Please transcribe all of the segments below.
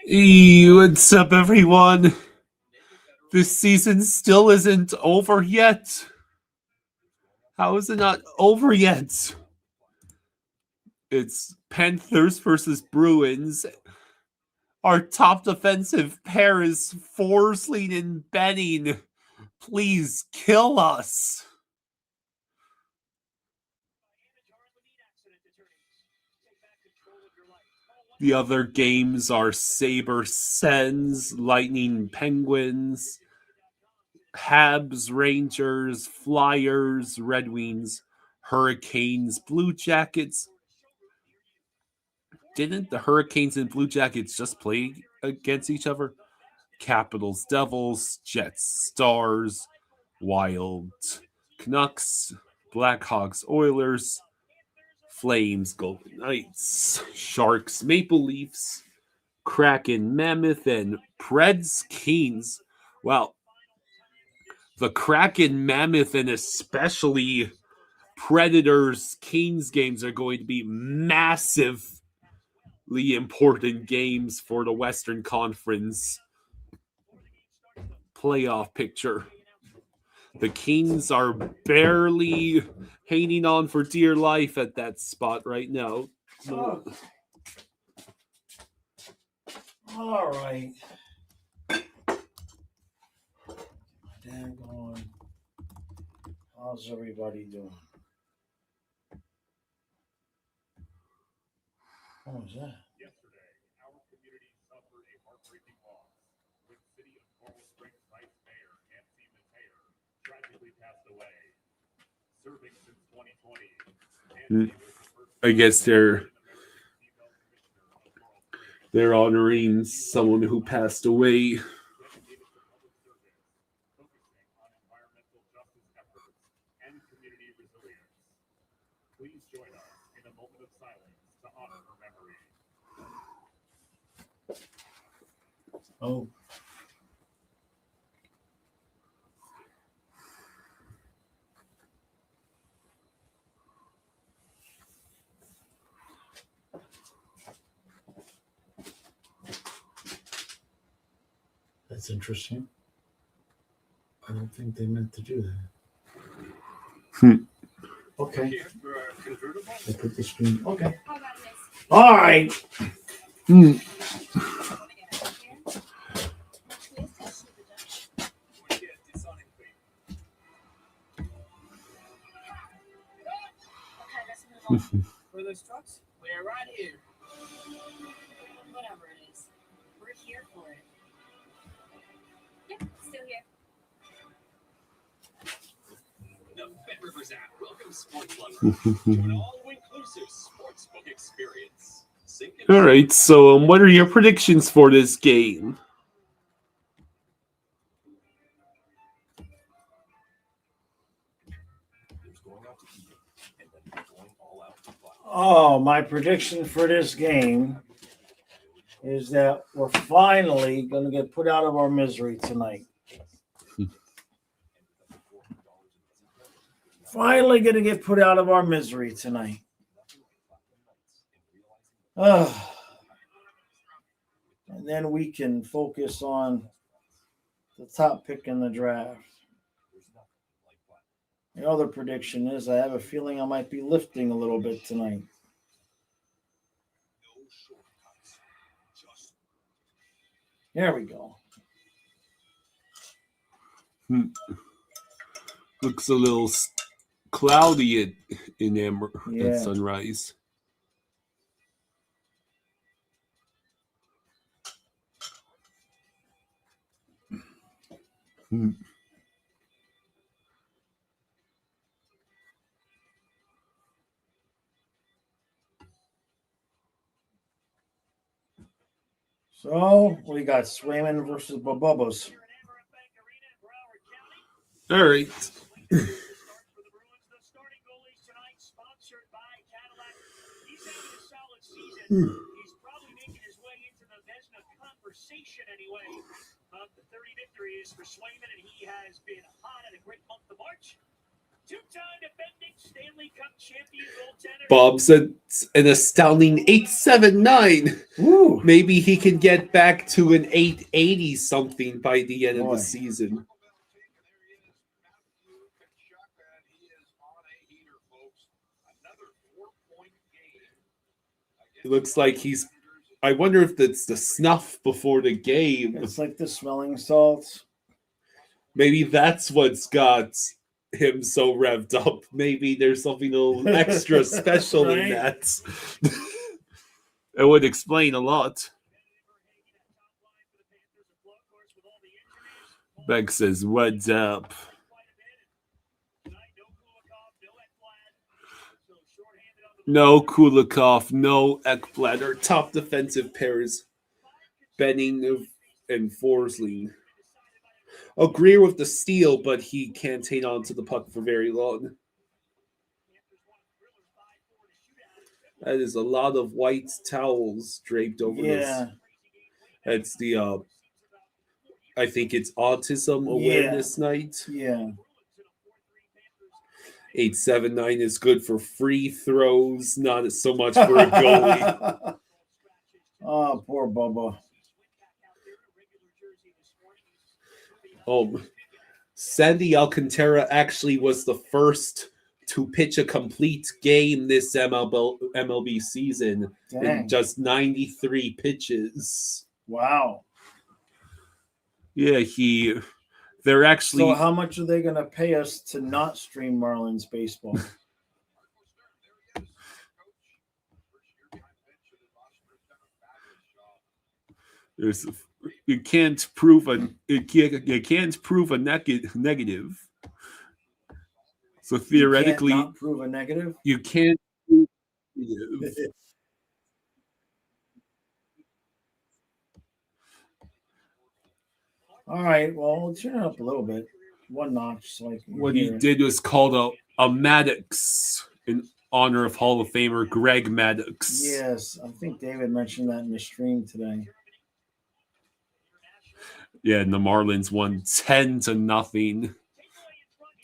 Hey, what's up, everyone? This season still isn't over yet. How is it not over yet? It's Panthers versus Bruins. Our top defensive pair is Forsling and Benning. Please kill us. The other games are Saber Sens, Lightning Penguins, Habs, Rangers, Flyers, Red Wings, Hurricanes, Blue Jackets. Didn't the Hurricanes and Blue Jackets just play against each other? Capitals, Devils, Jets, Stars, Wild, Canucks, Blackhawks, Oilers, Flames, Golden Knights, Sharks, Maple Leafs, Kraken, Mammoth, and Preds, Canes. Well, the Kraken, Mammoth, and especially Predators, Canes games are going to be massively important games for the Western Conference playoff picture. The Kings are barely hanging on for dear life at that spot right now. Oh. All right. Dang on. How's everybody doing? What was that? Yesterday, our community suffered a heartbreaking loss when City of Coral Springs Vice Mayor Nancy Mateo tragically passed away. Serving since 2020, Nancy was the first. I guess they're honoring someone who passed away. Dedicated to public service, focusing on environmental justice efforts and community resilience. Please join us in a moment of silence to honor her memory. Oh. That's interesting. I don't think they meant to do that. Okay. They put the screen. Okay. All right. For those trucks? We're right here. Whatever it is. We're here for it. Yep, still here. The Bet Rivers app welcomes sports lovers to an all-inclusive sportsbook experience. All right, so what are your predictions for this game? Oh, my prediction for this game is that we're finally going to get put out of our misery tonight. Finally going to get put out of our misery tonight. And then we can focus on the top pick in the draft. The other prediction is I have a feeling I might be lifting a little bit tonight. There we go. Looks a little cloudy at sunrise. So we got Swayman versus Babubas. All right. He's probably making his way into the Vesna conversation anyway. Of the 30 victories for Swayman, and he has been hot at a great month of March. Two-time defending Stanley Cup champion goaltender. Bob said an astounding 879. Woo. Maybe he can get back to an 880 something by the end of Boy. the season. It looks like he's. I wonder if that's the snuff before the game. It's like the smelling salts. Maybe that's what's got him so revved up. Maybe there's something a little extra special in Right. that. It would explain a lot. Beck says, "What's up?" No Kulikov, no Ekblad, our top defensive pairs, Benning and Forsling. Agree with the steal, but he can't hang on to the puck for very long. That is a lot of white towels draped over this. Yeah. That's the, I think it's Autism Awareness Night. Yeah. 879 is good for free throws, not so much for a goalie. Oh, poor Bubba. Sandy Alcantara actually was the first to pitch a complete game this MLB season in Dang. just 93 pitches. Wow. Yeah, they're actually. So how much are they going to pay us to not stream Marlins baseball? You can't prove you can't prove a negative. So theoretically, you can't not prove a negative. you can't prove negative. All right. Well, we'll turn it up a little bit, one notch, so I can What he hear it. did was called a Maddox in honor of Hall of Famer Greg Maddox. Yes, I think David mentioned that in the stream today. Yeah, and the Marlins won 10-0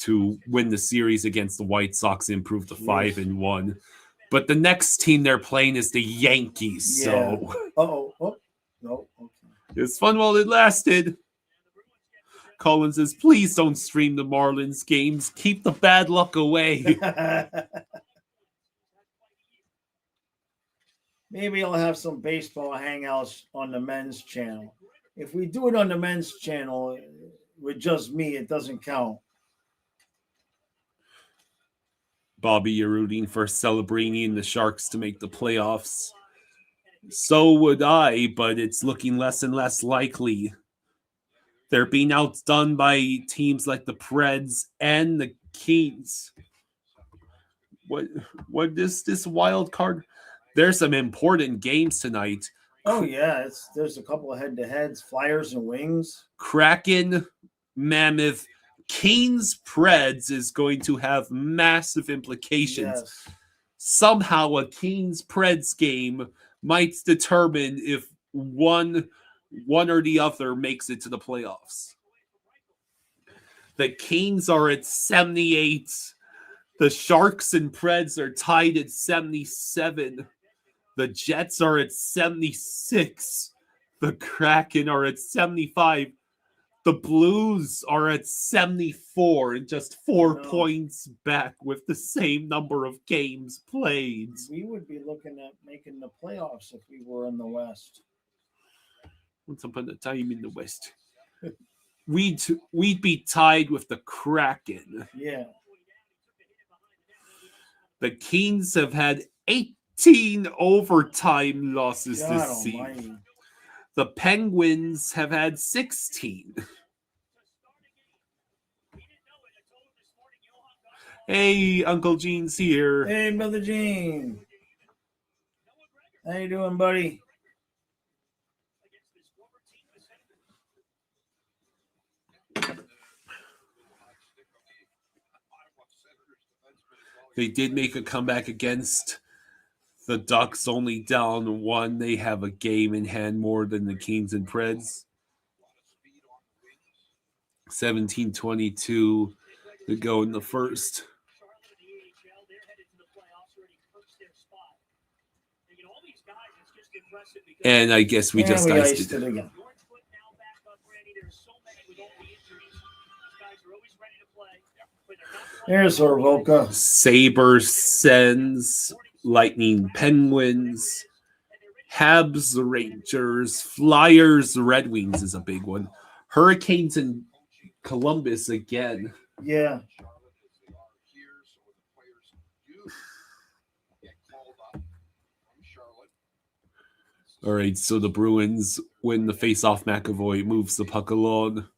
to win the series against the White Sox, improved to 5-1. But the next team they're playing is the Yankees. Yeah. So Oh, no. Okay. it's fun while it lasted. Collins says, "Please don't stream the Marlins games. Keep the bad luck away." Maybe I'll have some baseball hangouts on the men's channel. If we do it on the men's channel with just me, it doesn't count. Bobby, you're rooting for Celebrini and the Sharks to make the playoffs. So would I, but it's looking less and less likely. They're being outdone by teams like the Preds and the Kings. What is this wild card? There's some important games tonight. Oh yeah, there's a couple of head-to-heads, Flyers and Wings. Kraken, Mammoth, Kings, Preds is going to have massive implications. Yes. Somehow a Kings Preds game might determine if one or the other makes it to the playoffs. The Kings are at 78. The Sharks and Preds are tied at 77. The Jets are at 76. The Kraken are at 75. The Blues are at 74 and just 4 points back with the same number of games played. We would be looking at making the playoffs if we were in the West. Once upon a time in the West, we'd be tied with the Kraken. Yeah. The Kings have had 18 overtime losses God this almighty. season. The Penguins have had 16. Hey, Uncle Gene's here. Hey, Brother Gene. How you doing, buddy? They did make a comeback against the Ducks, only down 1. They have a game in hand more than the Kings and Preds. 17:22 to go in the first. And I guess we And just we iced iced it. it again. There's Horvolka. Saber Sens, Lightning Penguins, Habs Rangers, Flyers Red Wings is a big one. Hurricanes and Columbus again. Yeah. All right, so the Bruins win the face-off. McAvoy moves the puck along.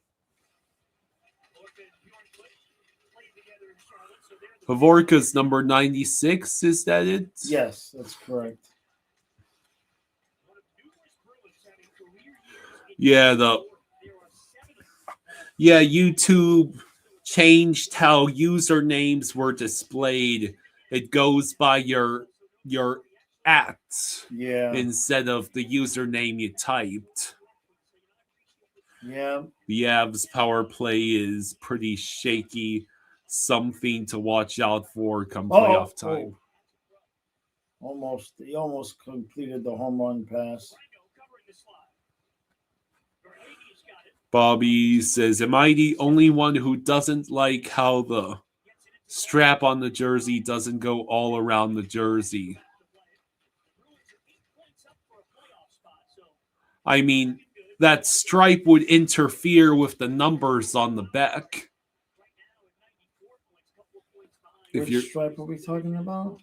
Pavorka's number 96, is that it? Yes, that's correct. Yeah, YouTube changed how usernames were displayed. It goes by your at Yeah. instead of the username you typed. Yeah. The Avs power play is pretty shaky. Something to watch out for come playoff time. He almost completed the home run pass. Bobby says, am I the only one who doesn't like how the strap on the jersey doesn't go all around the jersey? I mean, that stripe would interfere with the numbers on the back. Which stripe are we talking about?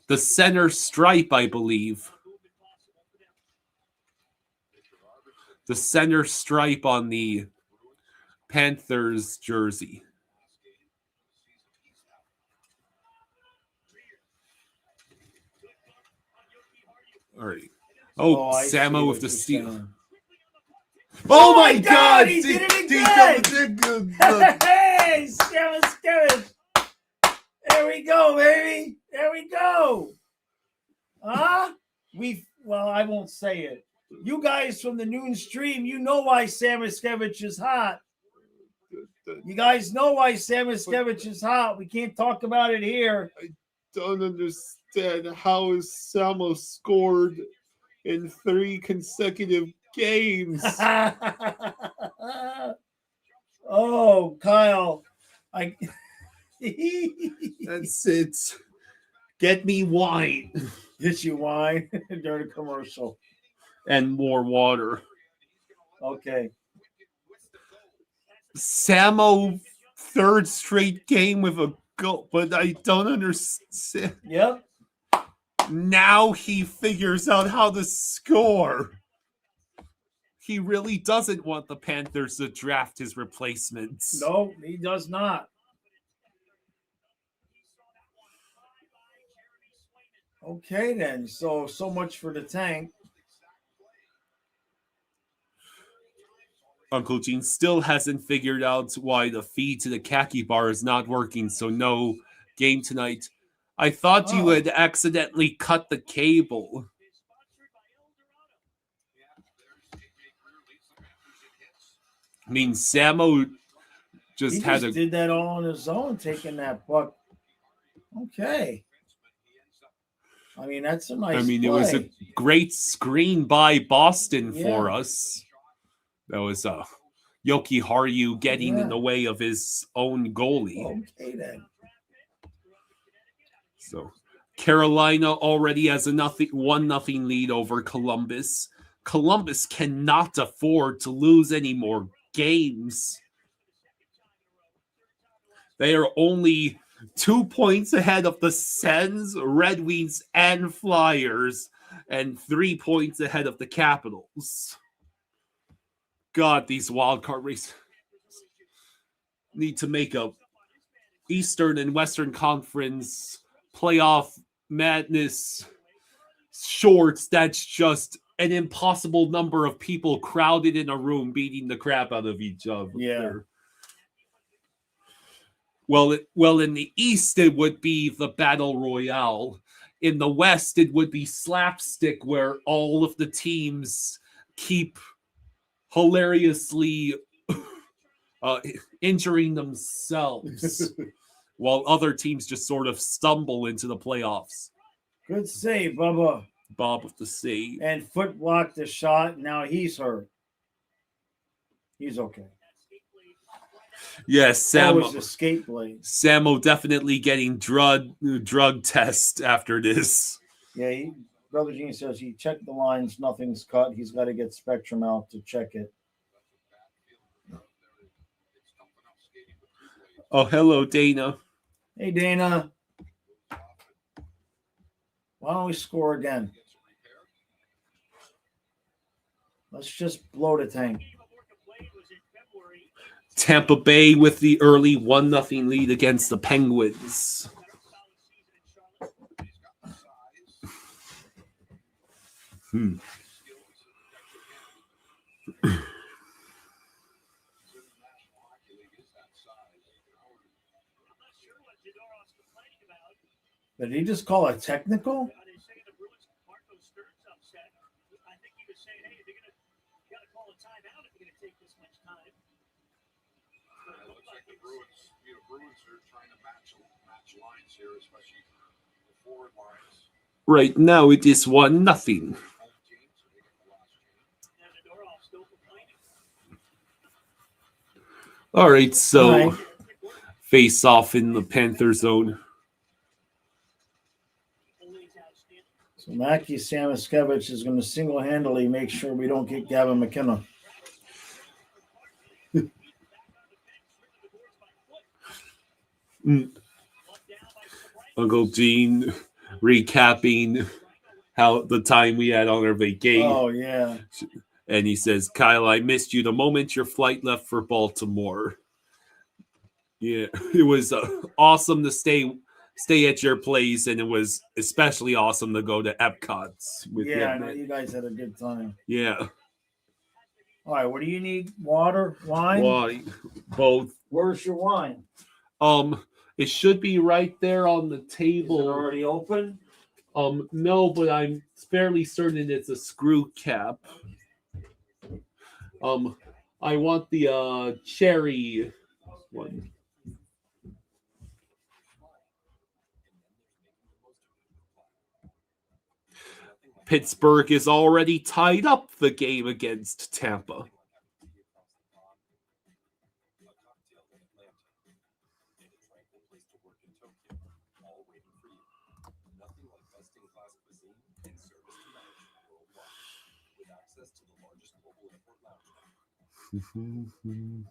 The center stripe, I believe. The center stripe on the Panthers jersey. All right. Oh, I see Samo what with the you're steal. saying. Oh my God! He did it again! Hey, Skevich! There we go, baby. There we go. Huh? Well, I won't say it. You guys from the noon stream, you know why Samoskevich is hot. You guys know why Samoskevich is hot. We can't talk about it here. Don't understand how is Samo scored in 3 consecutive games. Oh, Kyle. That's it. Get me wine. Get you wine during a commercial. And more water. Okay. Samo, 3rd straight game with a goal, but I don't understand. Yep. Now he figures out how to score. He really doesn't want the Panthers to draft his replacements. No, he does not. Okay, then. So much for the tank. Uncle Gene still hasn't figured out why the feed to the khaki bar is not working, so no game tonight. I thought you had accidentally cut the cable. I mean, Samo He did that all on his own, taking that puck. Okay. I mean, that's a nice play. It was a great screen by Boston for us. That was Yoki Haru getting in the way of his own goalie. Okay, then. So Carolina already has a 1-0 lead over Columbus. Columbus cannot afford to lose any more games. They are only 2 points ahead of the Sens, Red Wings, and Flyers, and 3 points ahead of the Capitals. God, these wildcard races need to make a Eastern and Western Conference playoff madness shorts. That's just an impossible number of people crowded in a room beating the crap out of each other. Yeah. Well, in the East, it would be the Battle Royale. In the West, it would be slapstick, where all of the teams keep hilariously injuring themselves while other teams just sort of stumble into the playoffs. Good save, Bubba. Bob with the save. And foot blocked the shot. Now he's hurt. He's okay. Yes, That was the skate blade. Samo definitely getting drug test after this. Yeah, Brother Gene says he checked the lines. Nothing's cut. He's got to get Spectrum out to check it. Oh, hello, Dana. Hey, Dana. Why don't we score again? Let's just blow the tank. Tampa Bay with the early 1-0 lead against the Penguins. Did he just call it technical? Bruins are trying to match lines here, especially the forward lines. Right now it is 1-0. All right, so face off in the Panther zone. So Mackie Samoskevich is going to single-handedly make sure we don't get Gavin McKenna. Uncle Gene recapping how the time we had on our vacation. Oh, yeah. And he says, Kyle, I missed you the moment your flight left for Baltimore. Yeah, it was awesome to stay at your place, and it was especially awesome to go to Epcot's with you. Yeah, I know you guys had a good time. Yeah. All right, what do you need? Water? Wine? Wine. Both. Where's your wine? It should be right there on the Is table. it already open? No, but I'm fairly certain it's a screw cap. I want the cherry one. Pittsburgh is already tied up the game against Tampa. From the #1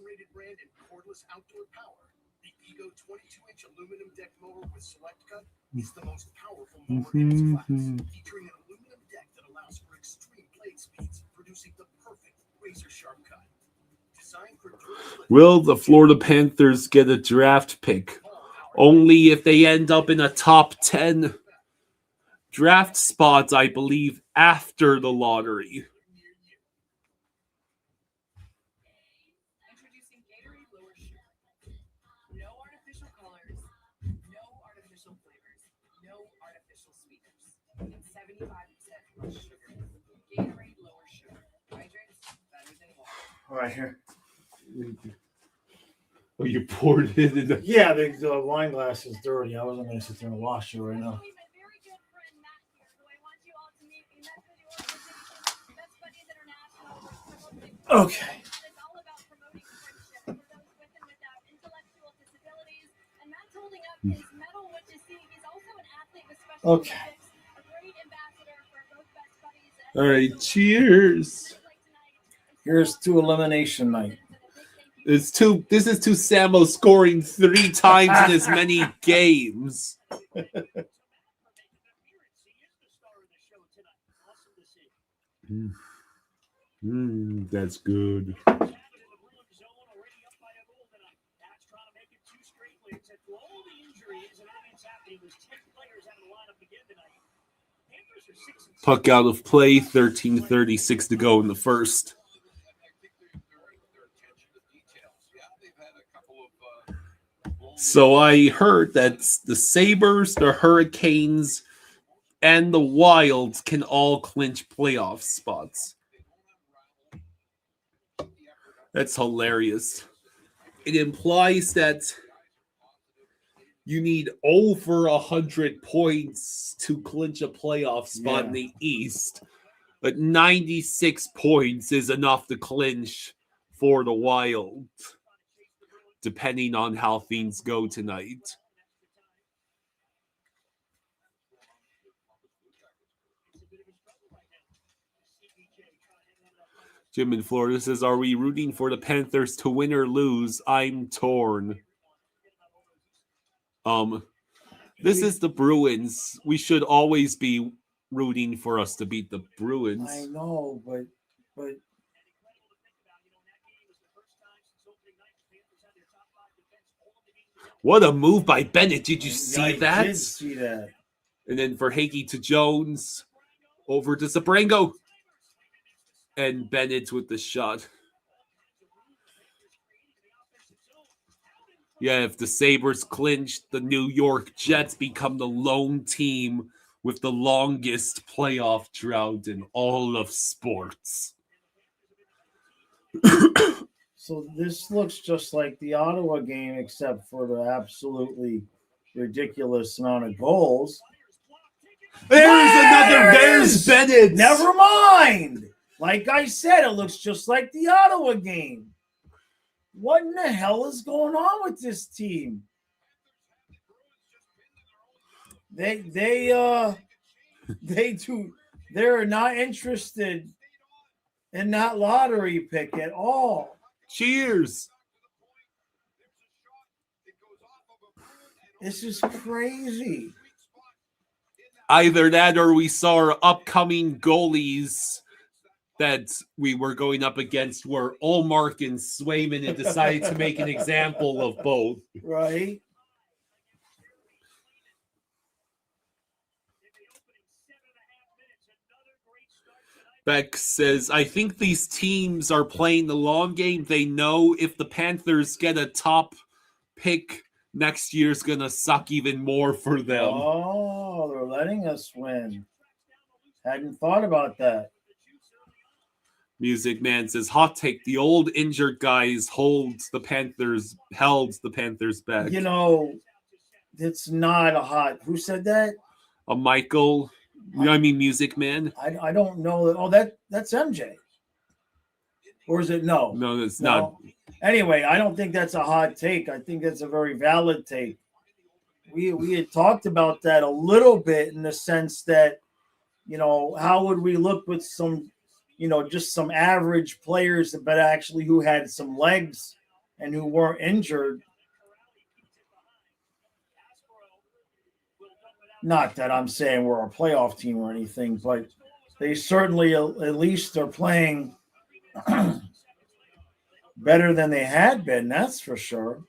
rated brand in cordless outdoor power, the Ego 22-inch aluminum deck mower with Select Cut is the most powerful mower in its class, featuring an aluminum deck that allows for extreme blade speeds, producing the perfect razor-sharp cut. Designed for Will the Florida Panthers get a draft pick? Only if they end up in a top 10 draft spots, I believe, after the lottery. Introducing Gatorade Lower Sugar. No artificial colors, no artificial flavors, no artificial sweeteners, and 75% less sugar. Gatorade Lower Sugar. Hydrates better than water. All right, here. Oh, you poured it in the... Yeah, the wine glass is dirty. I wasn't going to sit there and wash it right now. Okay. Okay. All right, cheers. Here's to elimination night. This is to Samo scoring 3 times in as many games. That's good. Puck out of play, 13:36 to go in the first. So I heard that the Sabres, the Hurricanes, and the Wilds can all clinch playoff spots. That's hilarious. It implies that You need over 100 points to clinch a playoff spot in Yeah. the East. But 96 points is enough to clinch for the Wild, depending on how things go tonight. Jim in Florida says, are we rooting for the Panthers to win or lose? I'm torn. This is the Bruins. We should always be rooting for us to beat the Bruins. I know, but What a move by Bennett. Did you I see that? did see that. And then for Hagee to Jones, over to Sabrango. And Bennett with the shot. Yeah, if the Sabres clinch, the New York Jets become the lone team with the longest playoff drought in all of sports. So this looks just like the Ottawa game, except for the absolutely ridiculous amount of goals. There's Bennett. Never mind. Like I said, it looks just like the Ottawa game. What in the hell is going on with this team? They're not interested in that lottery pick at all. Cheers. This is crazy. Either that or we saw our upcoming goalies that we were going up against were Ullmark and Swayman and decided to make an example of both. Right? Beck says, I think these teams are playing the long game. They know if the Panthers get a top pick, next year's going to suck even more for them. Oh, they're letting us win. Hadn't thought about that. Music Man says, hot take, the old injured guys held the Panthers back. You know, it's not a hot. Who said that? Michael, Music Man. I don't know. Oh, that's MJ. Or is it no? No, it's No. not. Anyway, I don't think that's a hot take. I think that's a very valid take. We had talked about that a little bit in the sense that, you know, how would we look with some, you know, just some average players, but actually who had some legs and who weren't injured. Not that I'm saying we're a playoff team or anything, but they certainly at least are playing better than they had been. That's for sure.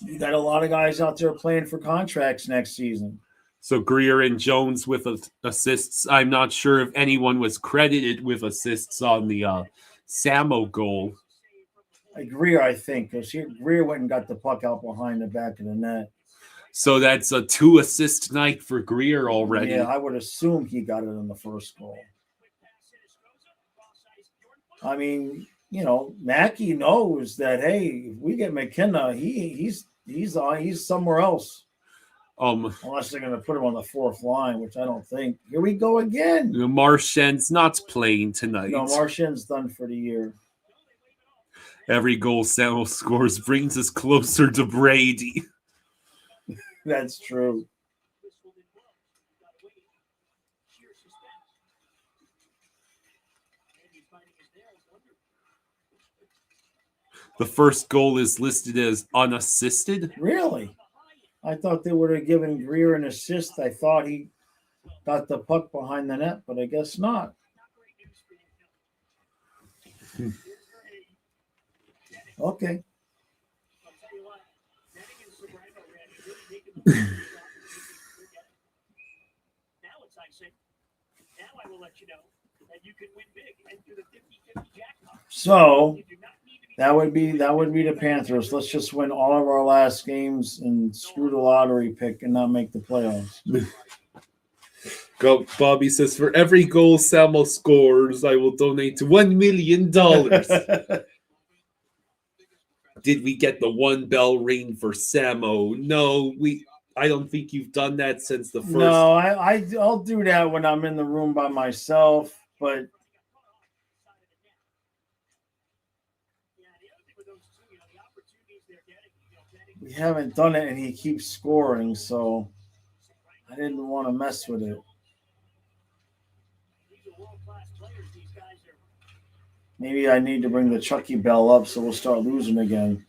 You got a lot of guys out there playing for contracts next season. So Greer and Jones with assists. I'm not sure if anyone was credited with assists on the Samo goal. Greer, I think, because Greer went and got the puck out behind the back of the net. So that's a 2-assist night for Greer already. Yeah, I would assume he got it in the first goal. I mean, you know, Mackey knows that, hey, if we get McKenna, he's somewhere else. Unless they're going to put him on the fourth line, which I don't think. Here we go again. Marchand's not playing tonight. No, Marchand's done for the year. Every goal Samuel scores brings us closer to Brady. That's true. The first goal is listed as unassisted. Really? I thought they would have given Greer an assist. I thought he got the puck behind the net, but I guess not. Okay. So that would be the Panthers. Let's just win all of our last games and screw the lottery pick and not make the playoffs. Bobby says, for every goal Samo scores, I will donate $1 million. did we get the one bell ring for Samo? No, I don't think you've done that since the first. No, I'll do that when I'm in the room by myself, but we haven't done it, and he keeps scoring, so I didn't want to mess with it. Maybe I need to bring the Chucky Bell up, so we'll start losing again.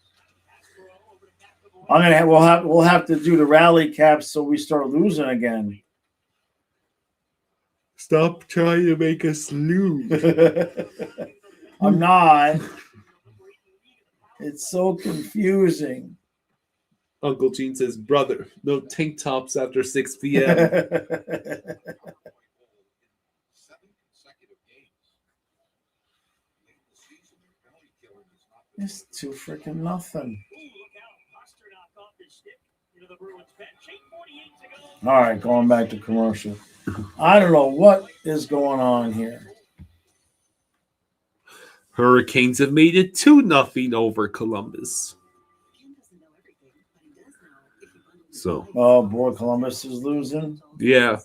We'll have to do the rally caps so we start losing again. Stop trying to make us lose. I'm not. It's so confusing. Uncle Gene says, brother, no tank tops after 6 p.m. 7 consecutive games. Late in the season, their penalty killing is not It's 2-0. All right, going back to commercial. I don't know what is going on here. Hurricanes have made it 2-0 over Columbus. So, Oh boy, Columbus is losing. yeah.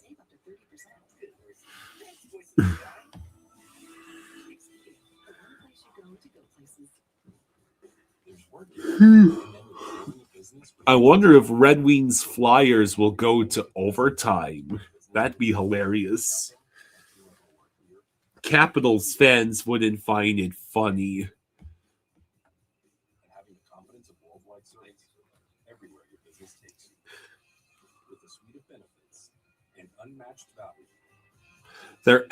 I wonder if Red Wings Flyers will go to overtime. That'd be hilarious. Capitals fans wouldn't find it funny. and having the confidence of worldwide sites everywhere your business takes you. With a suite of benefits and unmatched value, There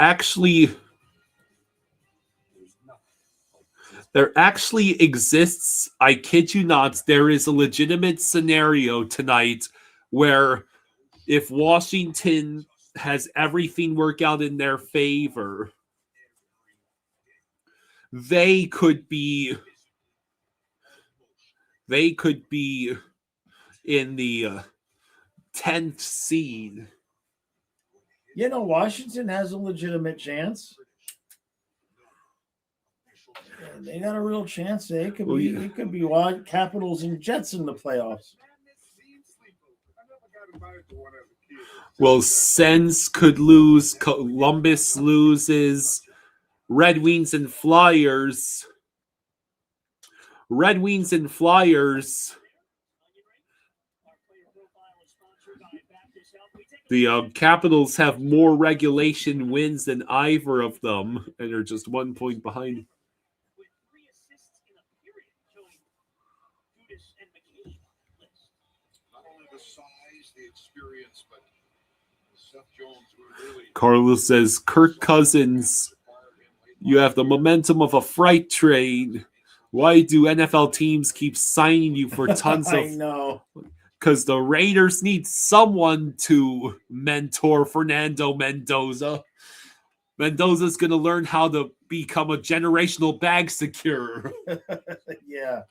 actually exists, I kid you not, there is a legitimate scenario tonight where if Washington has everything work out in their favor, they could be in the 10th seed. You know, Washington has a legitimate chance. They got a real chance. It could be what Capitals and Jets in the playoffs. Well, Sens could lose. Columbus loses. Red Wings and Flyers. The Capitals have more regulation wins than either of them, and are just 1 point behind. not only the size, the experience, but Seth Jones, who really Carlos says, Kirk Cousins, you have the momentum of a freight train. Why do NFL teams keep signing you for tons I of... know. Because the Raiders need someone to mentor Fernando Mendoza. Mendoza's going to learn how to become a generational bag securer. Yeah.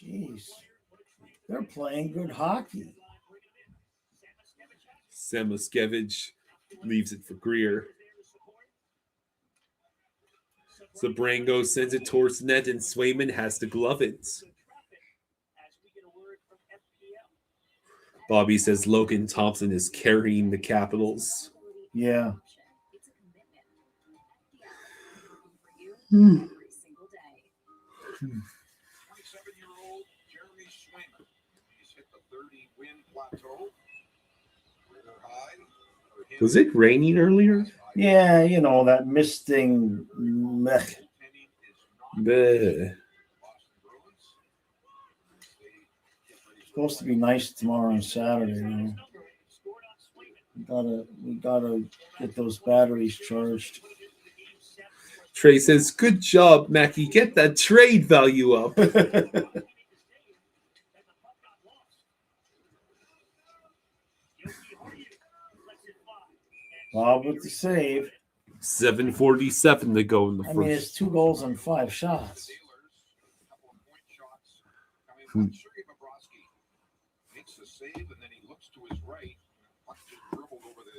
Jeez. They're playing good hockey. Samoskevich leaves it for Greer. Zabrango sends it towards net, and Swayman has to glove it. Bobby says Logan Thompson is carrying the Capitals. Yeah. Hmm. 27-year-old Jeremy Swayman. He's hit the 30-win plateau. Career high for him. Was it raining earlier? Yeah, you know, that misting. Meh. Bleh. Supposed to be nice tomorrow and Saturday, you know. We gotta get those batteries charged. Trey says, good job, Mackie. Get that trade value up. Bob with the save. 7:47 to go in the I mean, first. it's 2 goals on 5 shots. Sergei Bobrovsky makes a save, and then he looks to his right. Puck just dribbled over the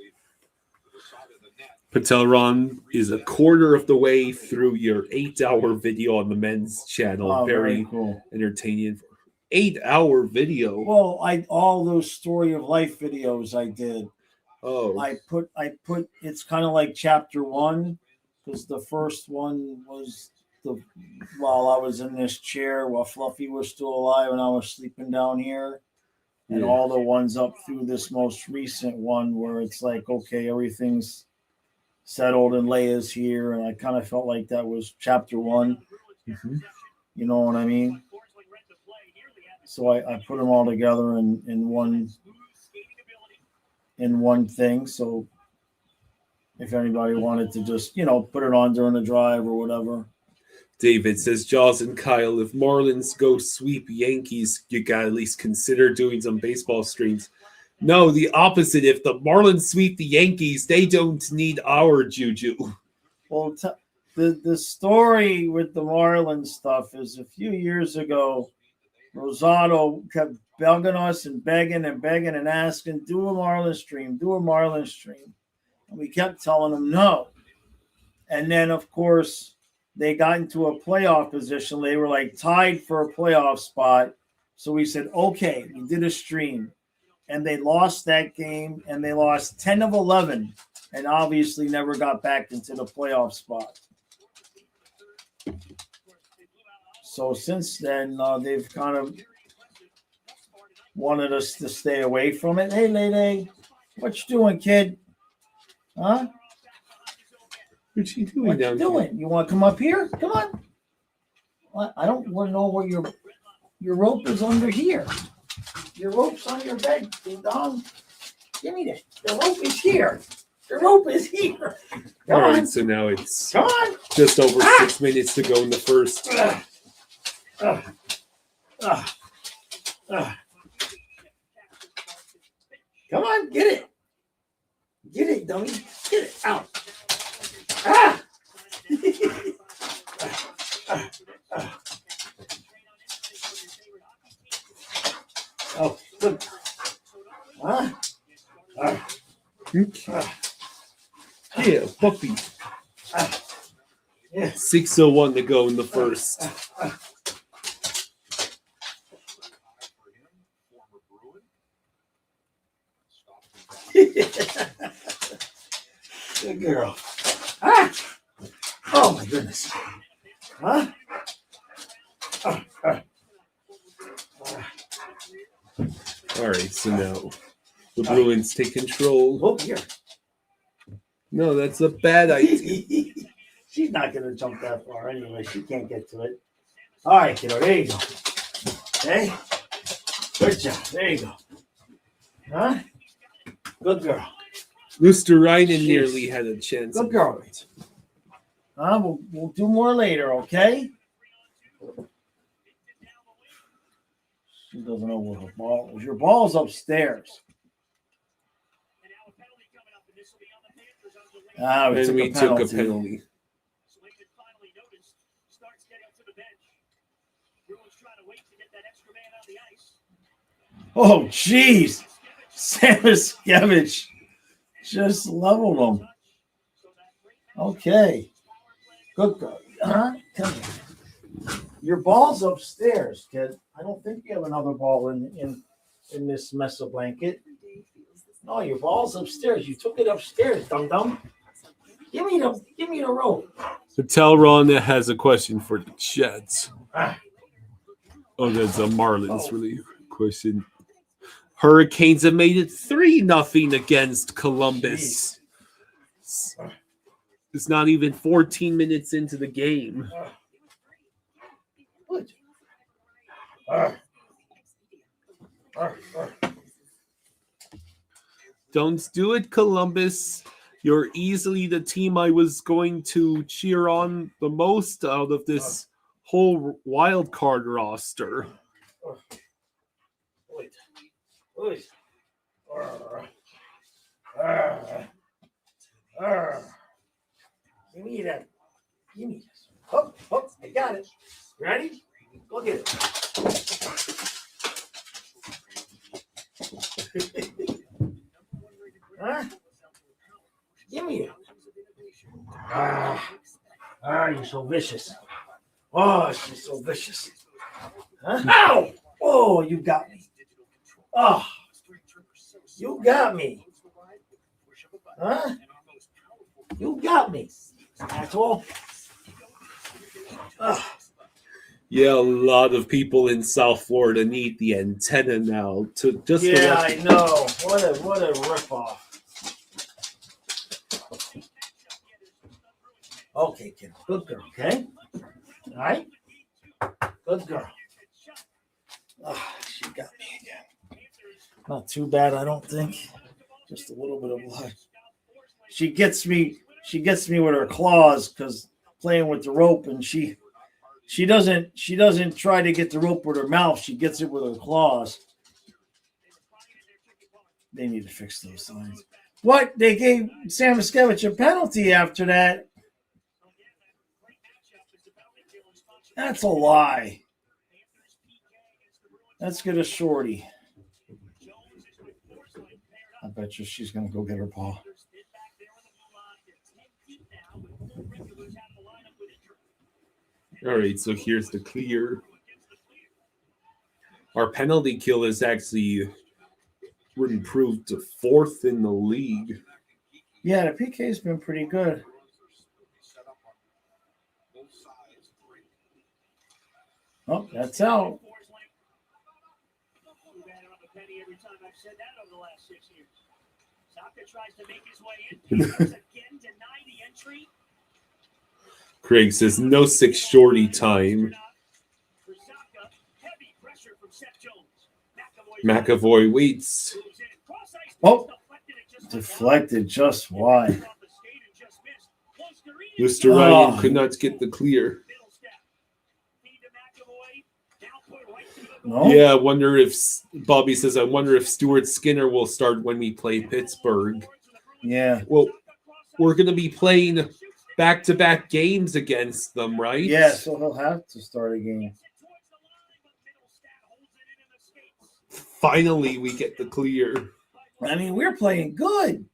Patelron is a quarter of the way through your 8-hour video on the men's channel. Oh, very cool. entertaining. 8-hour video. Well, all those story of life videos I did. Oh, I put it's kind of like chapter 1, because the first one was while I was in this chair while Fluffy was still alive and I was sleeping down here. And Yeah. all the ones up through this most recent one where it's like, okay, everything's settled and Leia's here. And I kind of felt like that was chapter 1. Mm-hmm. You know what I mean? So I put them all together in one thing. So if anybody wanted to just, put it on during the drive or whatever. David says, Jaws and Kyle, if Marlins go sweep Yankees, you got to at least consider doing some baseball streams. No, the opposite. If the Marlins sweep the Yankees, they don't need our juju. Well, the story with the Marlins stuff is a few years ago, Rosado kept begging us and begging and asking, do a Marlins stream. And we kept telling him no. And then, of course, they got into a playoff position. They were like tied for a playoff spot. So we said, okay, we did a stream. And they lost that game, and they lost 10 of 11, and obviously never got back into the playoff spot. So since then, they've kind of wanted us to stay away from it. Hey, Lele, what you doing, kid? Huh? What's he doing What down you doing? You want to come up here? Come on. I don't want to know where your rope is under here. Your rope's on your bed, Dom. Give me that. The rope is here. The rope is here. All right, so now it's Come on. just over 6 minutes to go in the first. Come on, get it. Get it, dummy. Get it out. Ah! Oh, good. Huh? Okay. Yeah, puppy. Yeah. 6:01 to go in the first. Good girl. Ah! Oh my goodness. Huh? All right, so now the Bruins take control. Oh, here. No, that's a bad idea. She's not going to jump that far anyway. She can't get to it. All right, kiddo. There you go. Okay. Good job. There you go. Huh? Good girl. Lusterainen nearly had a chance. Good girl. We'll do more later, okay? She doesn't know where her ball is. Your ball's upstairs. And we took a penalty. Oh, jeez. Samiskevich just leveled him. Okay. Good girl. Huh? Come here. Your ball's upstairs, kid. I don't think you have another ball in this mess of blanket. No, your ball's upstairs. You took it upstairs, dum-dum. Give me the rope. So Telron has a question for the Jets. Oh, that's a Marlins really question. Hurricanes have made it 3-0 against Columbus. It's not even 14 minutes into the game. Don't do it, Columbus. You're easily the team I was going to cheer on the most out of this whole wild card roster. Give me that. Give me this. Oh, I got it. Ready? Go get it. Huh? Give me it. You're so vicious. Oh, she's so vicious. Huh? Ow! Oh, you got me. Oh, you got me. Huh? You got me. Asshole. Yeah, a lot of people in South Florida need the antenna now to just. Yeah, I know. What a ripoff. Okay, kid. Good girl. Okay. All right. Good girl. She got me again. Not too bad, I don't think. Just a little bit of blood. She gets me with her claws because playing with the rope, and she doesn't try to get the rope with her mouth. She gets it with her claws. They need to fix those signs. What? They gave Sam Miskevich a penalty after that. That's a lie. Let's get a shorty. I bet you she's going to go get her paw. All right, so here's the clear. Our penalty kill is actually improved to 4th in the league. Yeah, the PK's been pretty good. Oh, that's out. Craig says no 6 shorty time. McAvoy waits. Oh, deflected just wide. Mr. Ryan could not get the clear. No? Yeah, I wonder if Bobby says, I wonder if Stuart Skinner will start when we play Pittsburgh. Yeah. Well, we're going to be playing back-to-back games against them, right? Yeah, so he'll have to start a game. Finally, we get the clear. I mean, we're playing good.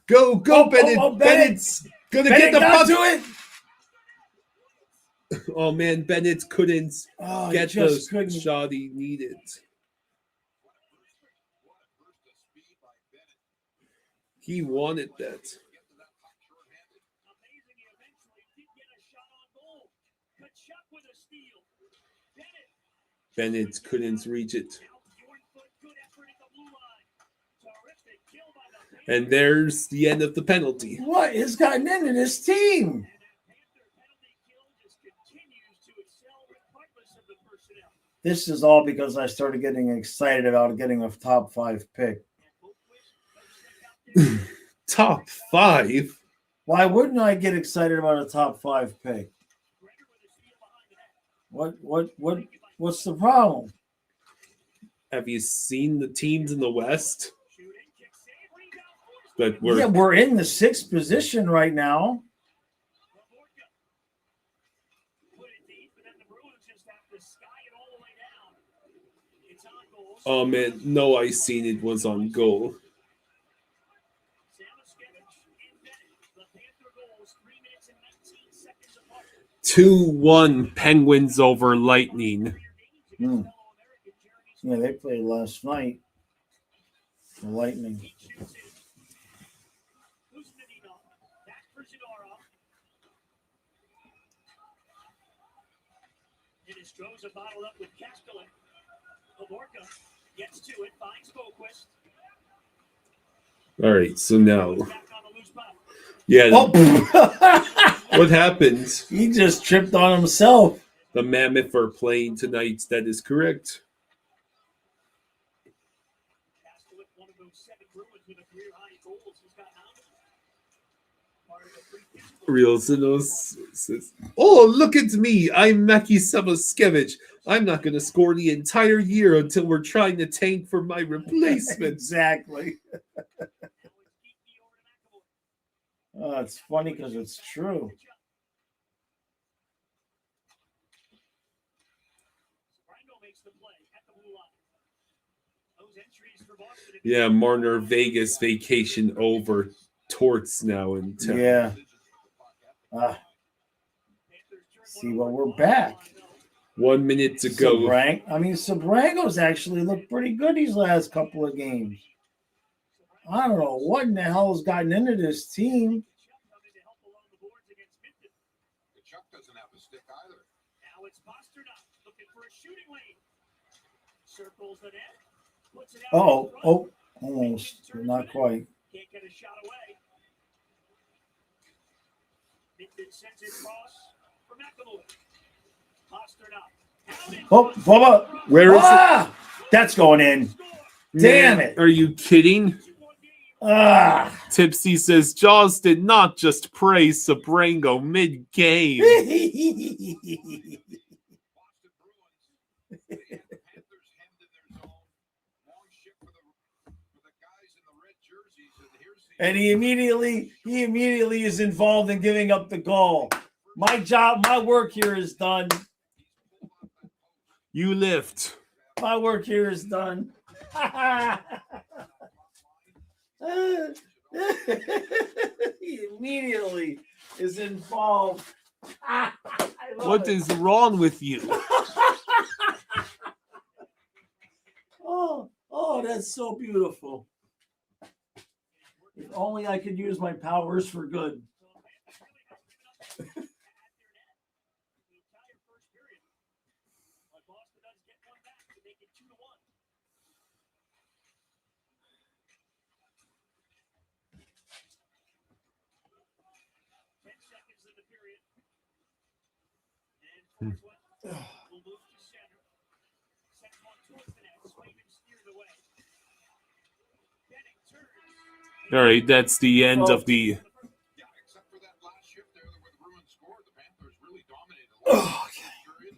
Go, Bennett. Bennett. Bennett's going to get the got puck. to it. Oh, man, Bennett couldn't get the shot he needed. He wanted that. Bennett couldn't reach it. And there's the end of the penalty. What has gotten into this team? This is all because I started getting excited about getting a top 5 pick. Top 5? Why wouldn't I get excited about a top 5 pick? What's the problem? Have you seen the teams in the West? That we're in the 6th position right now. Oh man, no, I seen it was on goal. 2-1 Penguins over Lightning. Yeah, they played last night. The Lightning. Stroza bottled up with Castellan. Laborca gets to it, finds Boquist. All right, so now. Yeah. What happened? He just tripped on himself. The Mammoth are playing tonight. That is correct. One of those 7 Bruins with a career high goals. He's got Real Zinos says, "Oh, look at me. I'm Mackie Samoskevich. I'm not going to score the entire year until we're trying to tank for my replacement." Exactly. Oh, it's funny because it's true. Yeah, Marner Vegas vacation over. torts now in town. Yeah. See, well, we're back. 1 minute to go. Sabrango's actually looked pretty good these last couple of games. I don't know what in the hell has gotten into this team. Chuck doesn't have a stick either. Now it's Pasternak looking for a shooting lane. Circles the net. Puts it out. Oh, almost, but not quite. Can't get a shot away. Minton sends it across for McAvoy. Pasternak. Oh, Bubba. Where is it? That's going in. Damn Man, it. Are you kidding? Tipsy says Jaws did not just praise Sabrango mid-game. And he immediately is involved in giving up the goal. My work here is done. You lift. My work here is done. He immediately is involved. What is wrong with you? Oh, that's so beautiful. If only I could use my powers for good. All right, that's the end of the. Yeah, except for that last shift there where the Bruins scored, the Panthers really dominated the last period.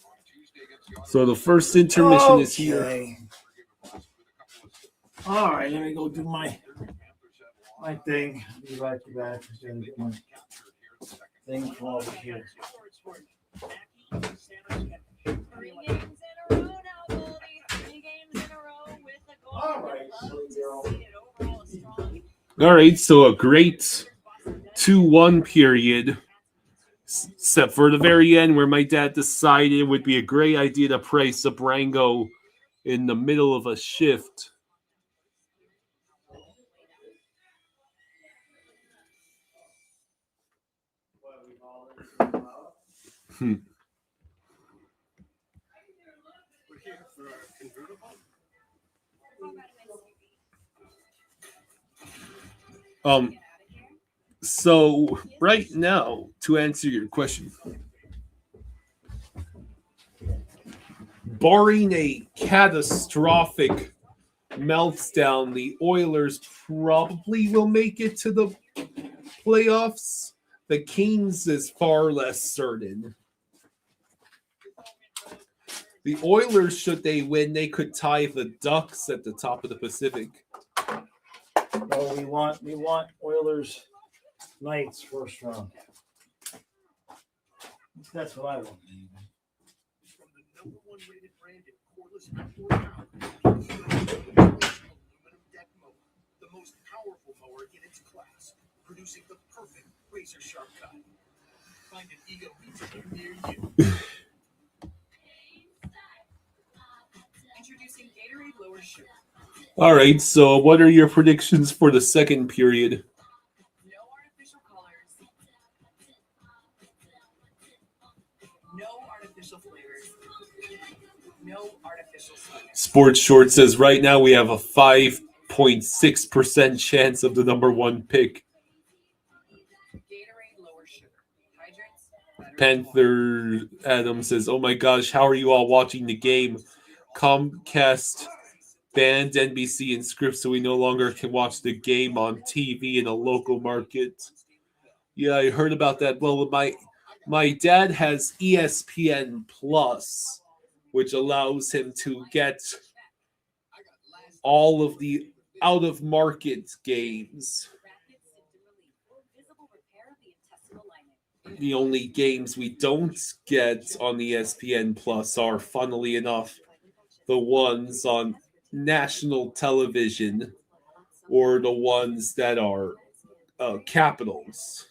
On Tuesday against the So the first intermission is here. All right, let me go do my thing. I'll be right back. I'm gonna get my thing from over here. 3 games in a row now, Goldie. 3 games in a row with a goal. All right, Love so to girl. see it. Overall, a strong. All right, so a great 2-1 period, except for the very end where my dad decided it would be a great idea to play Sabrango in the middle of a shift. So right now, to answer your question, barring a catastrophic meltdown, the Oilers probably will make it to the playoffs. The Kings is far less certain. The Oilers, should they win, they could tie the Ducks at the top of the Pacific. Oh, we want Oilers Knights first round. That's what I want. From the #1 rated brand in cordless outdoor power, aluminum deck mower, the most powerful mower in its class, producing the perfect razor sharp cut. Find an Ego retailer near you. Introducing Gatorade Lower Sugar. All right, so what are your predictions for the second period? No artificial colors. No artificial flavors. No artificial sweeteners. Sports Short says right now we have a 5.6% chance of the #1 pick. Gatorade Lower Sugar. Hydrates. Better Panther Adam says, "Oh my gosh, how are you all watching the game? Comcast banned NBC and Scripps, so we no longer can watch the game on TV in a local market." Yeah, I heard about that. Well, my dad has ESPN Plus, which allows him to get all of the out-of-market games. The only games we don't get on ESPN Plus are, funnily enough, the ones on national television, or the ones that are Capitals.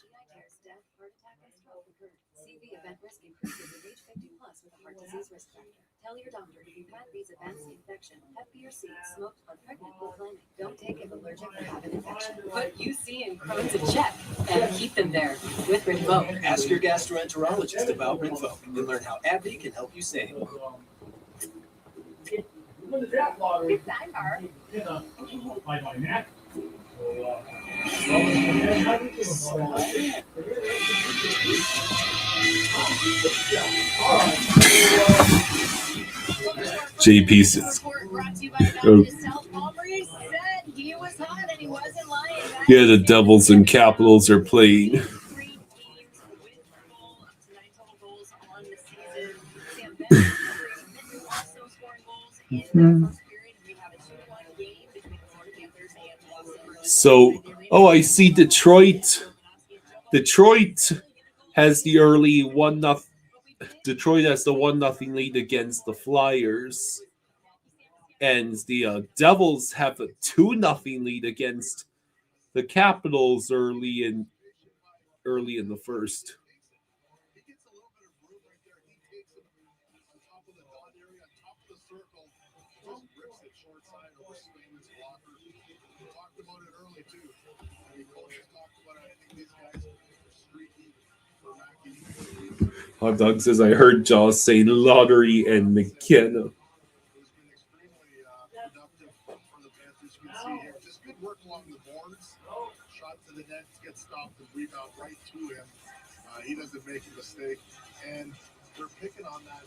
Tell your doctor if you've had these events, infection, Hep B or C, smoked, or pregnant or planning. Don't take if allergic or have an infection. Put UC and Crohn's in check and keep them there with Rinvoq. Ask your gastroenterologist about Rinvoq and learn how AbbVie can help you save. It's sidebar. JP says, yeah, the Devils and Capitals are playing. So, I see Detroit. Detroit has the early 1-0. Detroit has the 1-0 lead against the Flyers, and the Devils have a 2-0 lead against the Capitals early in the first. He gets a little bit of room right there. He takes him on top of the dot area, on top of the circle, just rips it short side over Swayman's blocker. We talked about it early too. I mean, coaches talked about it. I think these guys are streaky for Mackey. Hot Dog says, I heard Jaws say Lottery and McKenna. Who's been extremely productive for the Panthers. You can see here, just good work along the boards. Shot to the net, gets stopped and rebound right to him. He doesn't make a mistake, and they're picking on that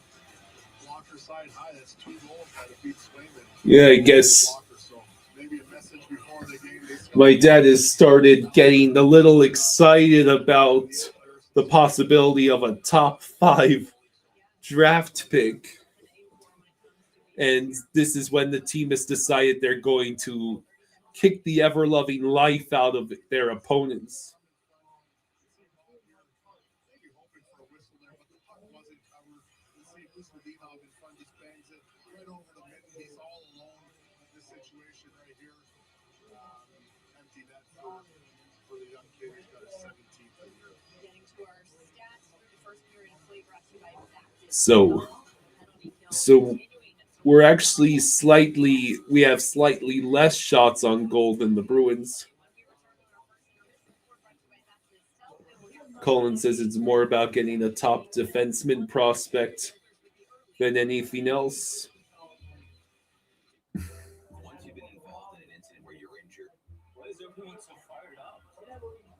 blocker side high. That's 2 goals by the beat Swayman. Yeah, I guess Blocker, so maybe a message before the game. my dad has started getting a little excited about the possibility of a top 5 draft pick. And this is when the team has decided they're going to kick the ever-loving life out of their opponents. Maybe hoping for a whistle there, but the puck wasn't covered. Let's see if Usmadinov in front just bangs it right over the mitten. He's all alone in this situation right here. Empty net for the young kid. He's got a 17th a year. Getting to our stats through the first period of play brought to you by Exactive. So we're actually we have slightly less shots on goal than the Bruins. Colin says it's more about getting a top defenseman prospect than anything else. Once you've been involved in an incident where you're injured, why is everyone so fired up?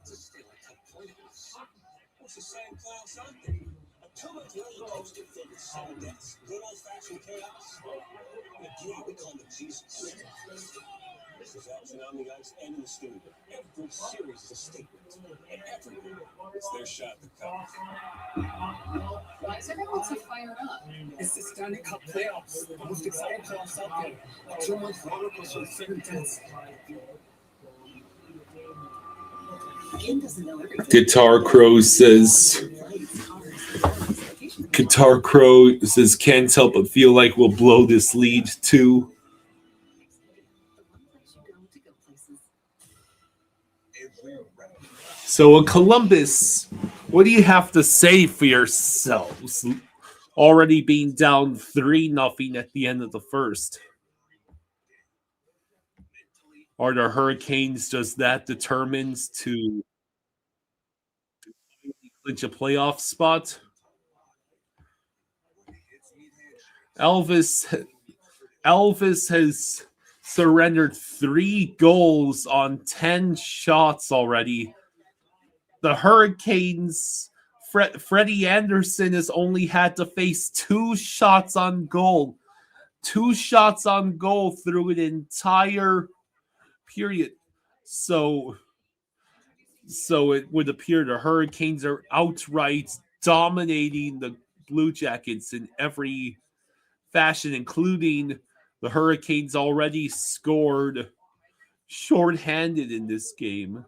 It's a Stanley Cup Playoffs. What's the same class out there? Until the roller coaster filled with sudden deaths, good old-fashioned chaos. In a game we call it Jesus. This is action on the ice and in the studio. Every series is a statement, and everyone, it's their shot to come. Why is everyone so fired up? It's the Stanley Cup Playoffs, the most exciting playoffs out there. 2 months roller coaster with 7 tenths. Ken doesn't know everything. Guitar Crow says can't help but feel like we'll blow this lead too. So in Columbus, what do you have to say for yourselves? Already being down 3-0 at the end of the first. Are the Hurricanes just that determined to clinch a playoff spot? Elvis has surrendered 3 goals on 10 shots already. The Hurricanes, Freddie Anderson has only had to face 2 shots on goal. 2 shots on goal through an entire period. So it would appear the Hurricanes are outright dominating the Blue Jackets in every fashion, including the Hurricanes already scored shorthanded in this game.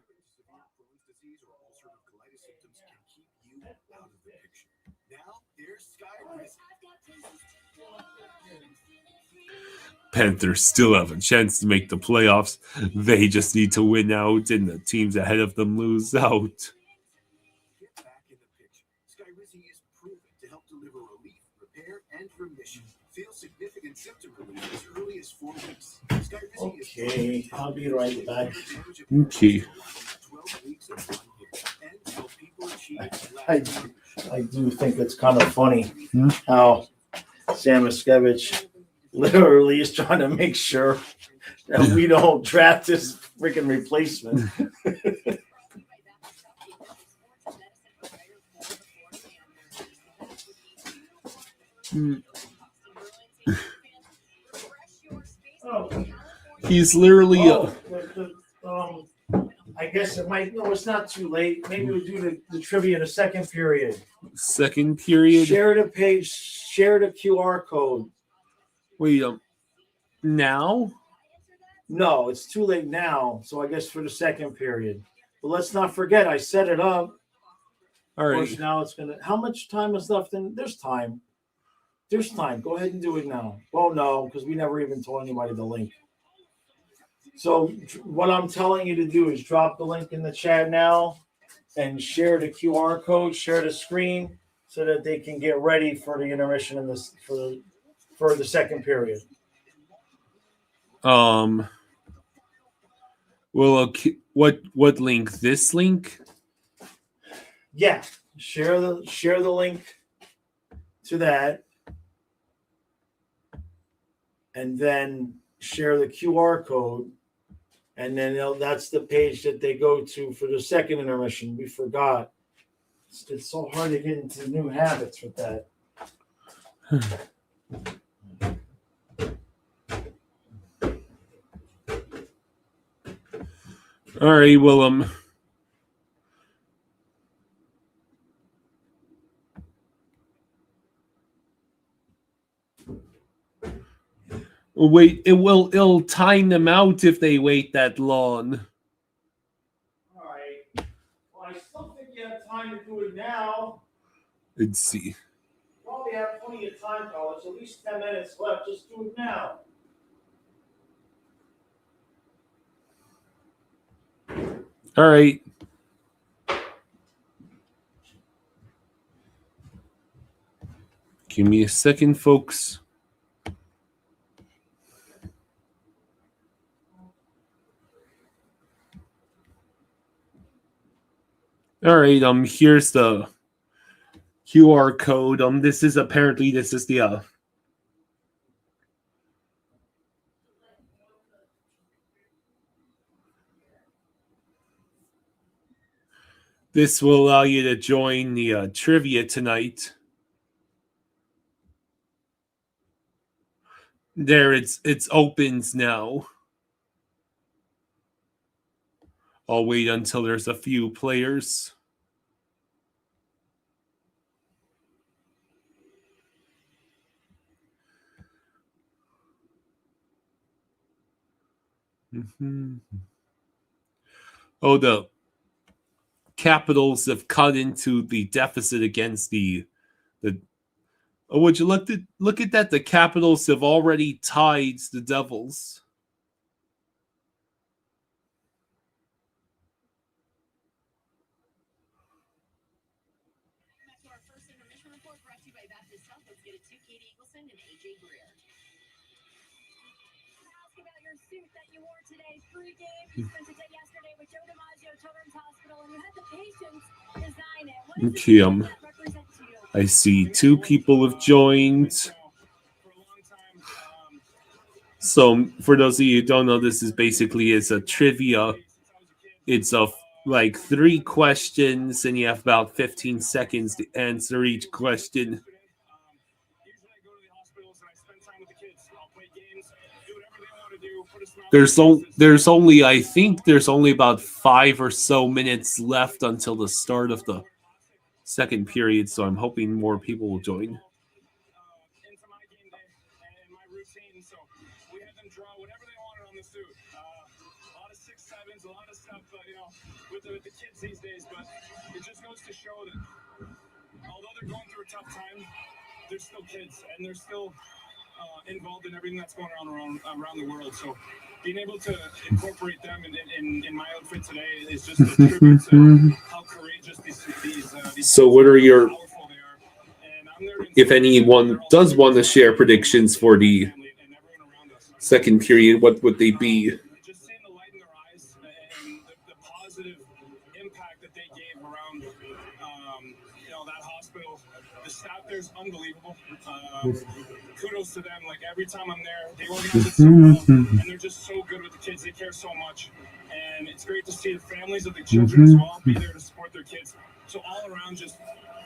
Panthers still have a chance to make the playoffs. They just need to win out, and the teams ahead of them lose out. Get back in the picture. Skyrizi is proven to help deliver relief, repair, and remission. Feel significant symptom relief as early as 4 weeks. Skyrizi is Okay, I'll be right back. Okay. 12 weeks of 1 year and help people achieve I do think it's kind of funny how Sam Miskevich literally is trying to make sure that we don't draft his freaking replacement. He's literally I guess it might. No, it's not too late. Maybe we'll do the trivia in the second period. second period. Share the page. Share the QR code. Wait, now? No, it's too late now. So I guess for the second period. But let's not forget, I set it up. All Of right. course, now it's gonna. How much time is left? There's time. There's time. Go ahead and do it now. Well, no, because we never even told anybody the link. So what I'm telling you to do is drop the link in the chat now and share the QR code, share the screen so that they can get ready for the intermission in this for the second period. Well, okay, what link? This link? Yeah, share the link to that, and then share the QR code, and then that's the page that they go to for the second intermission. We forgot. It's so hard to get into new habits with that. All right, well, wait, it'll time them out if they wait that long. All right. Well, I still think you have time to do it now. Let's see. Probably have plenty of time, college. At least 10 minutes left. Just do it now. All right. Give me a second, folks. All right, here's the QR code. This is the this will allow you to join the trivia tonight. There, it's opens now. I'll wait until there's a few players. Oh, the Capitals have cut into the deficit against the. Oh, would you look at that? The Capitals have already tied the Devils. Back to our first intermission report brought to you by Baptist Health. Let's get it to Katie Eagleson and AJ Greer. Ask about your suit that you wore today. Pregame. You spent a day yesterday with Joe DiMaggio Children's Hospital, and you had the patients design it. What is Okay, that represent to you? I see 2 people have joined. So, for those of you who don't know, this is basically a trivia. It's like 3 questions, and you have about 15 seconds to answer each question. There's only I think there's only about 5 or so minutes left until the start of the second period, so I'm hoping more people will join. Into my game day and my routine, so we had them draw whatever they wanted on the suit. A lot of 6-7s, a lot of stuff, with the kids these days. But it just goes to show that although they're going through a tough time, they're still kids and they're still involved in everything that's going on around the world. So being able to incorporate them in my outfit today is just a tribute to how courageous these So what are your, powerful they are. And I'm there to if inspire anyone them. does want to share predictions for the Family and everyone around us. second period, what would they be? Just seeing the light in their eyes and the positive impact that they gave around, that hospital. The staff there is unbelievable. Kudos to them. Like every time I'm there, they organize it so well, and they're just so good with the kids. They care so much, and it's great to see the families of the children as well be there to support their kids. So all around, just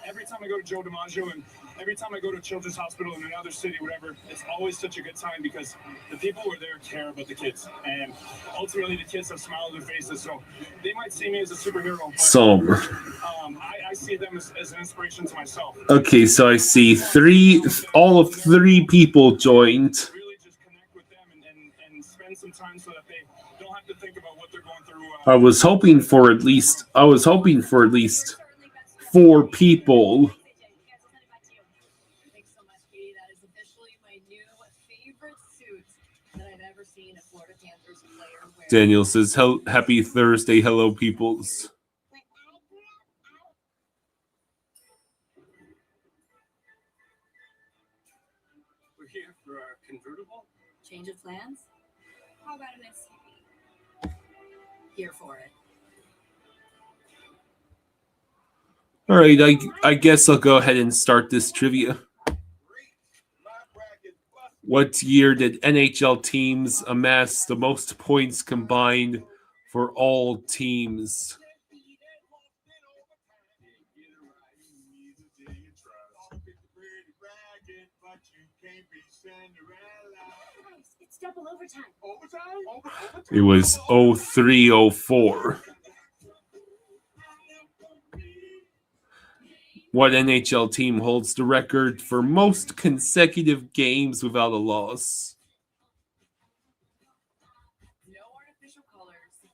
every time I go to Joe DiMaggio and every time I go to Children's Hospital in another city, whatever, it's always such a good time because the people who are there care about the kids, and ultimately the kids have smiles on their faces. So they might see me as a superhero, but So, I see them as an inspiration to myself. okay, so I see all of three people joined. Really just connect with them and spend some time so that they don't have to think about what they're going through. I was hoping for at least 4 people. Thanks so much, Katie. That is officially my new favorite suit that I've ever seen a Florida Panthers player wear. Daniel says, happy Thursday. Hello, peoples. We're here for our convertible. Change of plans? How about an SUV? Here for it. All right, I guess I'll go ahead and start this trivia. What year did NHL teams amass the most points combined for all teams? It's double overtime. It was 03-04. What NHL team holds the record for most consecutive games without a loss? No artificial colors.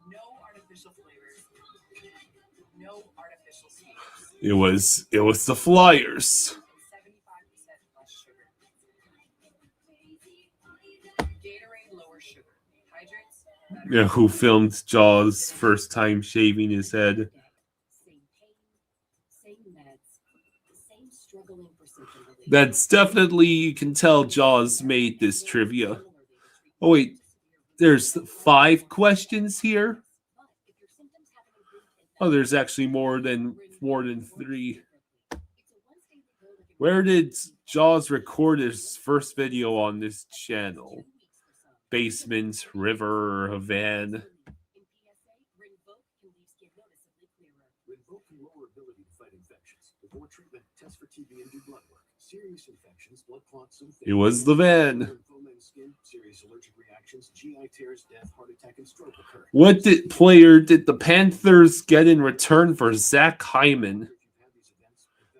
No artificial flavors. No artificial sweeteners. It was the Flyers. 75% less sugar. Gatorade, lower sugar. Hydrates, better. Yeah, who filmed Jaws' first time shaving his head? Same pain, same meds, same struggling for symptom relief. That's definitely, you can tell Jaws made this trivia. Oh, wait, there's 5 questions here? Oh, there's actually more than 3. Where did Jaws record his first video on this channel? Basement, river, a van? Rinvoq can lower ability to fight infections. Before treatment, test for TB and do blood work. Serious infections, blood clots, and It was the van. lymphoma and skin, serious allergic reactions, GI tears, death, heart attack, and stroke occur. What player did the Panthers get in return for Zach Hyman?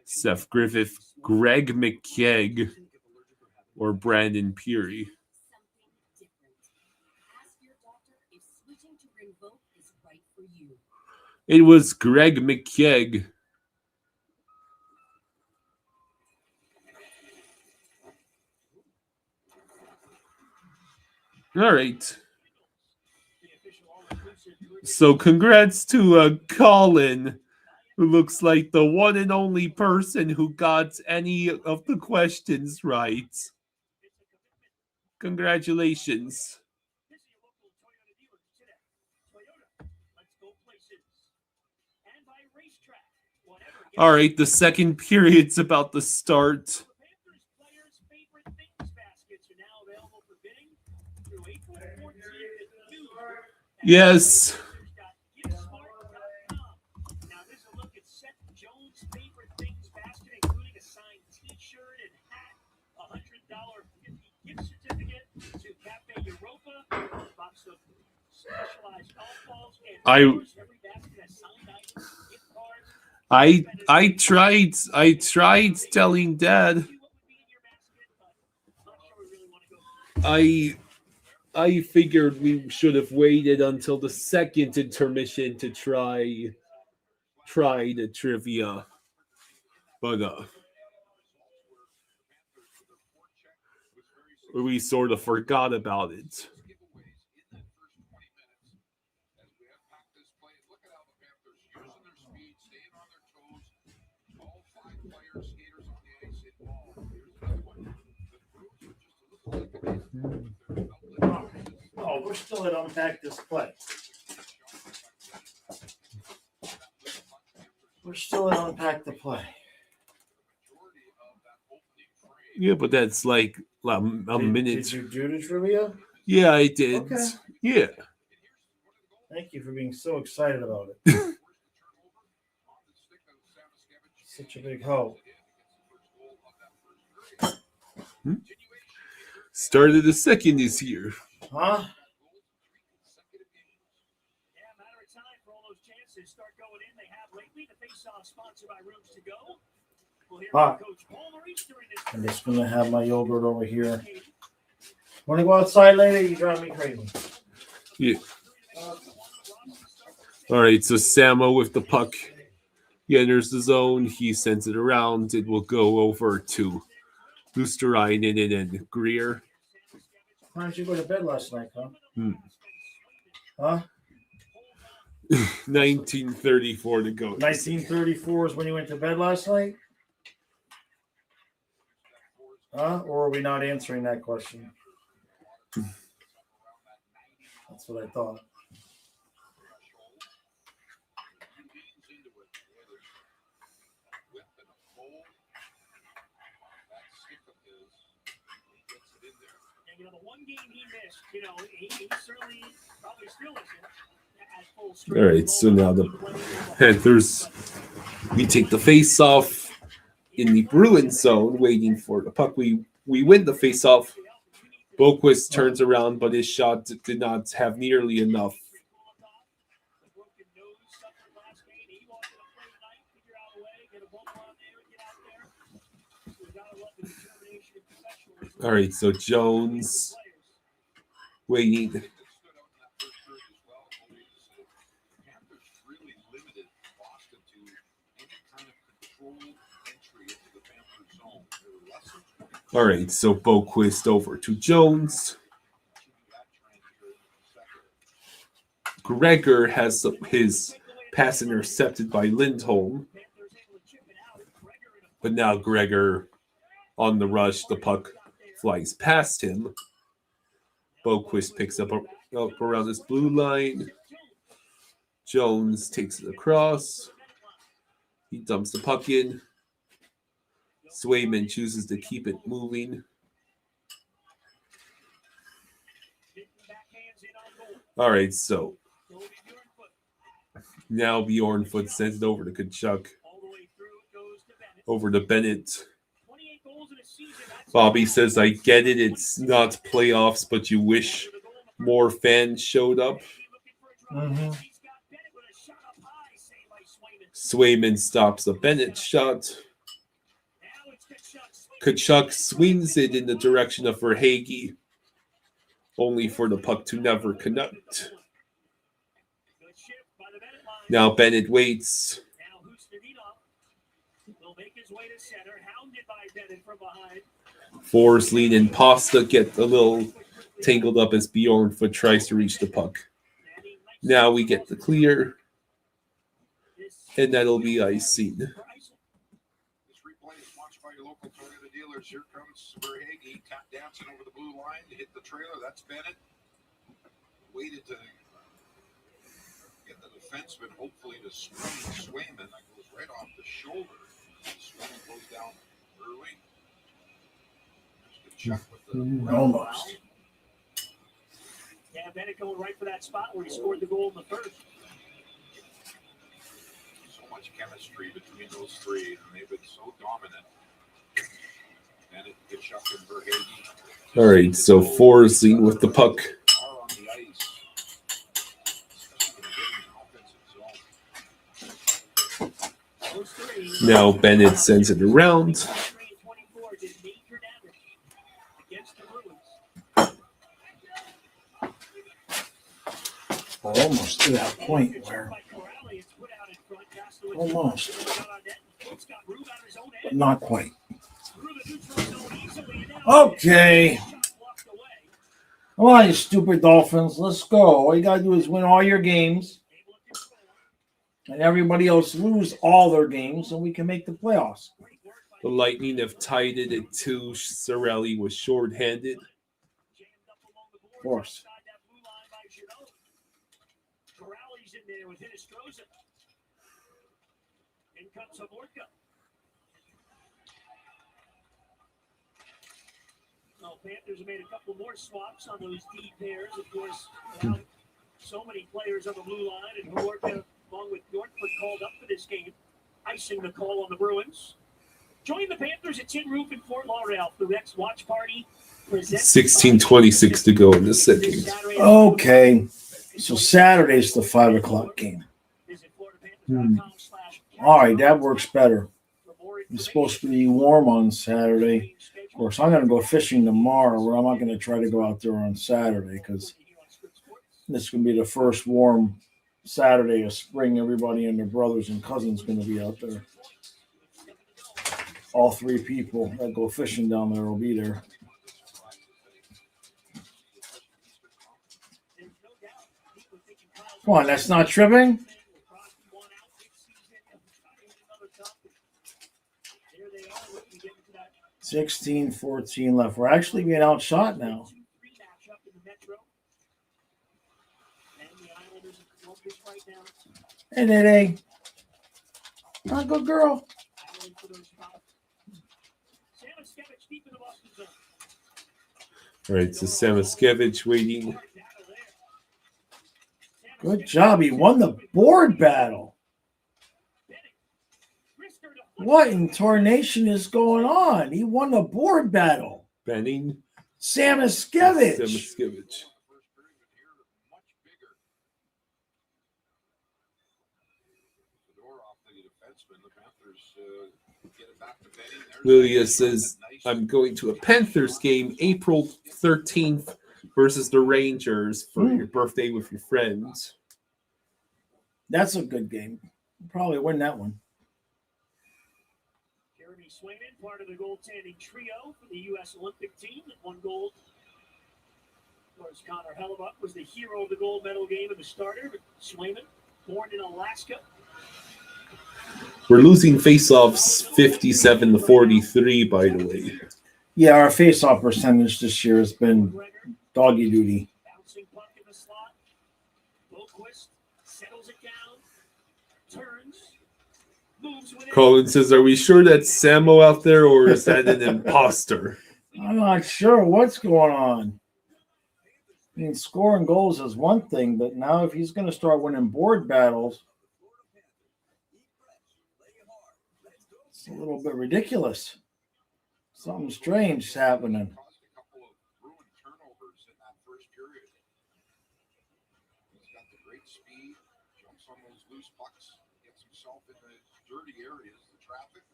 Seth Griffith, Greg McKegg, or Brandon Peary? Something different. Ask your doctor if switching to Rinvoq is right for you. It was Greg McKegg. All right. So congrats to Colin, who looks like the one and only person who got any of the questions right. Congratulations. All right, the second period's about to start. Yes. Now this is a look at Seth Jones' favorite things basket, including a signed T-shirt and hat, a $100 gift certificate to Cafe Europa, a box of specialized golf balls, and every basket has signed items, gift cards. I tried telling Dad. I figured we should have waited until the second intermission to try the trivia. But we sort of forgot about it. giveaways in that first 20 minutes as we unpack this play. Look at how the Panthers using their speed, staying on their toes. All 5 players, skaters on the ice involved. Here's another one. The Bruins are just a little intimidated with their outlet. Oh, we're still at unpack this play. We're still at unpack the play. Yeah, but that's like a minute. Did you do the trivia? Yeah, I did. Okay. Yeah. Thank you for being so excited about it. Such a big help. Started the second this year. Huh? Yeah, matter of time for all those chances start going in. They have lately. The face-off sponsored by Rooms to Go. We'll hear Ah. from Coach Paul Maurice during this. I'm just gonna have my yogurt over here. Want to go outside later? You drive me crazy. Yeah. All right, so Samo with the puck. He enters the zone. He sends it around. It will go over to Luosterainen and Greer. Why didn't you go to bed last night, huh? Huh? 1934 to go. 1934 is when you went to bed last night? Huh? Or are we not answering that question? That's what I thought. And, the one game he missed, he certainly probably still isn't at full strength. All right, so now the Panthers, we take the face off in the Bruins zone, waiting for the puck. We win the face off. Boquist turns around, but his shot did not have nearly enough. All right, so Jones waiting. All right, so Boquist over to Jones. Gregor has his pass intercepted by Lindholm. But now Gregor on the rush, the puck flies past him. Boquist picks up around his blue line. Jones takes it across. He dumps the puck in. Swayman chooses to keep it moving. All right, so now Bjornfoot sends it over to Kachuk. Over to Bennett. Bobby says, I get it. It's not playoffs, but you wish more fans showed up. Mm-hmm. Swayman stops a Bennett shot. Kachuk swings it in the direction of Verhaeghe, only for the puck to never connect. Now Bennett waits. Forsling and Pasta get a little tangled up as Bjornfoot tries to reach the puck. Now we get the clear, and that'll be icing. This replay is watched by your local Toyota dealers. Here comes Verhaeghe, tap dancing over the blue line to hit the trailer. That's Bennett. Waited to get the defenseman, hopefully to Swayman. That goes right off the shoulder. Swayman goes down early. Chuck with the Almost. Yeah, Bennett going right for that spot where he scored the goal in the first. So much chemistry between those three, and they've been so dominant. Bennett, Chuck, and Verhaeghe. All right, so Forsling with the puck. Are on the ice, especially when they're getting an offensive zone. Now Bennett sends it around. We're almost to that point where almost, but not quite. Okay. Come on, you stupid Dolphins. Let's go. All you got to do is win all your games, and everybody else lose all their games, and we can make the playoffs. The Lightning have tied it at 2. Cirelli was shorthanded. Of course. Corrales in there with Hinestroza. In comes Zamorka. Well, Panthers have made a couple more swaps on those D pairs. Of course, without so many players on the blue line, and Zamorka, along with Northwood, called up for this game, icing the call on the Bruins. Join the Panthers at Tin Roof in Fort Lauderdale for the next watch party. 16:26 to go in the second. Okay. So Saturday's the 5 o'clock game. All right, that works better. It's supposed to be warm on Saturday. Of course, I'm going to go fishing tomorrow, but I'm not going to try to go out there on Saturday because this is going to be the first warm Saturday of spring. Everybody and their brothers and cousins going to be out there. All 3 people that go fishing down there will be there. Come on, that's not tripping. 16-14 left. We're actually being outshot now. Hey, Nene. Not a good girl. All right, so Samaskevich waiting. Good job. He won the board battle. What in tarnation is going on? He won the board battle. Benning. Samaskevich. Samaskevich. Lilia says, I'm going to a Panthers game April 13th versus the Rangers for your birthday with your friends. That's a good game. Probably win that one. Jeremy Swayman, part of the goaltending trio for the U.S. Olympic team that won gold. Of course, Connor Hellebuck was the hero of the gold medal game and the starter, but Swayman, born in Alaska. We're losing faceoffs 57-43, by the way. Yeah, our faceoff percentage this year has been doggy duty. Bouncing puck in the slot. Boquist settles it down. Turns. Moves with it. Colin says, are we sure that's Samo out there or is that an imposter? I'm not sure what's going on. I mean, scoring goals is one thing, but now if he's going to start winning board battles, it's a little bit ridiculous. Something strange is happening. Caused a couple of Bruin turnovers in that first period. He's got the great speed, jumps on those loose pucks, gets himself in the dirty areas, the traffic.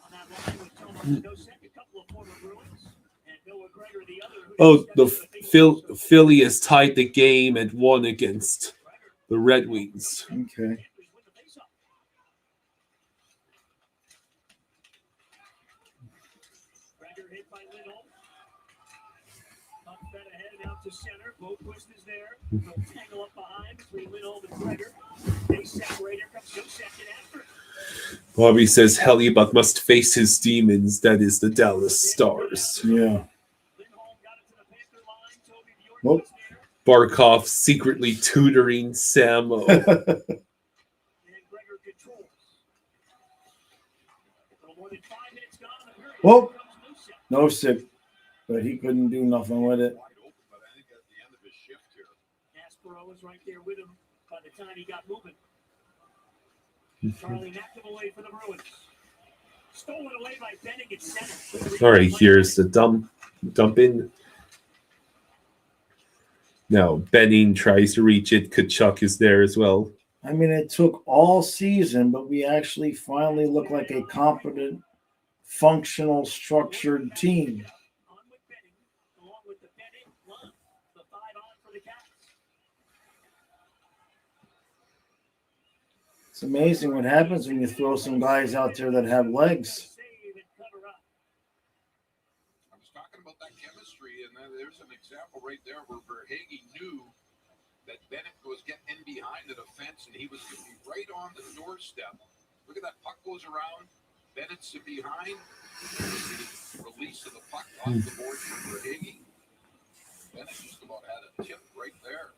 On that line with Tomas Nosek, a couple of former Bruins, and Noah Gregor, the other. Oh, the Philly has tied the game at 1 against the Red Wings. Okay. To center, Boquist is there. They'll tangle up behind between Lindholm and Gregor. They separate. Here comes Nosek in after. Bobby says Hellebuck must face his demons. That is the Dallas Stars. Yeah. Lindholm got it to the Panther line. Toby Bjork Whoop. was there. Barkov secretly tutoring Samo. And Gregor controls. A little more than 5 minutes gone in the period. Whoop. Here comes Nosek. No sick, but he couldn't do nothing with it. Wide open, but I think at the end of his shift here. Aspero was right there with him by the time he got moving. Charlie knocked him away for the Bruins. Stolen away by Benning at center. All right, here's the dump in. Now Benning tries to reach it. Kachuk is there as well. I mean, it took all season, but we actually finally look like a competent, functional, structured team. On with Benning, along with the Benning line. The 5 on for the Cats. It's amazing what happens when you throw some guys out there that have legs. Save and cover up. I was talking about that chemistry. chemistry, and there's an example right there where Verhaeghe knew that Bennett was getting in behind the defense, and he was going to be right on the doorstep. Look at that, puck goes around, Bennett's in behind, release of the puck off the board for Verhaeghe. Bennett just about had a tip right there.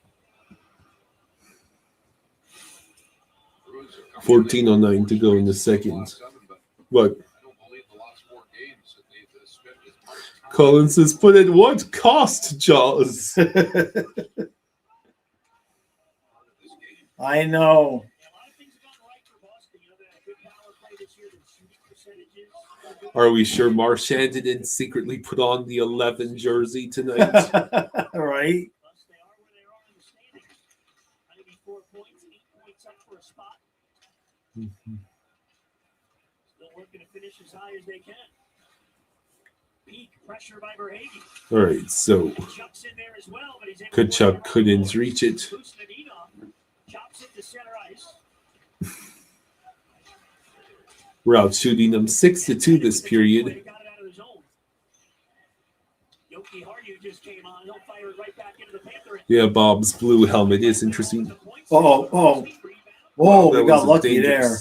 14:09 to go in the second. What? Collins has put it, what cost, Jaws? I know. Are we sure Marchand didn't secretly put on the 11 jersey tonight? Right. Still looking to finish as high as they can. Peak pressure by Verhaeghe. All right, so Chucks in there as well, but he's able Kachuk couldn't reach it. Chops it to center ice. We're out shooting them 6-2 this period. Yeah, Bob's blue helmet is interesting. Oh, we got lucky there.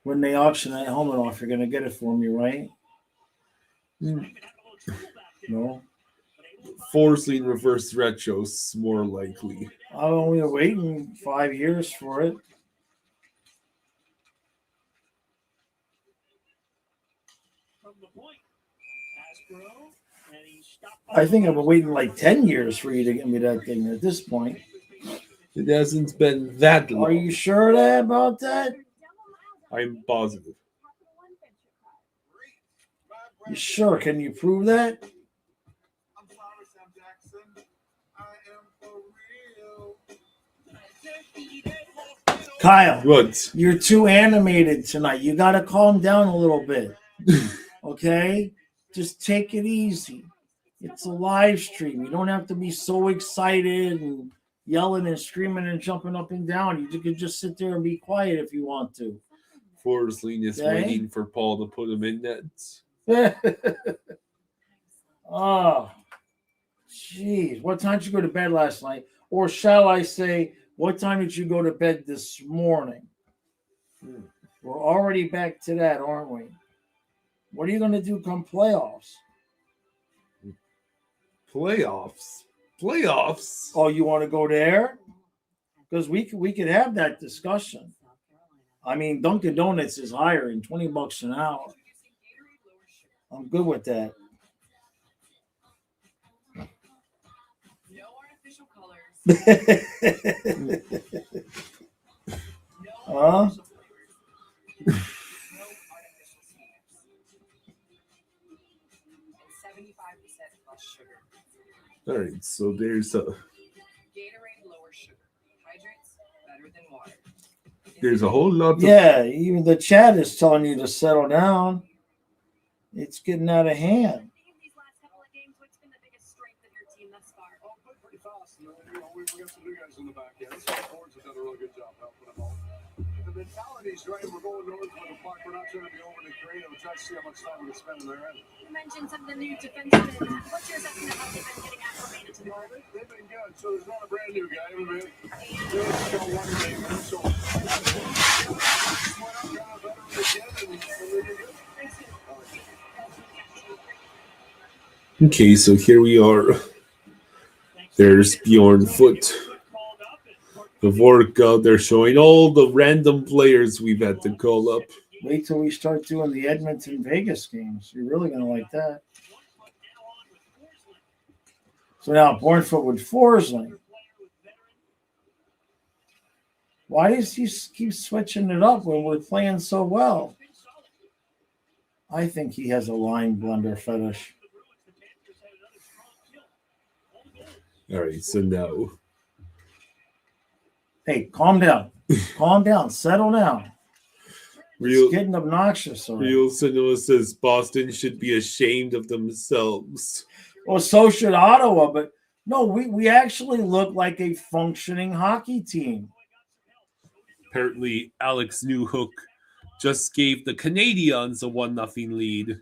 When they auction that helmet off, you're going to get it for me, right? No. Forsling reverse retros, more likely. I'm only waiting 5 years for it. I think I've been waiting like 10 years for you to get me that thing at this point. It hasn't been that long. Are you sure about that? I'm positive. You sure? Can you prove that? Kyle, what? You're too animated tonight. You got to calm down a little bit. Okay? Just take it easy. It's a live stream. You don't have to be so excited and yelling and screaming and jumping up and down. You can just sit there and be quiet if you want to. Forsling is waiting for Paul to put him in nets. Oh, jeez. What time did you go to bed last night? Or shall I say, what time did you go to bed this morning? We're already back to that, aren't we? What are you going to do come playoffs? Playoffs? Oh, you want to go there? Because we could have that discussion. I mean, Dunkin' Donuts is higher than $20 an hour. I'm good with that. No artificial colors. Huh? No artificial sweeteners. 75% less sugar. All right, so there's a Gatorade lower sugar. Hydrates better than water. there's a whole lot of Yeah, even the chat is telling you to settle down. It's getting out of hand. These last couple of games, what's been the biggest strength of your team thus far? Oh, pretty fast. We got some new guys in the back end. So the boards have done a really good job helping them out. The mentality's right. We're going north with the puck. We're not trying to be over the grade. We're trying to see how much time we can spend in their end. You mentioned some of the new defensemen. What's your assessment of how they've been getting acclimated to the role? They've been good. So there's not a brand new guy. They've got one game. So went up, got better again, and they did good. Okay, so here we are. There's Bjorn Foot. The workout, they're showing all the random players we've had to call up. Wait till we start doing the Edmonton Vegas games. You're really going to like that. So now Bornfoot with Forsling. Why does he keep switching it up when we're playing so well? I think he has a line blender fetish. All right, so now. Hey, calm down. Calm down. Settle down. Real, it's getting obnoxious already. Real Sonoma says Boston should be ashamed of themselves. Well, so should Ottawa, but no, we actually look like a functioning hockey team. Apparently, Alex Newhook just gave the Canadiens a 1-0 lead.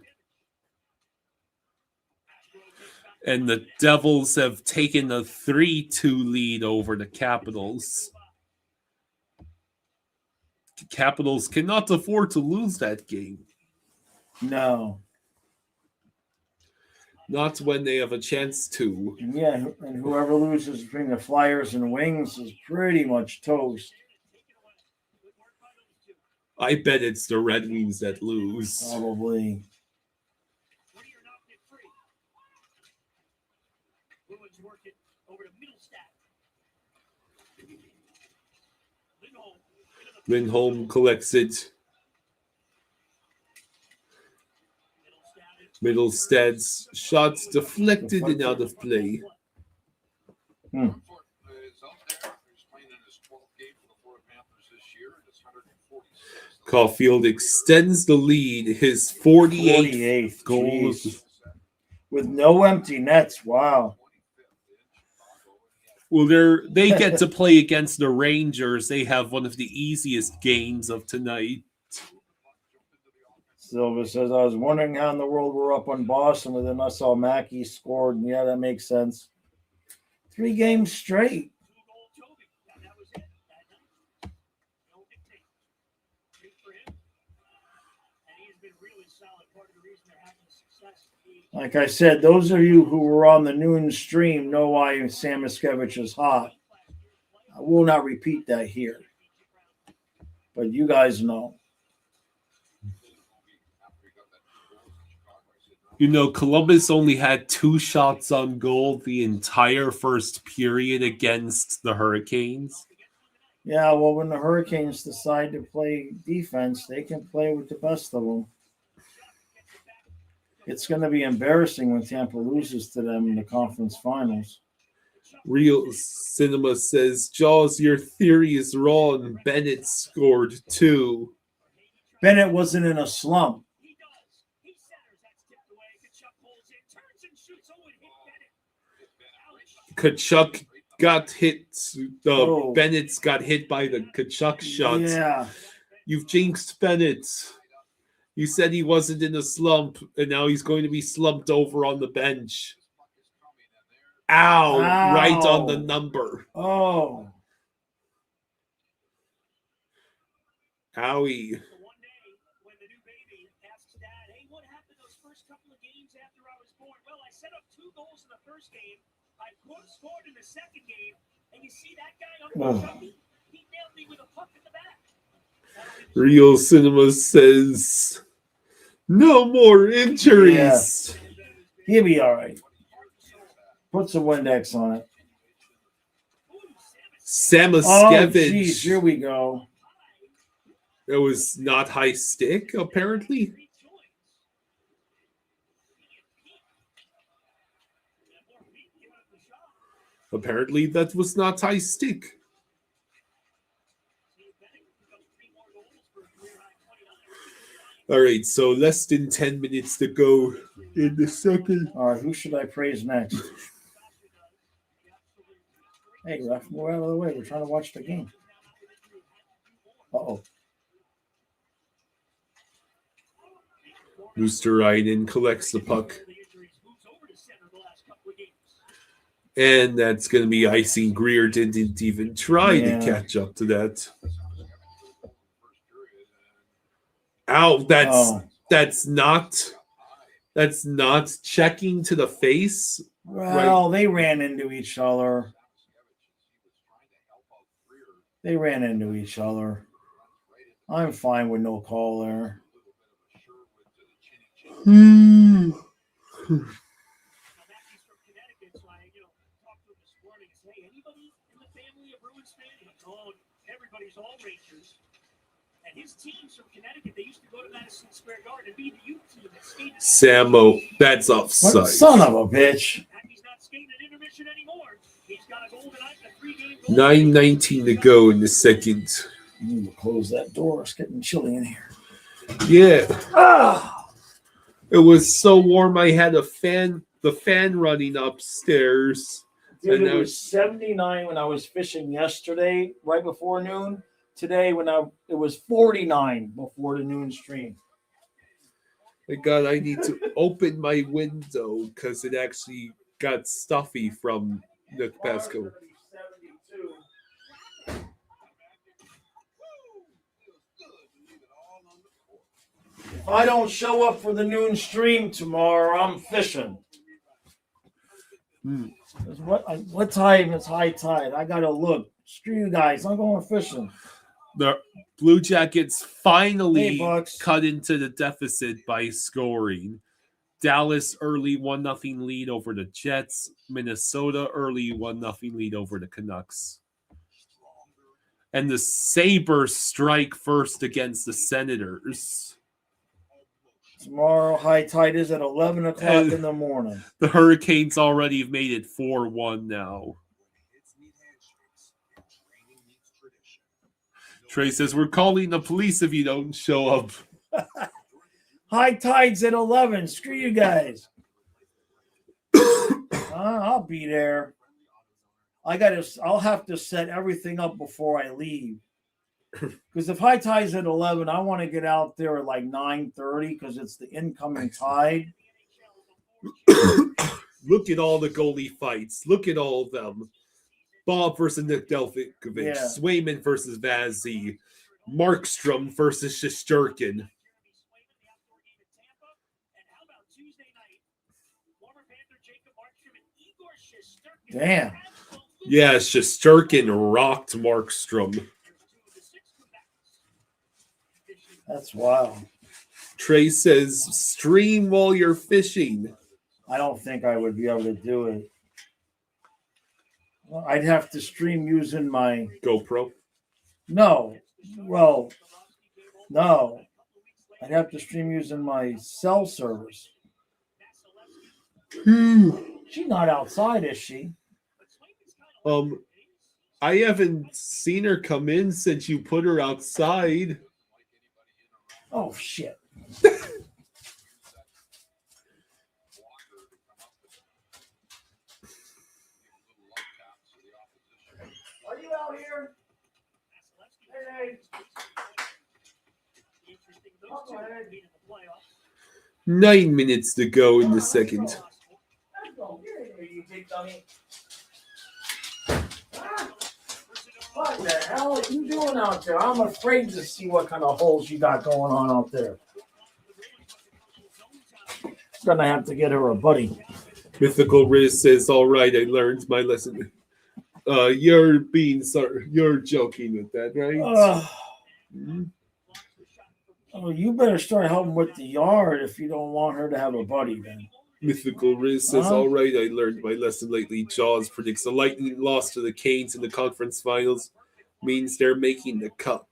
And the Devils have taken a 3-2 lead over the Capitals. The Capitals cannot afford to lose that game. No. Not when they have a chance to. Yeah, and whoever loses between the Flyers and Wings is pretty much toast. I bet it's the Red Wings that lose. Probably. Bruins work it over to Middlestat. Lindholm collects it. Middlestad's shots deflected and out of play. Is out there. He's playing in his 12th game for the Florida Panthers this year. It's 146. Caulfield extends the lead, his 48th goal. Geez. With no empty nets. Wow. Well, they get to play against the Rangers. They have one of the easiest games of tonight. Silva says, I was wondering how in the world we're up on Boston, and then I saw Mackey scored. And yeah, that makes sense. 3 games straight. Like I said, those of you who were on the noon stream know why Sam Miskevich is hot. I will not repeat that here. But you guys know. You know, Columbus only had 2 shots on goal the entire first period against the Hurricanes. Yeah, well, when the Hurricanes decide to play defense, they can play with the best of them. It's going to be embarrassing when Tampa loses to them in the conference finals. Real Cinema says, Jaws, your theory is wrong. Bennett scored 2. Bennett wasn't in a slump. Kachuk got hit. Bennett's got hit by the Kachuk shot. Yeah. You've jinxed Bennett. You said he wasn't in a slump, and now he's going to be slumped over on the bench. Ow. Right on the number. Oh. Owie. I scored in the second game, and you see that guy, he nailed me with a puck in the back. Real Cinema says, no more injuries. Yeah. He'll be all right. Put some Windex on it. Samoskevich. Oh, geez, here we go. It was not high stick, apparently. Apparently, that was not high stick. All right, so less than 10 minutes to go in the second. All right, who should I praise next? Hey, ref, move out of the way. We're trying to watch the game. Uh-oh. Moosterainen collects the puck. And that's going to be icing. Greer didn't even try to catch up to that. Ow, that's not checking to the face. Well, They ran into each other. I'm fine with no call there. Everybody's all Rangers. And his teams from Connecticut, they used to go to Madison Square Garden and be the youth team that skated. Samo, that's offside. Son of a bitch. He's not skating at Intermission anymore. He's got a goal tonight and a 3-game goal. 9:19 to go in the second. I need to close that door. It's getting chilly in here. Yeah. It was so warm I had the fan running upstairs. Dude, it was 79 when I was fishing yesterday, right before noon. today when it was 49 before the noon stream. Thank God I need to open my window because it actually got stuffy from the past couple. If I don't show up for the noon stream tomorrow, I'm fishing. What time is high tide? I gotta look. Screw you guys. I'm going fishing. The Blue Jackets finally Hey, cut into the deficit by scoring. Dallas early 1-0 lead over the Jets. Minnesota early 1-0 lead over the Canucks. And the Sabres strike first against the Senators. Tomorrow, high tide is at 11 o'clock in the morning. The Hurricanes already have made it 4-1 now. Trey says, we're calling the police if you don't show up. High tide's at 11. Screw you guys. I'll be there. I'll have to set everything up before I leave. Because if high tide's at 11, I want to get out there at like 9:30 because it's the incoming tide. Look at all the goalie fights. Look at all of them. Bob versus Nick Delphikovich. Yeah. Swayman versus Vazzy. Markstrom versus Shesterkin. Damn. Yeah, Shesterkin rocked Markstrom. That's wild. Trey says, stream while you're fishing. I don't think I would be able to do it. Well, I'd have to stream using my GoPro. No. Well, no. I'd have to stream using my cell service. She's not outside, is she? I haven't seen her come in since you put her outside. Oh, shit. Are you out here? Hey. 9 minutes to go in the second. What the hell are you doing out there? I'm afraid to see what kind of holes you got going on out there. Gonna have to get her a buddy. Mythical Riz says, all right, I learned my lesson. You're joking with that, right? Oh, you better start helping with the yard if you don't want her to have a buddy then. Mythical Riz says, all right, I learned my lesson lately. Jaws predicts the Lightning loss to the Canes in the conference finals means they're making the cup.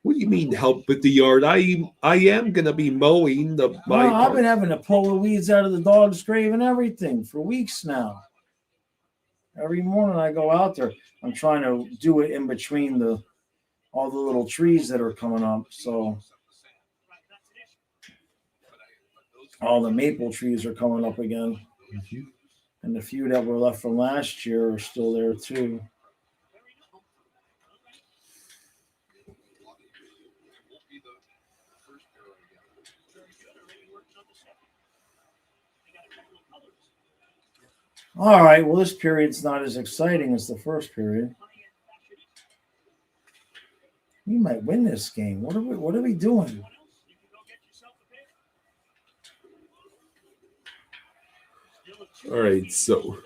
What do you mean help with the yard? I am going to be mowing I've been having to pull the weeds out of the dog's grave and everything for weeks now. Every morning I go out there. I'm trying to do it in between all the little trees that are coming up. So all the maple trees are coming up again. Mm-hmm. And the few that were left from last year are still there too. All right. Well, this period's not as exciting as the first period. We might win this game. What are we doing? All right, so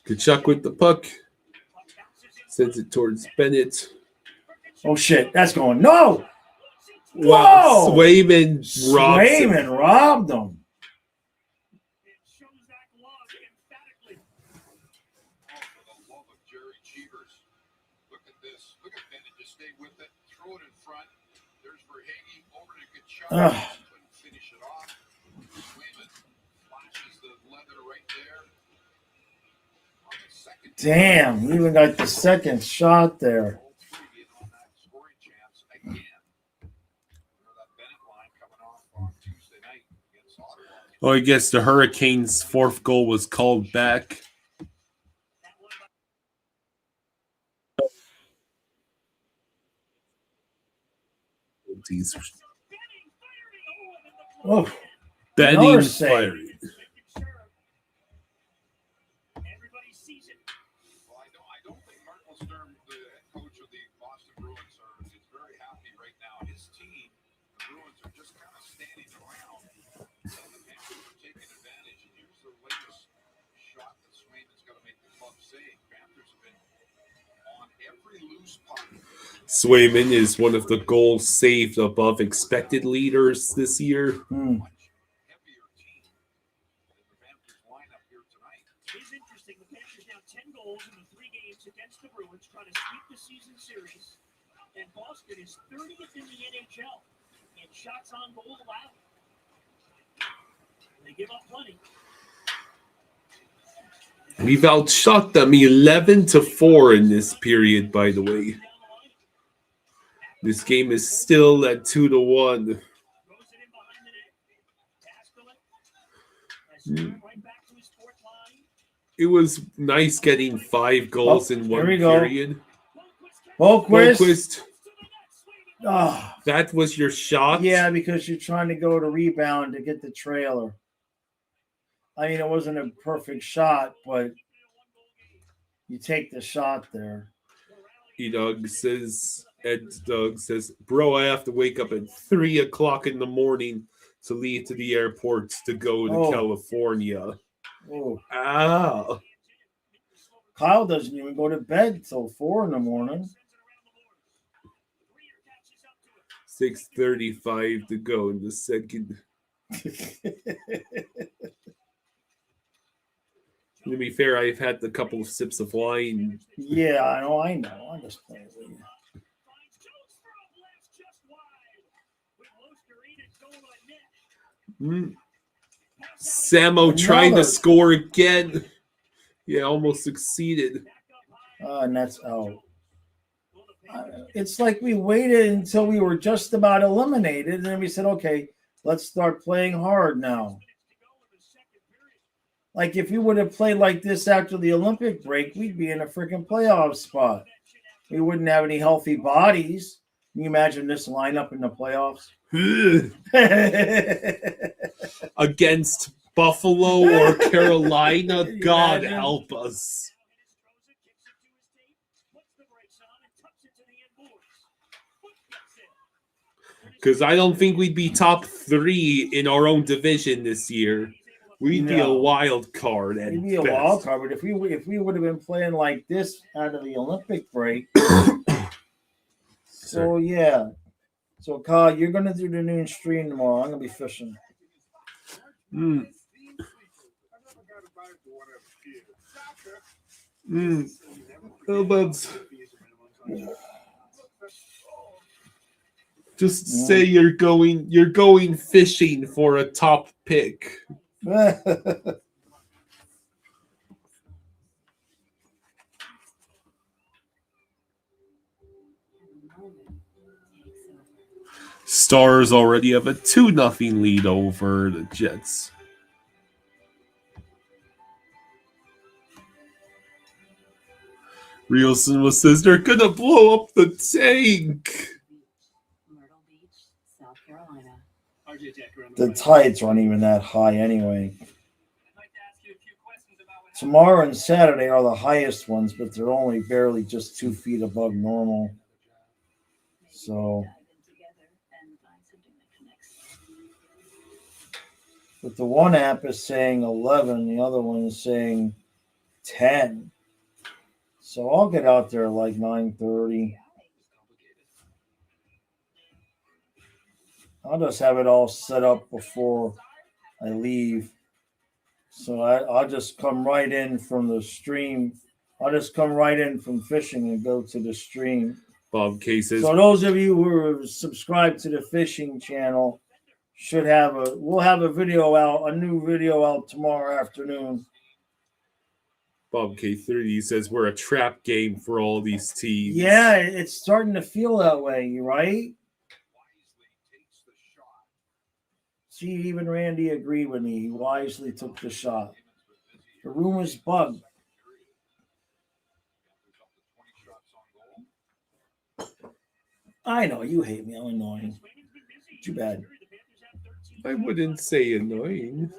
Kachuk with the puck. Sends it towards Bennett. Oh, shit. That's going. No! Wow. Whoa! Swayman robbed him. Finish it off. Swayman flashes the leather right there. On the second. Damn, he even got the second shot there. Oh, I guess the Hurricanes' fourth goal was called back. penalties. Oh, Benning another save. firing. Everybody sees it. Well, I don't think Marco Sturm, the head coach of the Boston Bruins, is very happy right now. His team, the Bruins, are just kind of standing around, and the Panthers are taking advantage. And here's the latest shot that Swayman's got to make the club save. Panthers have been on every loose puck. Swayman is one of the goals saved above expected leaders this year. Much heavier team than the Panthers lineup here tonight. It's interesting. The Panthers now 10 goals in the 3 games against the Bruins, trying to sweep the season series. And Boston is 30th in the NHL in shots on goal allowed. They give up plenty. We've outshot them 11-4 in this period, by the way. This game is still at 2-1. Throws it in behind the net. Pascal right back to his fourth line. It was nice getting 5 goals in one here we go. period. Boquist. Boquist, Oh, that was your shot? yeah, because you're trying to go to rebound to get the trailer. I mean, it wasn't a perfect shot, but you take the shot there. Doug says, bro, I have to wake up at 3 o'clock in the morning to leave to the airport to go to California. Oh, Ah. Kyle doesn't even go to bed till 4 in the morning. 6:35 to go in the second. To be fair, I've had a couple of sips of wine. Yeah, I know. I'm just playing with you. Samo trying to score again. Yeah, almost succeeded. And that's out. It's like we waited until we were just about eliminated, and then we said, okay, let's start playing hard now. Like, if we would have played like this after the Olympic break, we'd be in a freaking playoff spot. We wouldn't have any healthy bodies. Can you imagine this lineup in the playoffs? Against Buffalo or Carolina, God help us. Because I don't think we'd be top 3 in our own division this year. We'd be a wild card. We'd be a wild card, but if we would have been playing like this out of the Olympic break. So yeah. So Kyle, you're gonna do the noon stream tomorrow. I'm gonna be fishing. Just say you're going fishing for a top pick. Stars already have a 2-0 lead over the Jets. Rielson says they're gonna blow up the tank. Myrtle Beach, South Carolina. The tides aren't even that high anyway. Tomorrow and Saturday are the highest ones, but they're only barely just 2 feet above normal. So, but the one app is saying 11, the other one is saying 10. So I'll get out there like 9:30. I'll just have it all set up before I leave. So I'll just come right in from the stream. I'll just come right in from fishing and go to the stream. Bob Cases. So those of you who are subscribed to the fishing channel we'll have a new video out tomorrow afternoon. Bob K30 says we're a trap game for all these teams. Yeah, it's starting to feel that way, right? See, even Randy agreed with me. He wisely took the shot. The room is bugged. I know, you hate me. I'm annoying. Too bad. I wouldn't say annoying.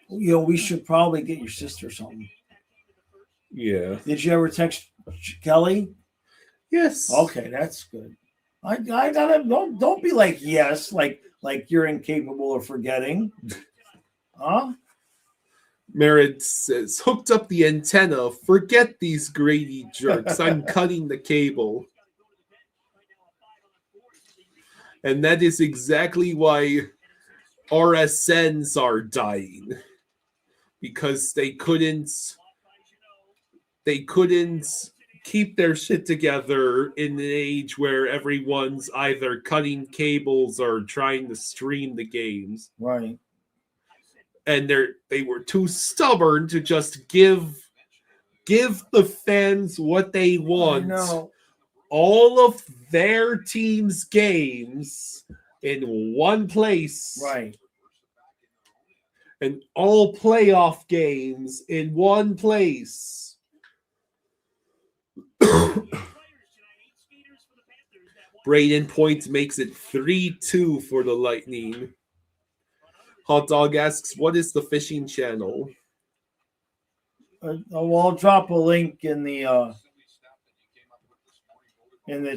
We should probably get your sister something. Yeah. Did you ever text Kelly? Yes. Okay, that's good. I gotta don't be like yes, like you're incapable of forgetting. Huh? Merritt says, hooked up the antenna. Forget these Grady jerks. I'm cutting the cable. And that is exactly why RSNs are dying. Because they couldn't keep their shit together in an age where everyone's either cutting cables or trying to stream the games. Right. And they were too stubborn to just give the fans what they want. I know. All of their team's games in one place. Right. And all playoff games in one place. Braden Point makes it 3-2 for the Lightning. Hot Dog asks, what is the fishing channel? Well, I'll drop a link in the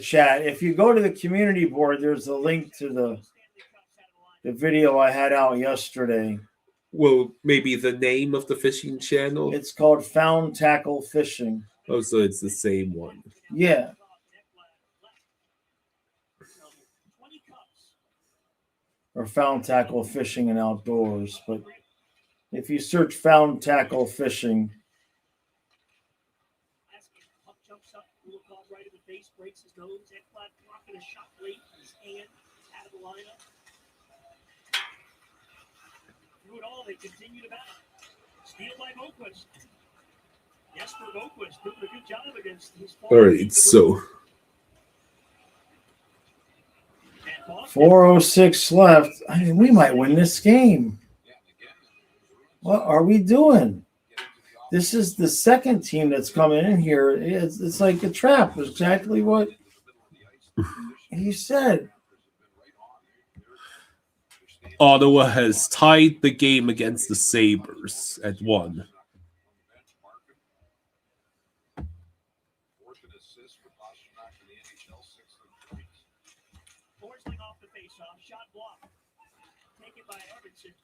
chat. If you go to the community board, there's a link to the video I had out yesterday. Well, maybe the name of the fishing channel? It's called Found Tackle Fishing. Oh, so it's the same one. Yeah. Or Found Tackle Fishing and Outdoors. But if you search Found Tackle Fishing. Breaks his nose, Ekblad blocking a shot late in his hand, out of the lineup. Through it all, they continue to battle. Steal by Boquist. Jesper Boquist doing a good job against his. All right, so 4:06 left. I mean, we might win this game. What are we doing? This is the second team that's coming in here. It's like a trap. It's exactly what he said. Ottawa has tied the game against the Sabres at 1. Forsling off the face-off, shot blocked. Taken by Edmondson.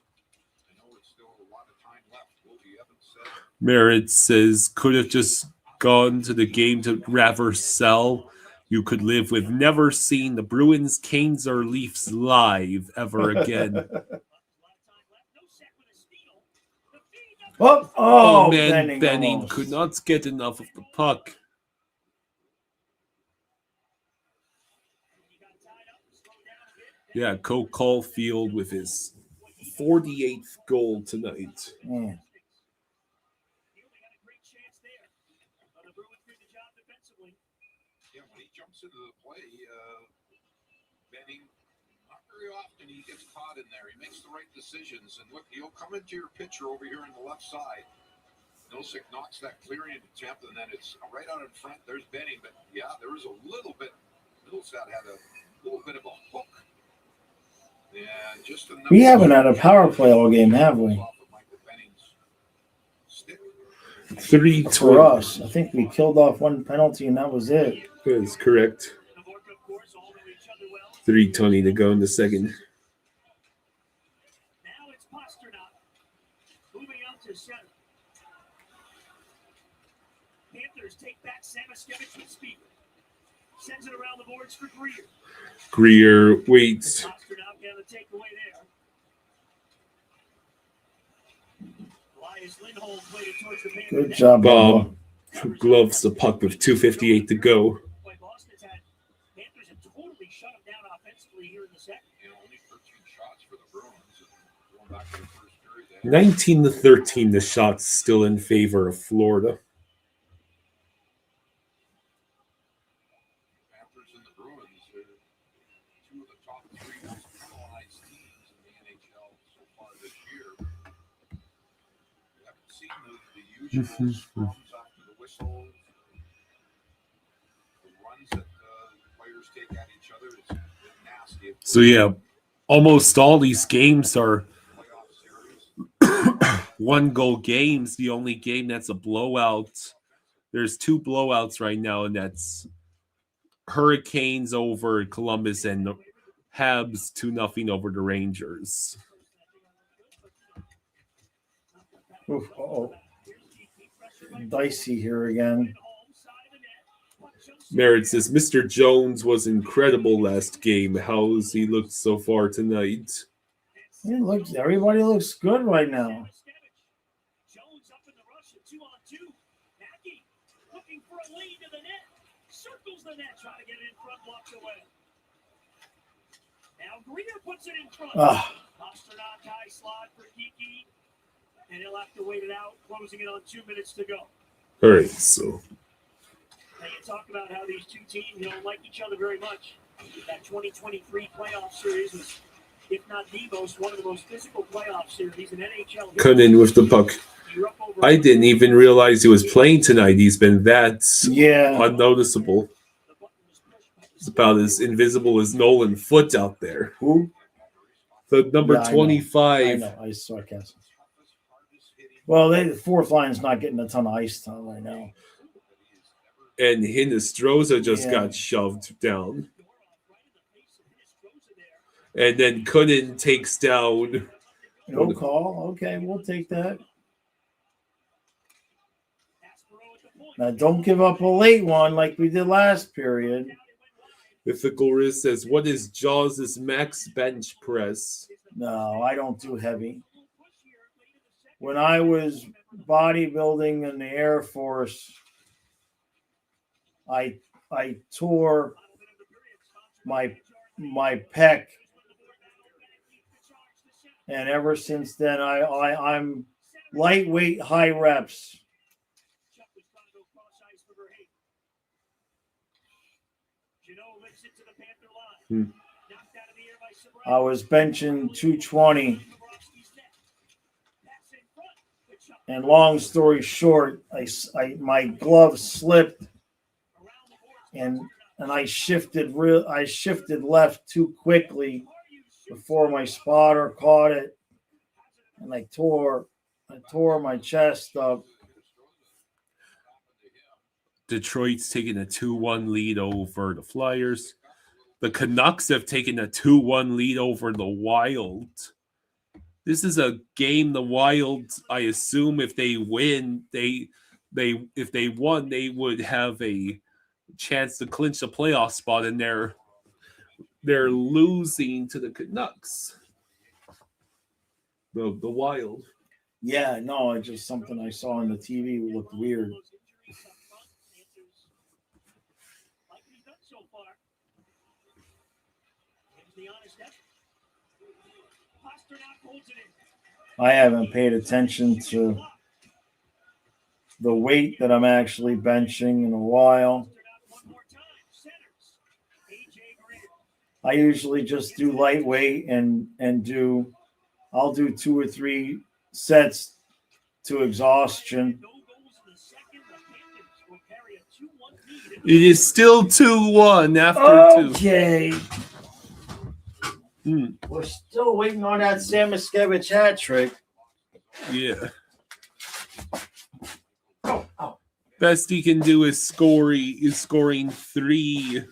I know it's still a lot of time left. Will be Evans said. Merritt says, could have just gone to the game to rather sell. You could live with never seeing the Bruins, Canes, or Leafs live ever again. Oh man, Benning could not get enough of the puck. Yeah, Cole Caulfield with his 48th goal tonight. Yeah. Yeah, when he jumps into the play, Benning, not very often he gets caught in there. He makes the right decisions. And look, he'll come into your picture over here on the left side. Nosek knocks that clearing attempt, and then it's right out in front. There's Benning. But, yeah, there was a little bit. Middlestat had a little bit of a hook. And just we haven't had a power play all game, have we? 3-2 for us. I think we killed off one penalty, and that was it. That is correct. 3:20 to go in the second. Now it's Pasternak moving out to center. Panthers take back Samaskevich with speed. Sends it around the boards for Greer. Greer waits. Pasternak got a takeaway there. Elias Lindholm played it towards the Panthers. Good job, Bob. Gloves the puck with 2:58 to go. Boston's had Panthers have totally shut them down offensively here in the second. Only 13 shots for the Bruins. Going back to the first period. 19-13, the shots still in favor of Florida. Panthers and the Bruins are two of the top three most penalized teams in the NHL so far this year. We haven't seen the usual scrums after the whistle, the runs that players take at each other. It's been nasty. So yeah, Almost all these games are 1-goal games. The only game that's a blowout, there's 2 blowouts right now, and that's Hurricanes over Columbus and Habs 2-0 over the Rangers. Oof, dicey here again. Merritt says Mr. Jones was incredible last game. How's he looked so far tonight? Everybody looks good right now. Jones up in the rush at 2-on-2. Mackey looking for a lead to the net. Circles the net, trying to get it in front, blocked away. Now Greer puts it in front. Pasternak high slot for Kiki. And he'll have to wait it out, closing it on 2 minutes to go. All right, so Now you talk about how these two teams don't like each other very much. That 2023 playoff series was, if not the most, one of the most physical playoff series in NHL. Cunnin with the puck. I didn't even realize he was playing tonight. He's been that unnoticeable. It's about as invisible as Nolan Foote out there. Who? The number 25. I know. I sarcasm. Well, the fourth line's not getting a ton of ice time right now. And Hinestroza just got shoved down. And then Cunnin takes down. No call. Okay, we'll take that. Now, don't give up a late one like we did last period. Mythical Riz says, what is Jaws' max bench press? No, I don't do heavy. When I was bodybuilding in the Air Force, I tore my pec, and ever since then I'm lightweight, high reps. I was benching 220. And long story short, my glove slipped, and I shifted left too quickly before my spotter caught it, and I tore my chest up. Detroit's taking a 2-1 lead over the Flyers. The Canucks have taken a 2-1 lead over the Wild. This is a game the Wild, I assume, if they win, if they won, they would have a chance to clinch the playoff spot, and they're losing to the Canucks. The Wild. Yeah, no, it's just something I saw on the TV looked weird. I haven't paid attention to the weight that I'm actually benching in a while. I usually just do lightweight and I'll do 2 or 3 sets to exhaustion. It is still 2-1 after 2. Okay. We're still waiting on that Sam Miskevich hat trick. Yeah. Best he can do is scoring 3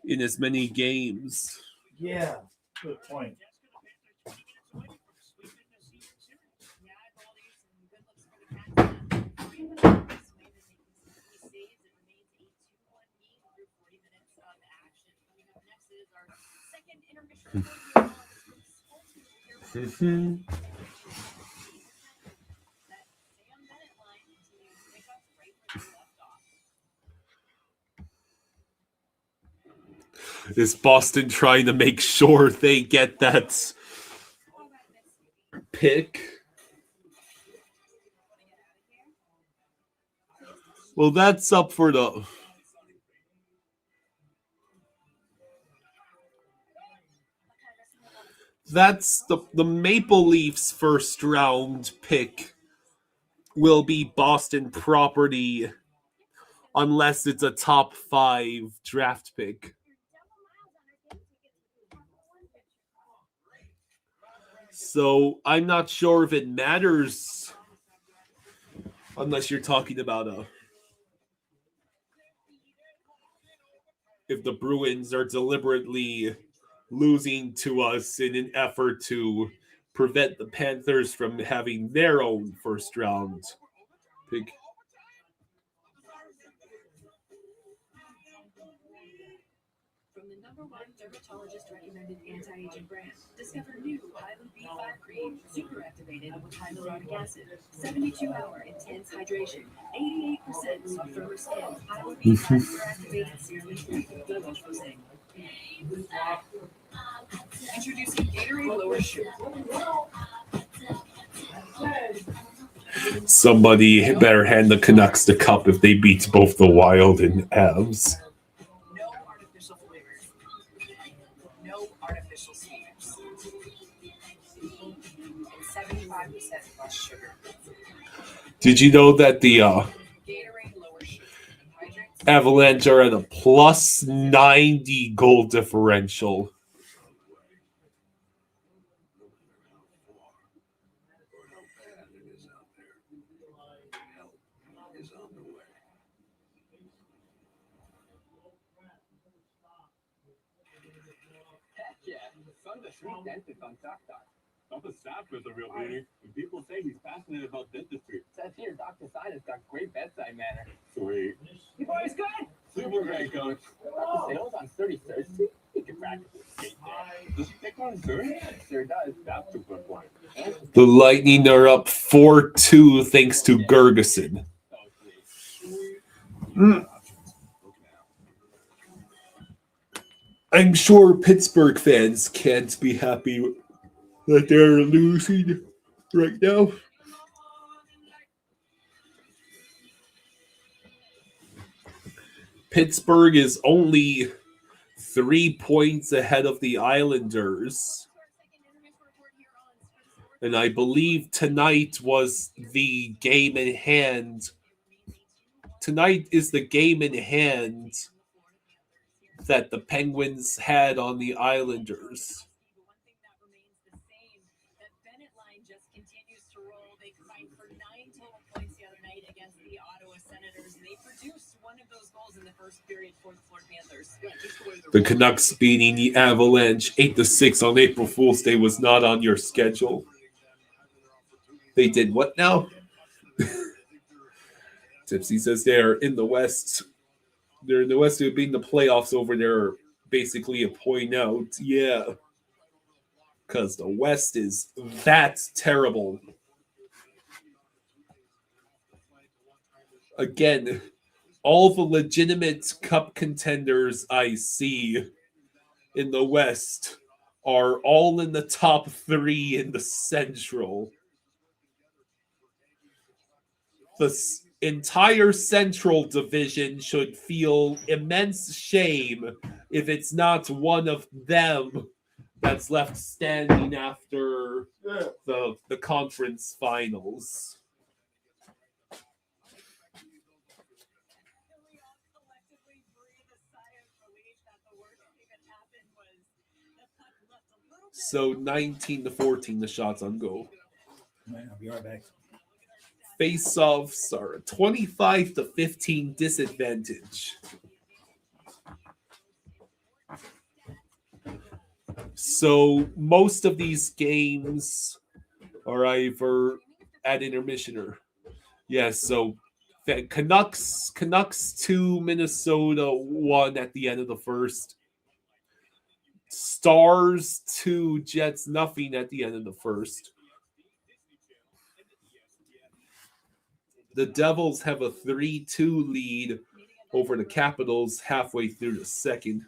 in as many games. Yeah, good point. Is Boston trying to make sure they get that pick? Well, that's up for the... That's the Maple Leafs first round pick will be Boston property unless it's a top 5 draft pick. So I'm not sure if it matters unless you're talking about if the Bruins are deliberately losing to us in an effort to prevent the Panthers from having their own first round pick. From the #1 dermatologist recommended anti-aging brand, discover new Hyla B5 cream, super activated with hyaluronic acid, 72-hour intense hydration, 88% firmer skin. Hyla B5 super activated serum and cream. Introducing Gatorade Lower Sugar. Somebody better hand the Canucks the cup if they beat both the Wild and Avs. No artificial flavors. No artificial sweeteners. And 75% less sugar. Did you know that the Gatorade Lower Sugar. Hydrates. Avalanche are at a plus 90 goal differential? Heck yeah, son's a sweet dentist on TikTok. Papa Staff is a real beauty, and people say he's passionate about dentistry. Says here, Dr. Sinus got great bedside manner. Sweet. You boys good? Super great, coach. Dr. Sales on 33rd Street? He can practically skate there. Does he pick on third? Sure does. That's a good point. The Lightning are up 4-2 thanks to Gergeson. I'm sure Pittsburgh fans can't be happy that they're losing right now. Pittsburgh is only 3 points ahead of the Islanders. And I believe tonight was the game in hand. Tonight is the game in hand that the Penguins had on the Islanders. The Canucks beating the Avalanche 8-6 on April Fool's Day was not on your schedule. They did what now? Tipsy says they're in the West. They're in the West. They're being the playoffs over there, basically a point out. Yeah. Because the West is that terrible. Again, all the legitimate cup contenders I see in the West are all in the top 3 in the Central. The entire Central Division should feel immense shame if it's not one of them that's left standing after the conference finals. So 19-14, the shots on goal. Man, I'll be right back. Face-offs are a 25-15 disadvantage. So most of these games are either at intermission or so Canucks 2, Minnesota 1 at the end of the first. Stars 2, Jets nothing at the end of the first. The Devils have a 3-2 lead over the Capitals halfway through the second.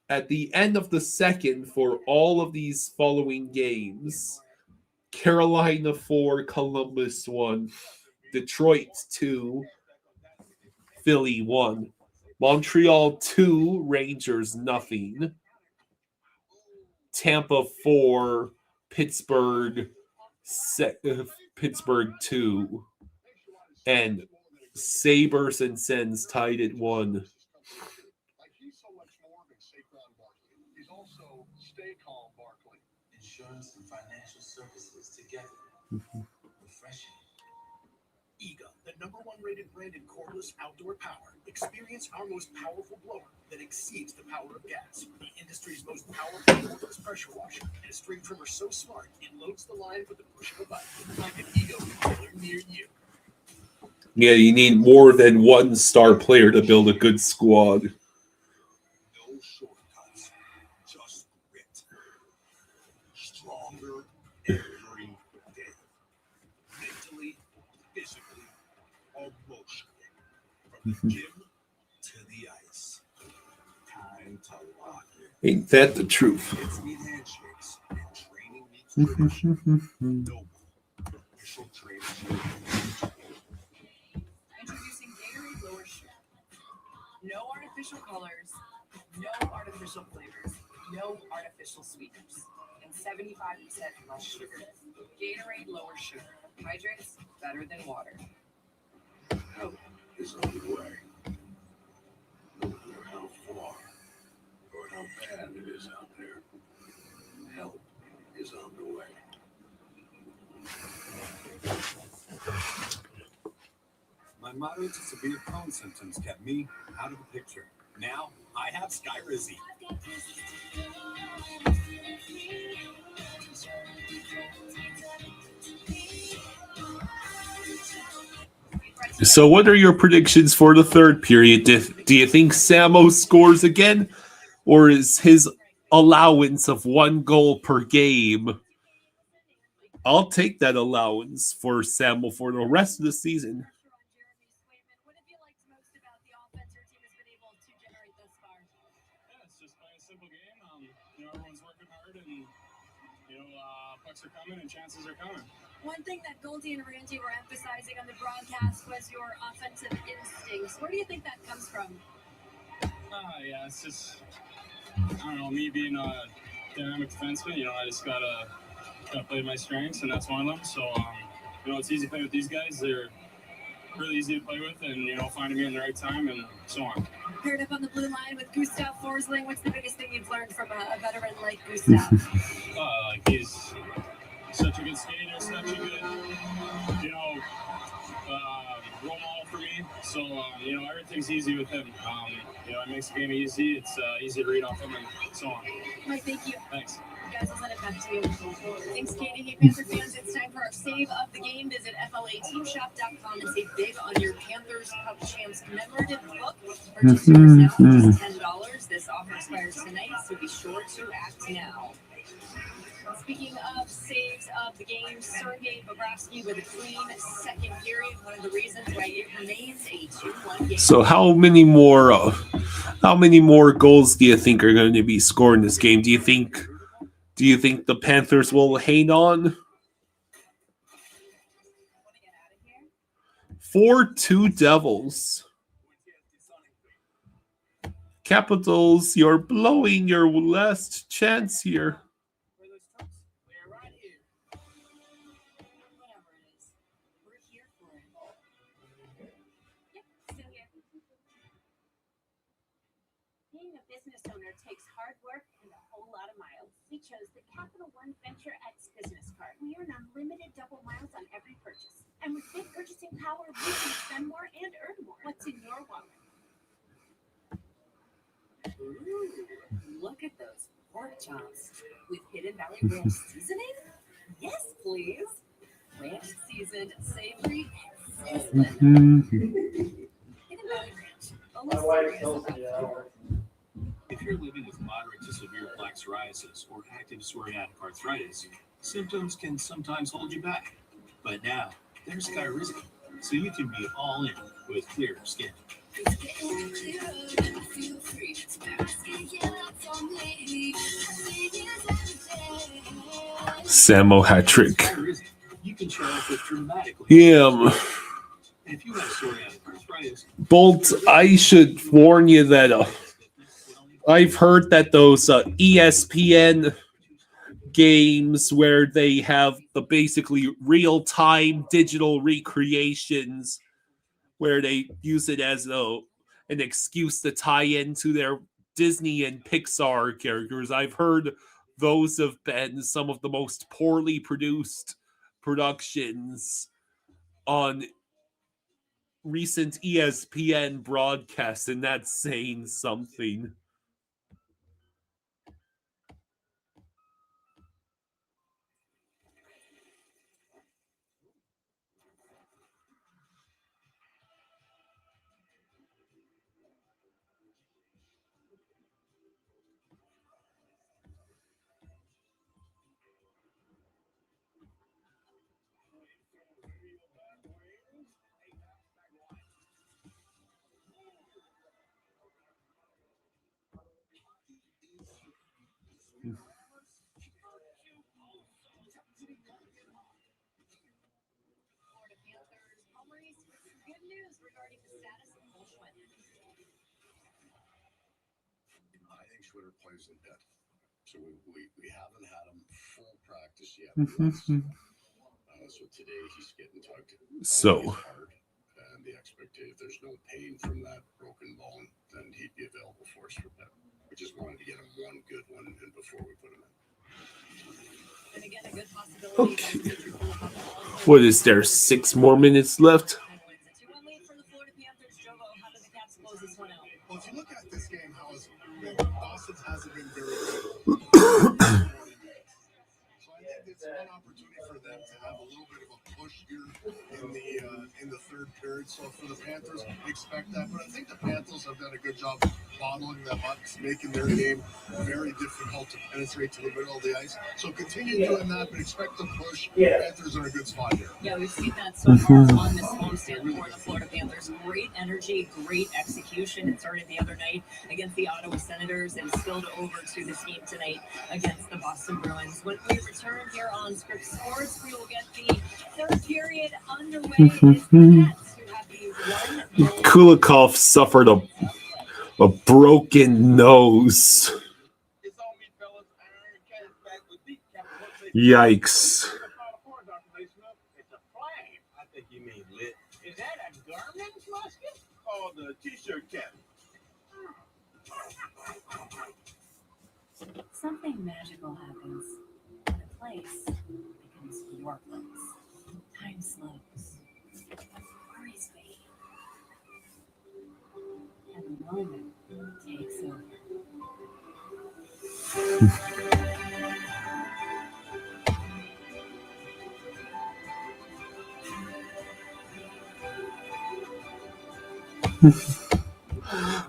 At the end of the second, for all of these following games, Carolina 4, Columbus 1, Detroit 2, Philly 1, Montreal 2, Rangers nothing, Tampa 4, Pittsburgh 2, and Sabres and Sens tied at 1. He's so much more than Saquon Barkley. He's also Stay Calm Barkley. Insurance and Refreshing. EGA, the #1 rated brand in cordless outdoor power. Experience our most powerful blower that exceeds the power of gas. The industry's most powerful cordless pressure washer. And a string trimmer so smart, it loads the line with the push of a button. Find an EGA retailer near you. Yeah, you need more than one star player to build a good squad. No shortcuts, just grit. Stronger every day. Mentally, physically, emotionally. From the gym to the ice. Time to lock it. Ain't that the truth? Kids need handshakes and training needs tradition. No official training. Introducing Gatorade Lower Sugar. No artificial colors, no artificial flavors, no artificial sweeteners, and 75% less sugar. Gatorade Lower Sugar. Hydrates better than water. Help is on the way. No matter how far or how bad it is out there, help is on the way. My moderate to severe Crohn symptoms kept me out of the picture. Now I have Skyrizi. So what are your predictions for the third period? Do you think Samo scores again? Or is his allowance of 1 goal per game? I'll take that allowance for Samo for the rest of the season. What have you liked most about the offense your team has been able to generate thus far? Yeah, it's just playing a simple game. Everyone's working hard, and pucks are coming and chances are coming. One thing that Goldie and Randy were emphasizing on the broadcast was your offensive instincts. Where do you think that comes from? Yeah, it's just, I don't know, me being a dynamic defenseman, I just gotta play to my strengths, and that's one of them. So, it's easy to play with these guys. They're really easy to play with, and, finding me in the right time and so on. Paired up on the blue line with Gustav Forsling. What's the biggest thing you've learned from a veteran like Gustav? He's such a good skater, such a good, role model for me. So, everything's easy with him. It makes the game easy. It's easy to read off him and so on. Mike, thank you. Thanks. Guys, I'll send it back to you. Thanks, Katie. Hey, Panther fans, it's time for our save of the game. Visit FLAteamshop.com and save big on your Panthers Cup Champs commemorative book. Purchase yours now for just $10. This offer expires tonight, so be sure to act now. Speaking of saves of the game, Sergei Bobrovsky with a clean second period. One of the reasons why it remains a 2-1 game. So how many more goals do you think are going to be scored in this game? Do you think the Panthers will hang on? 4-2 Devils. Capitals, you're blowing your last chance here. Being a business owner takes hard work and a whole lot of miles. We chose the Capital One Venture X business card. We earn unlimited double miles on every purchase. And with big purchasing power, we can spend more and earn more. What's in your wallet? Ooh, look at those pork chops with Hidden Valley Ranch seasoning. Yes, please. Ranch seasoned, savory, sizzling. Hidden Valley Ranch. Only serious about flavor. If you're living with moderate to severe plaque psoriasis or active psoriatic arthritis, symptoms can sometimes hold you back. But now, there's Skyrizi, so you can be all in with clearer skin. Samo hat trick. Skyrizi, you can show up with dramatically. Yeah. If you have psoriatic arthritis, Bolt, I should warn you that I've heard that those ESPN games where they have the basically real-time digital recreations where they use it as an excuse to tie into their Disney and Pixar characters. I've heard those have been some of the most poorly produced productions on recent ESPN broadcasts, and that's saying something. Florida Panthers, Maurice, with some good news regarding the status of Cole Schwinn. I think Schwitter plays in net. So we haven't had him full practice yet. So today he's getting tugged. So, Hard, and the expectation, if there's no pain from that broken bone, then he'd be available for us for that. We just wanted to get him one good one in before we put him in. And again, a good possibility. okay. What is there? 6 more minutes left? A 2-1 lead for the Florida Panthers. Jovo, how did the Caps close this one out? Well, if you look at this game, Boston hasn't been very good. So I think it's one opportunity for them to have a little bit of a push here in the third period. So for the Panthers, expect that. But I think the Panthers have done a good job bottling them up, making their game very difficult to penetrate to the middle of the ice. So continue doing that, but expect to push. The Panthers are in a good spot here. Yeah, we've seen that so far on this homestand for the Florida Panthers. Great energy, great execution. It started the other night against the Ottawa Senators and spilled over to this game tonight against the Boston Bruins. When we return here on Script Sports, we will get the third period underway. It's the Nets who have these 1-0 Kulikov suffered a broken nose. Yikes. It's a flag. I think you mean lit. Is that a garment musket? Oh, the t-shirt cap. Something magical happens when a place becomes your place. Time slows. Worries fade. And the moment takes over.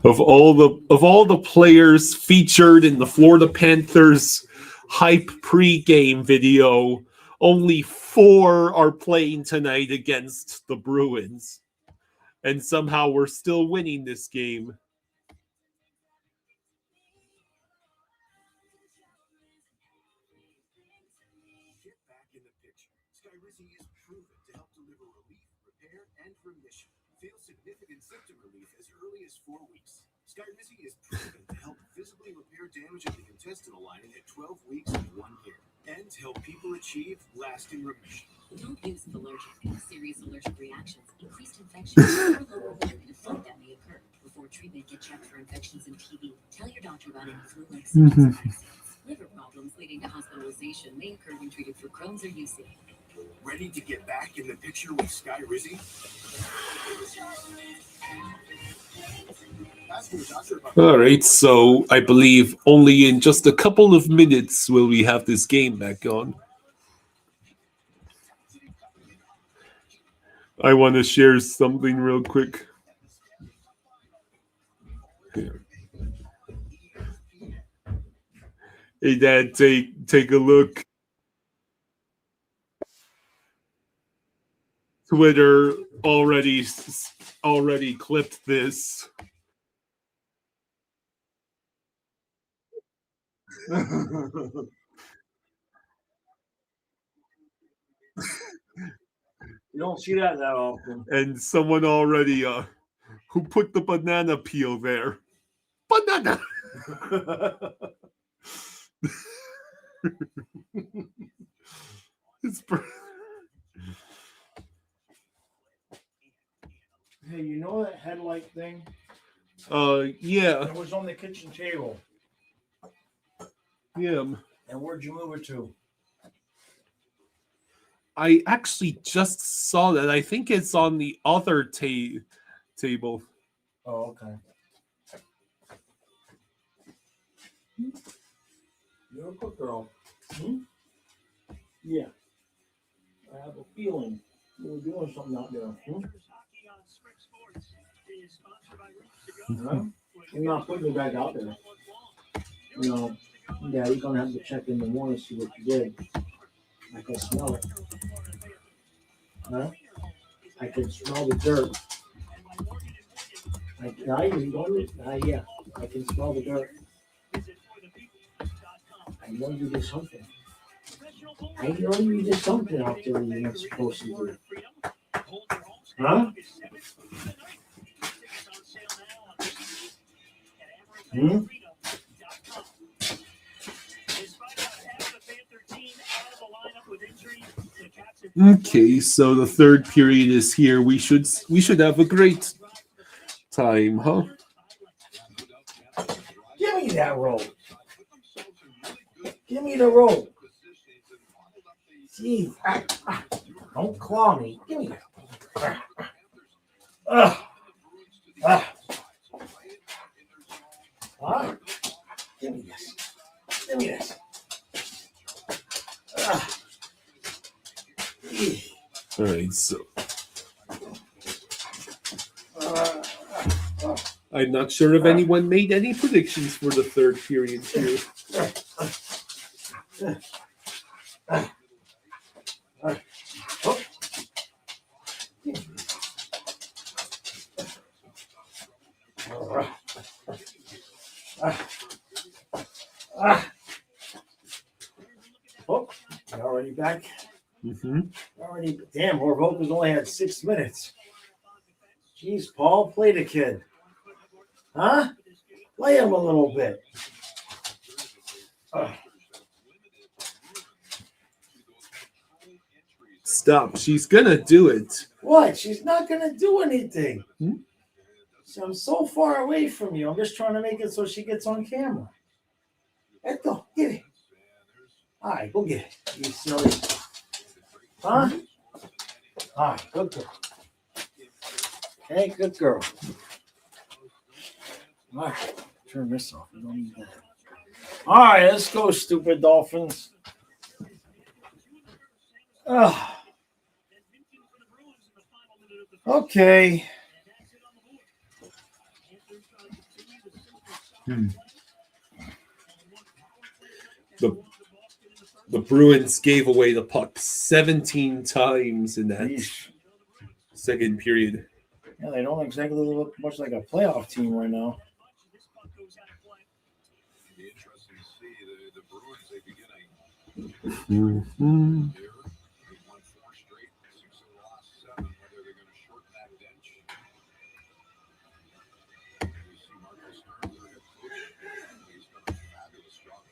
Of all the players featured in the Florida Panthers hype pregame video, only 4 are playing tonight against the Bruins. And somehow we're still winning this game. Get back in the picture. Skyrizi is proven to help deliver relief, repair, and remission. Feel significant symptom relief as early as 4 weeks. Skyrizi is proven to help visibly repair damage of the intestinal lining at 12 weeks and 1 year, and help people achieve lasting remission. Don't use if allergic. Serious allergic reactions, increased infections, or lower blood and flow that may occur. Before treatment, get checked for infections and TB. Tell your doctor about any flu-like symptoms or vaccines. Liver problems leading to hospitalization may occur when treated for Crohn's or UC. Ready to get back in the picture with Skyrizi? Ask your doctor about All right, so I believe only in just a couple of minutes will we have this game back on. I want to share something real quick. Here. Hey, Dad, take a look. Twitter already clipped this. You don't see that often. And someone already who put the banana peel there. Banana. It's Hey, you know that headlight thing? Yeah. It was on the kitchen table. Yeah. And where'd you move it to? I actually just saw that. I think it's on the other table. Oh, okay. You're a good girl. Hmm? Yeah. I have a feeling you were doing something out there. Hmm? Huh? You're not putting it back out there. You know, yeah, you're going to have to check in the morning to see what you did. I can smell it. Huh? I can smell the dirt. Yeah, I can smell the dirt. I know you did something. I know you did something out there you're not supposed to do. Huh? Hmm? Okay, so the third period is here. We should have a great time, huh? Give me that roll. Give me the roll. Gee, don't claw me. Give me that. Give me this. Give me this. All right, so I'm not sure if anyone made any predictions for the third period here. Oh, you already back? Mm-hmm. Already, damn, Horvoka's only had 6 minutes. Jeez, Paul, play the kid. Huh? Play him a little bit. Stop. She's gonna do it. What? She's not going to do anything. So I'm so far away from you. I'm just trying to make it so she gets on camera. Echo, get it. All right, go get it. You silly. Huh? All right, good girl. Hey, good girl. All right, turn this off. I don't need that. All right, let's go, stupid Dolphins. Okay. The Bruins gave away the puck 17 times in that second period. Yeah, they don't exactly look much like a playoff team right now. Interesting to see the Bruins. They begin a they won 4 straight, 6 of the last 7. Whether they're going to shorten that bench. You see Marcus Stearns, their head coach. He's done a fabulous job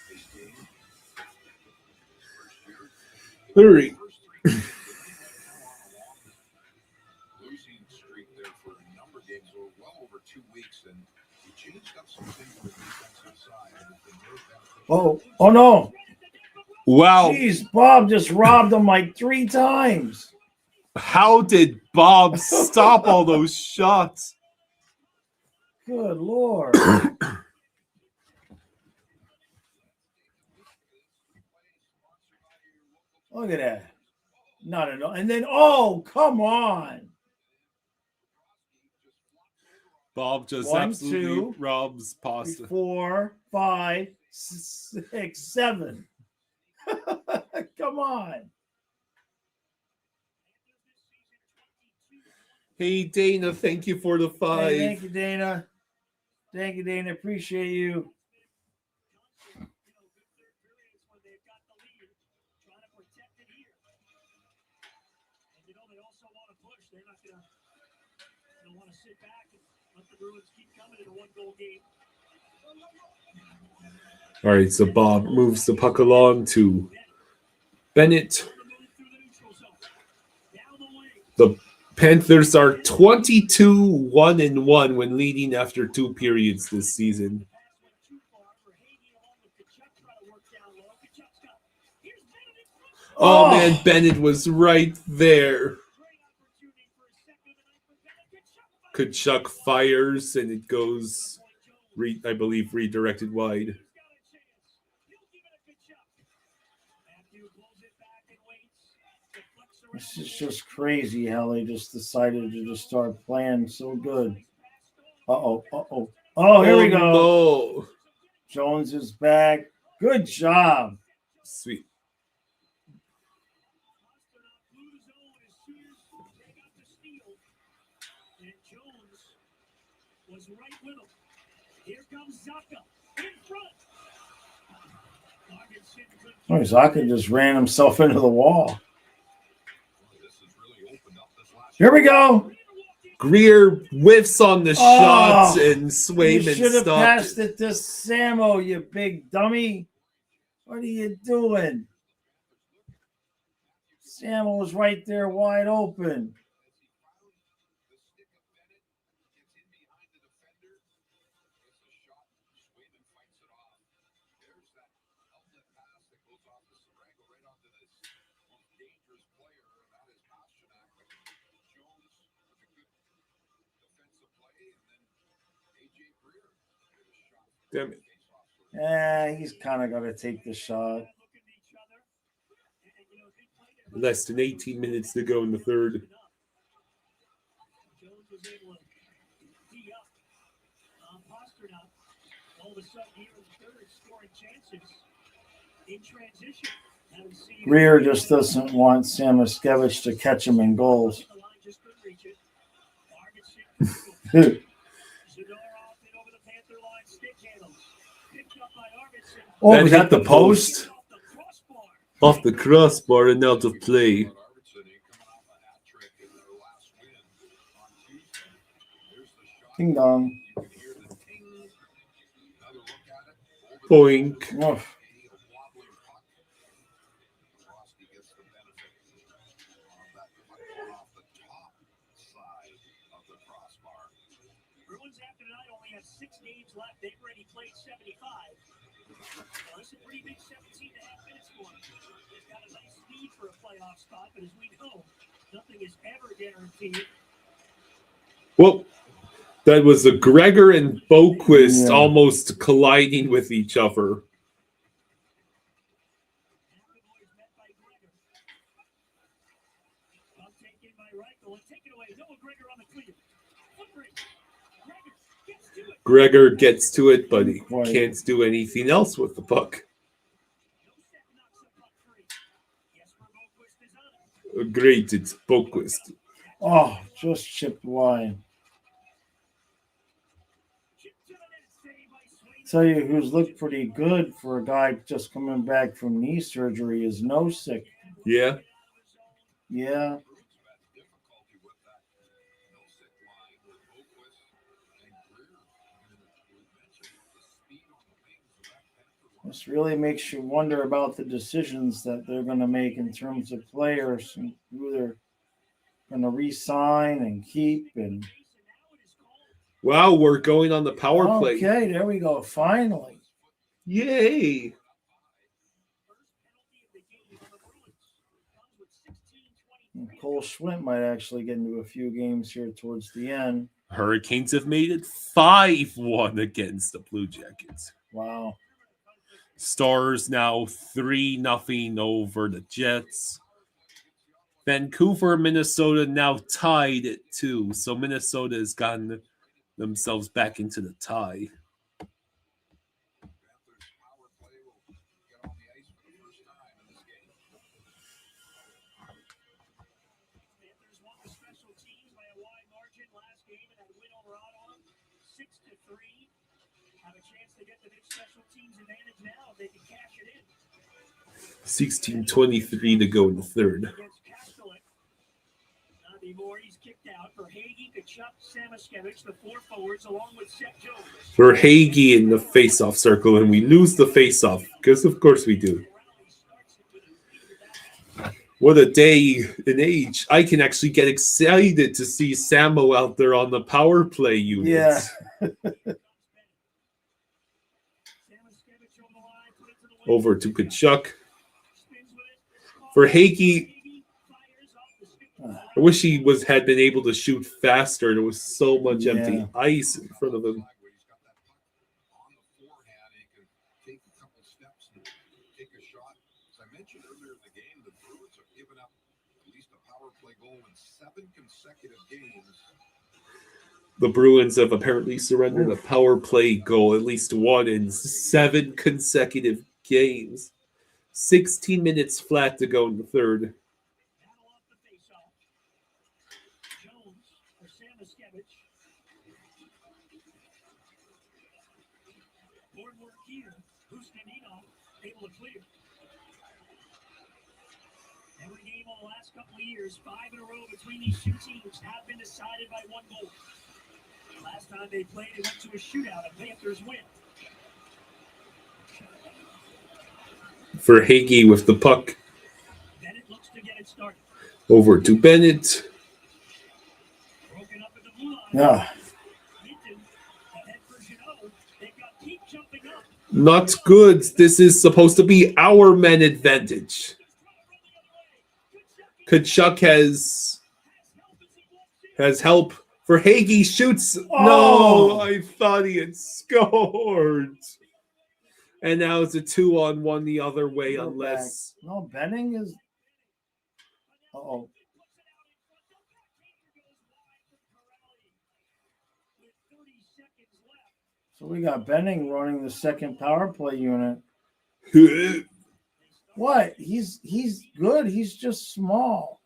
this game. Hurry. Losing streak there for a number of games, well over 2 weeks, and he changed up some things on the defensive side. Oh no. Wow. Jeez, Bob just robbed him like 3 times. How did Bob stop all those shots? Good Lord. Look at that. Not at all. And then, oh, come on. Bob just 1, absolutely 2, robs pasta. 4, 5, 6, 7. Come on. Hey, Dana, thank you for the 5. Hey, thank you, Dana. Thank you, Dana. Appreciate you. All right, so Bob moves the puck along to Bennett. The Panthers are 22-1-1 when leading after 2 periods this season. Oh, man, Bennett was right there. Kachuk fires, and it goes, I believe, redirected wide. This is just crazy how they just decided to just start playing so good. Uh-oh. Oh, here we go. No. Jones is back. Good job. Sweet. Was right with him. Here comes Zaka in front. Oh, Zaka just ran himself into the wall. Here we go. Greer whiffs on the shots, and Swayman You should have stopped passed it to Samo, you big dummy. What are you doing? Samo was right there wide open. Damn it. He's kind of got to take the shot. Less than 18 minutes to go in the third. Jones was able to tee up. Pasternak, all of a sudden here in the third, scoring chances in transition. Greer just doesn't want Samoskevich to catch him in goals. Oh, that hit the post off the crossbar and out of play. Ding dong. Boink. Oof. Bruins after tonight only have 6 games left. They've already played 75. Well, that's a pretty big 17.5 minutes for them. They've got a nice lead for a playoff spot, but as we know, nothing is ever guaranteed. Well, that was a Gregor and Boquist almost colliding with each other. Gregor gets to it, but he can't do anything else with the puck. Great, it's Boquist. Oh, just chipped wide. Tell you who's looked pretty good for a guy just coming back from knee surgery is Nosek. Yeah. Yeah. This really makes you wonder about the decisions that they're going to make in terms of players and who they're going to re-sign and keep. And wow, we're going on the power play. Okay, there we go. Finally. Yay. And Cole Schwint might actually get into a few games here towards the end. Hurricanes have made it 5-1 against the Blue Jackets. Wow. Stars now 3-0 over the Jets. Vancouver, Minnesota now tied at 2. So Minnesota has gotten themselves back into the tie. Panthers won the special teams by a wide margin last game and had a win over Ottawa 6-3. Have a chance to get the big special teams advantage now if they can cash it in. 16:23 to go in the third. Not anymore. He's kicked out for Hagee, Kachuk, Samoskevich, the 4 forwards, along with Seth Jones. For Hagee in the face-off circle, and we lose the face-off, because of course we do. What a day and age. I can actually get excited to see Samo out there on the power play unit. Yeah. Over to Kachuk. For Hagee, I wish he had been able to shoot faster. There was so much empty ice in front of him. Take a couple steps and take a shot. As I mentioned earlier in the game, the Bruins have given up at least a power play goal in 7 consecutive games. The Bruins have apparently surrendered a power play goal, at least one in 7 consecutive games. 16 minutes flat to go in the third. Able to clear. Every game over the last couple of years, 5 in a row between these two teams have been decided by 1 goal. Last time they played, it went to a shootout, and Panthers win. For Hagee with the puck. Bennett looks to get it started. Over to Bennett. Broken up at the blue line. Yeah. Minton, ahead for Jeannot. They've got Keith jumping up. Not good. This is supposed to be our men advantage. Kachuk has help for Hagee. Shoots. No, I thought he had scored. And now it's a 2-on-1 the other way, unless. No, Benning is. Uh-oh. So we got Benning running the second power play unit. What? He's good. He's just small.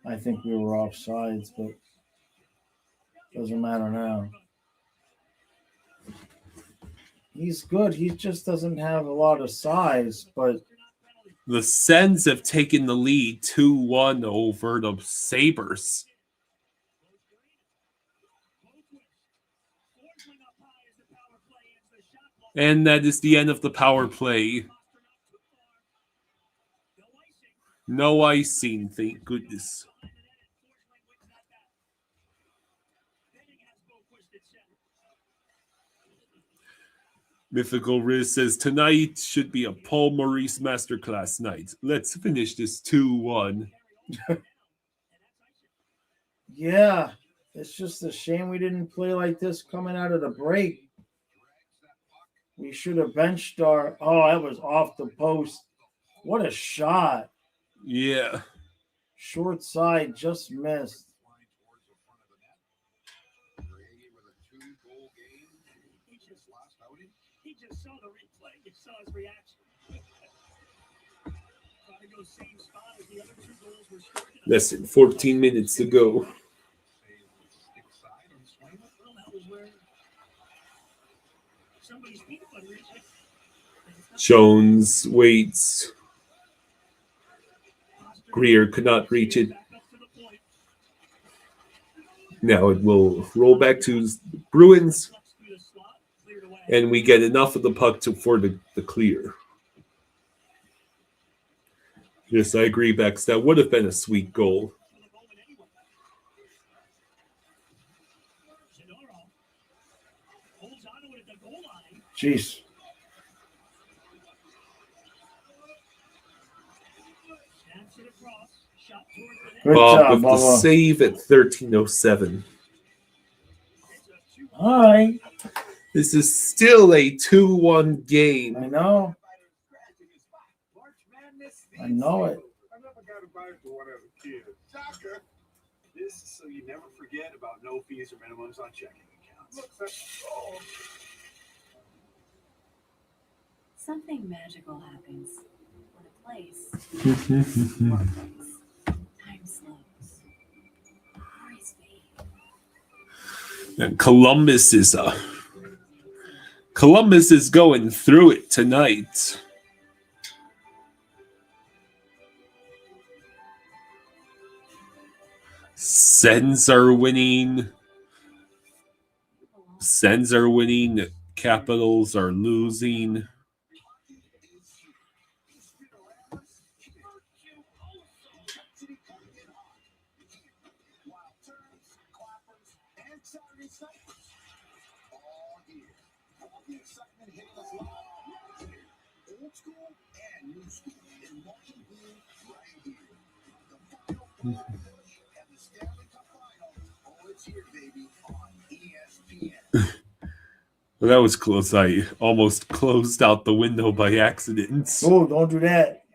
I think we were offsides, but doesn't matter now. He's good. He just doesn't have a lot of size, but the Sens have taken the lead 2-1 over the Sabres. And that is the end of the power play. No icing, thank goodness. Mythical Riz says, tonight should be a Paul Maurice masterclass night. Let's finish this 2-1. Yeah, it's just a shame we didn't play like this coming out of the break. We should have benched our... Oh, that was off the post. What a shot. Yeah. Short side, just missed. He just saw the replay. He saw his reaction. Trying to go same spot as the other 2 goals were scored. Less than 14 minutes to go. Jones waits. Greer could not reach it. Now it will roll back to Bruins. And we get enough of the puck for the clear. Yes, I agree, Bex. That would have been a sweet goal. Jeez. Good job, with the Bubba. save at 13:07. All right. This is still a 2-1 game. I know. I know it. I never got a bite for one as a kid. Shocker. This is so you never forget about no fees or minimums on checking accounts. Something magical happens when a place time slows. Memories fade. And Columbus is going through it tonight. Sens are winning. Capitals are losing. old school and new school in Martin Blue right here. The Final Four and the Stanley Cup Final. Oh, it's here, baby, on ESPN. Well, that was close. I almost closed out the window by accident. Oh, don't do that.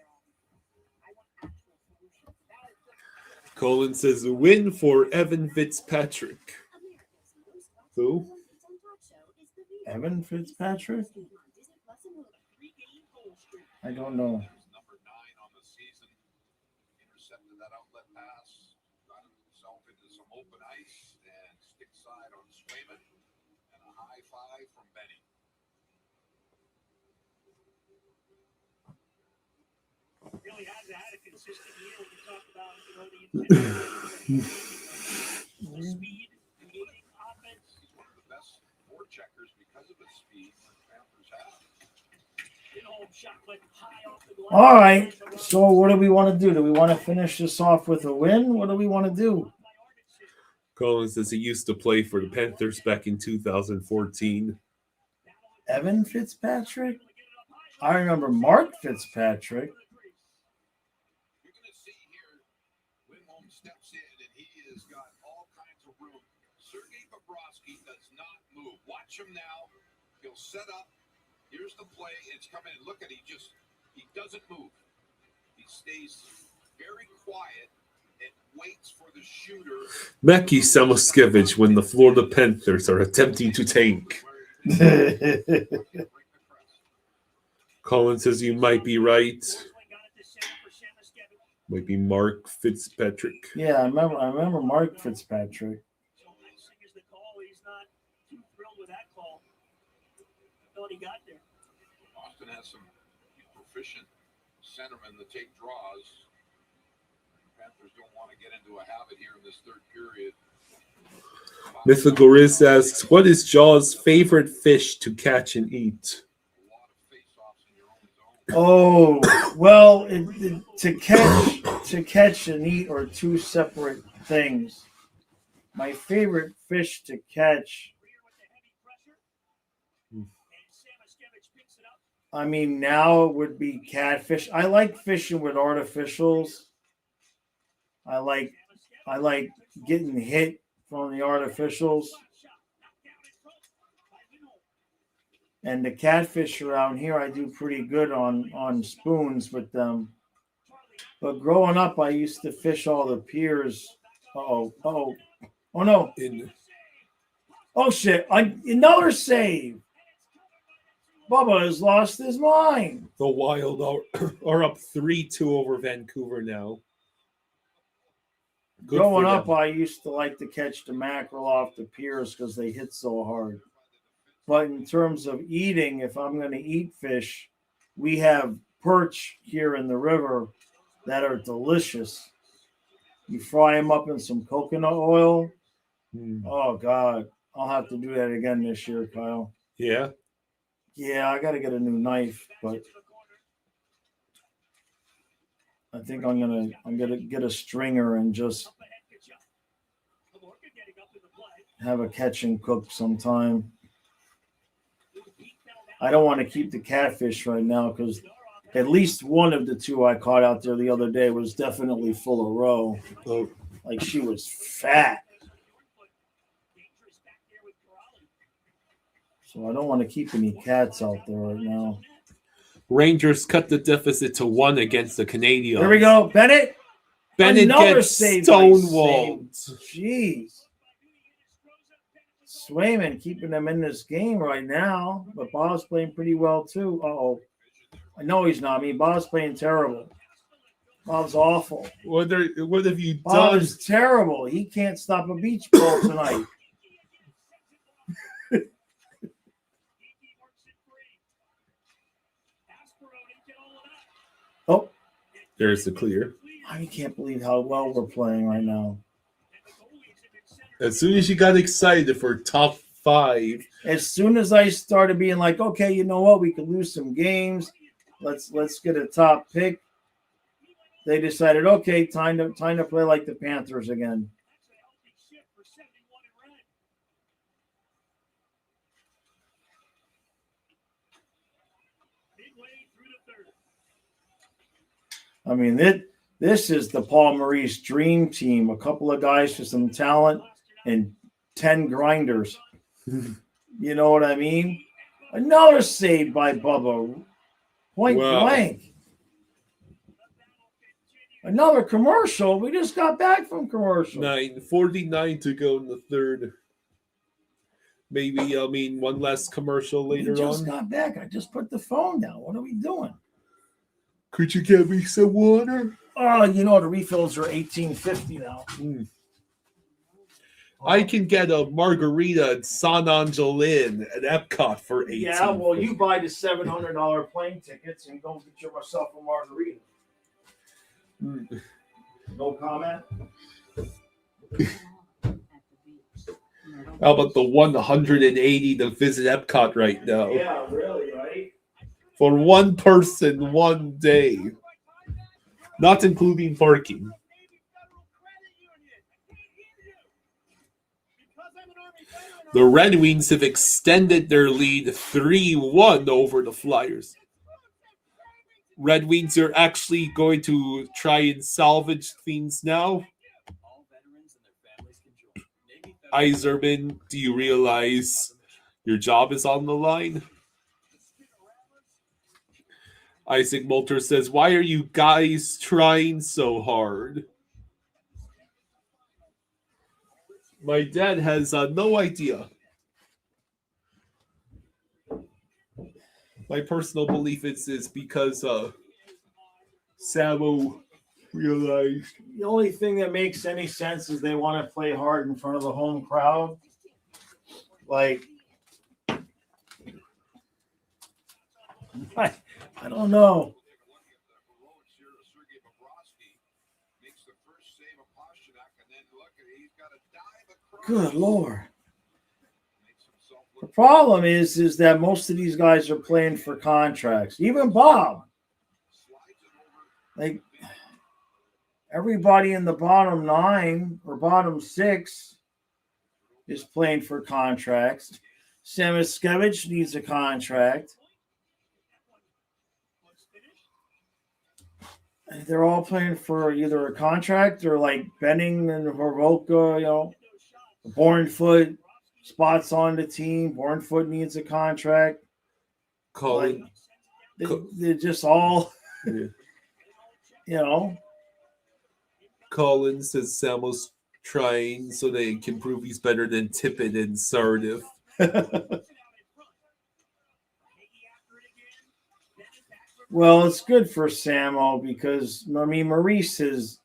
Colin says a win for Evan Fitzpatrick. Who? Evan Fitzpatrick? I don't know. Number 9 on the season. Intercepted that outlet pass. Got himself into some open ice and stick side on Swayman. And a high five from Benny. Really hasn't had a consistent year when you talk about, the speed, creating offense. One of the best forecheckers because of his speed the Panthers have. All right. So what do we want to do? Do we want to finish this off with a win? What do we want to do? Colin says he used to play for the Panthers back in 2014. Evan Fitzpatrick? I remember Mark Fitzpatrick. You're going to see here, Lindholm steps in, and he has got all kinds of room. Sergei Bobrovsky does not move. Watch him now. He'll set up. Here's the play. It's coming in. Look at he doesn't move. He stays very quiet and waits for the shooter. Mackie Samoskevich when the Florida Panthers are attempting to tank. Colin says you might be right. Might be Mark Fitzpatrick. Yeah, I remember Mark Fitzpatrick. He's not too thrilled with that call. Thought he got there. Austin has some proficient centermen that take draws. Panthers don't want to get into a habit here in this third period. Mythagoris asks, what is Jaw's favorite fish to catch and eat? Oh, well, to catch and eat are two separate things. My favorite fish to catch, I mean, now would be catfish. I like fishing with artificials. I like getting hit from the artificials. And the catfish around here, I do pretty good on spoons with them. But growing up, I used to fish all the piers. Oh no! Oh shit! Another save. Bubba has lost his mind. The Wild are up 3-2 over Vancouver now. Good Growing for up, them. I used to like to catch the mackerel off the piers because they hit so hard. But in terms of eating, if I'm going to eat fish, we have perch here in the river that are delicious. You fry them up in some coconut oil. Oh, God. I'll have to do that again this year, Kyle. Yeah? Yeah, I got to get a new knife, but I think I'm gonna get a stringer and just have a catch and cook sometime. I don't want to keep the catfish right now because at least one of the two I caught out there the other day was definitely full of roe. Oh. Like she was fat. So I don't want to keep any cats out there right now. Rangers cut the deficit to 1 against the Canadiens. Here we go. Bennett Another gets save by stonewalled. Jeez. Swayman keeping them in this game right now, but Bob's playing pretty well too. Uh-oh. I know he's not. I mean, Bob's playing terrible. Bob's awful. What have you Bob done? is terrible. He can't stop a beach ball tonight. Oh, There's the clear. I can't believe how well we're playing right now. As soon as you got excited for top 5. As soon as I started being like, okay, you know what, we could lose some games. Let's get a top pick. They decided, okay, time to play like the Panthers again. I mean, this is the Paul Maurice dream team. A couple of guys with some talent and 10 grinders. You know what I mean? Another save by Bubba. Point blank. Another commercial. We just got back from commercial. 9:49 to go in the third. Maybe, one less commercial later We just on. got back. I just put the phone down. What are we doing? Could you get me some water? Oh, the refills are $18.50 now. I can get a margarita at San Angelin at Epcot for $18. Yeah, well, you buy the $700 plane tickets and go get yourself a margarita. No comment? How about the $180 to visit Epcot right now? Yeah, really, right? For one person, one day. Not including parking. The Red Wings have extended their lead 3-1 over the Flyers. Red Wings are actually going to try and salvage things now. Iserman, do you realize your job is on the line? Isaac Moulter says, why are you guys trying so hard? My dad has no idea. My personal belief is because Samo realized. The only thing that makes any sense is they want to play hard in front of the home crowd. Like, I don't know. Good Lord. The problem is that most of these guys are playing for contracts. Even Bob. Like, everybody in the bottom 9 or bottom 6 is playing for contracts. Samoskevich needs a contract. They're all playing for either a contract or like Benning and Horvolka, Bornfoot spots on the team. Bornfoot needs a contract. Colin. They're just all, Colin says Samo's trying so they can prove he's better than Tippett and Sardif. Well, it's good for Samo because, Maurice has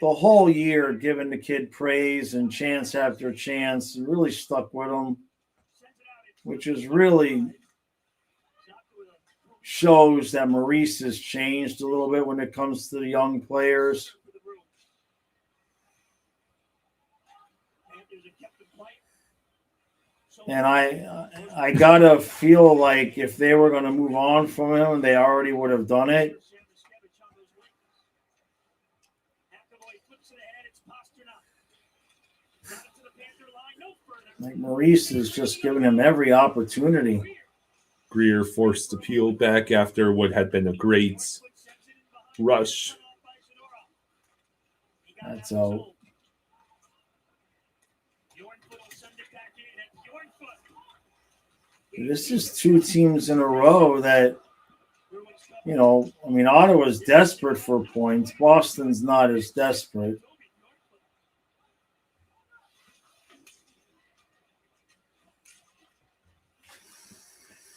the whole year given the kid praise and chance after chance and really stuck with him, which is really shows that Maurice has changed a little bit when it comes to the young players. And I gotta feel like if they were going to move on from him, they already would have done it. Like Maurice is just giving him every opportunity. Greer forced to peel back after what had been a great rush. That's out. This is 2 teams in a row that, Ottawa's desperate for points. Boston's not as desperate.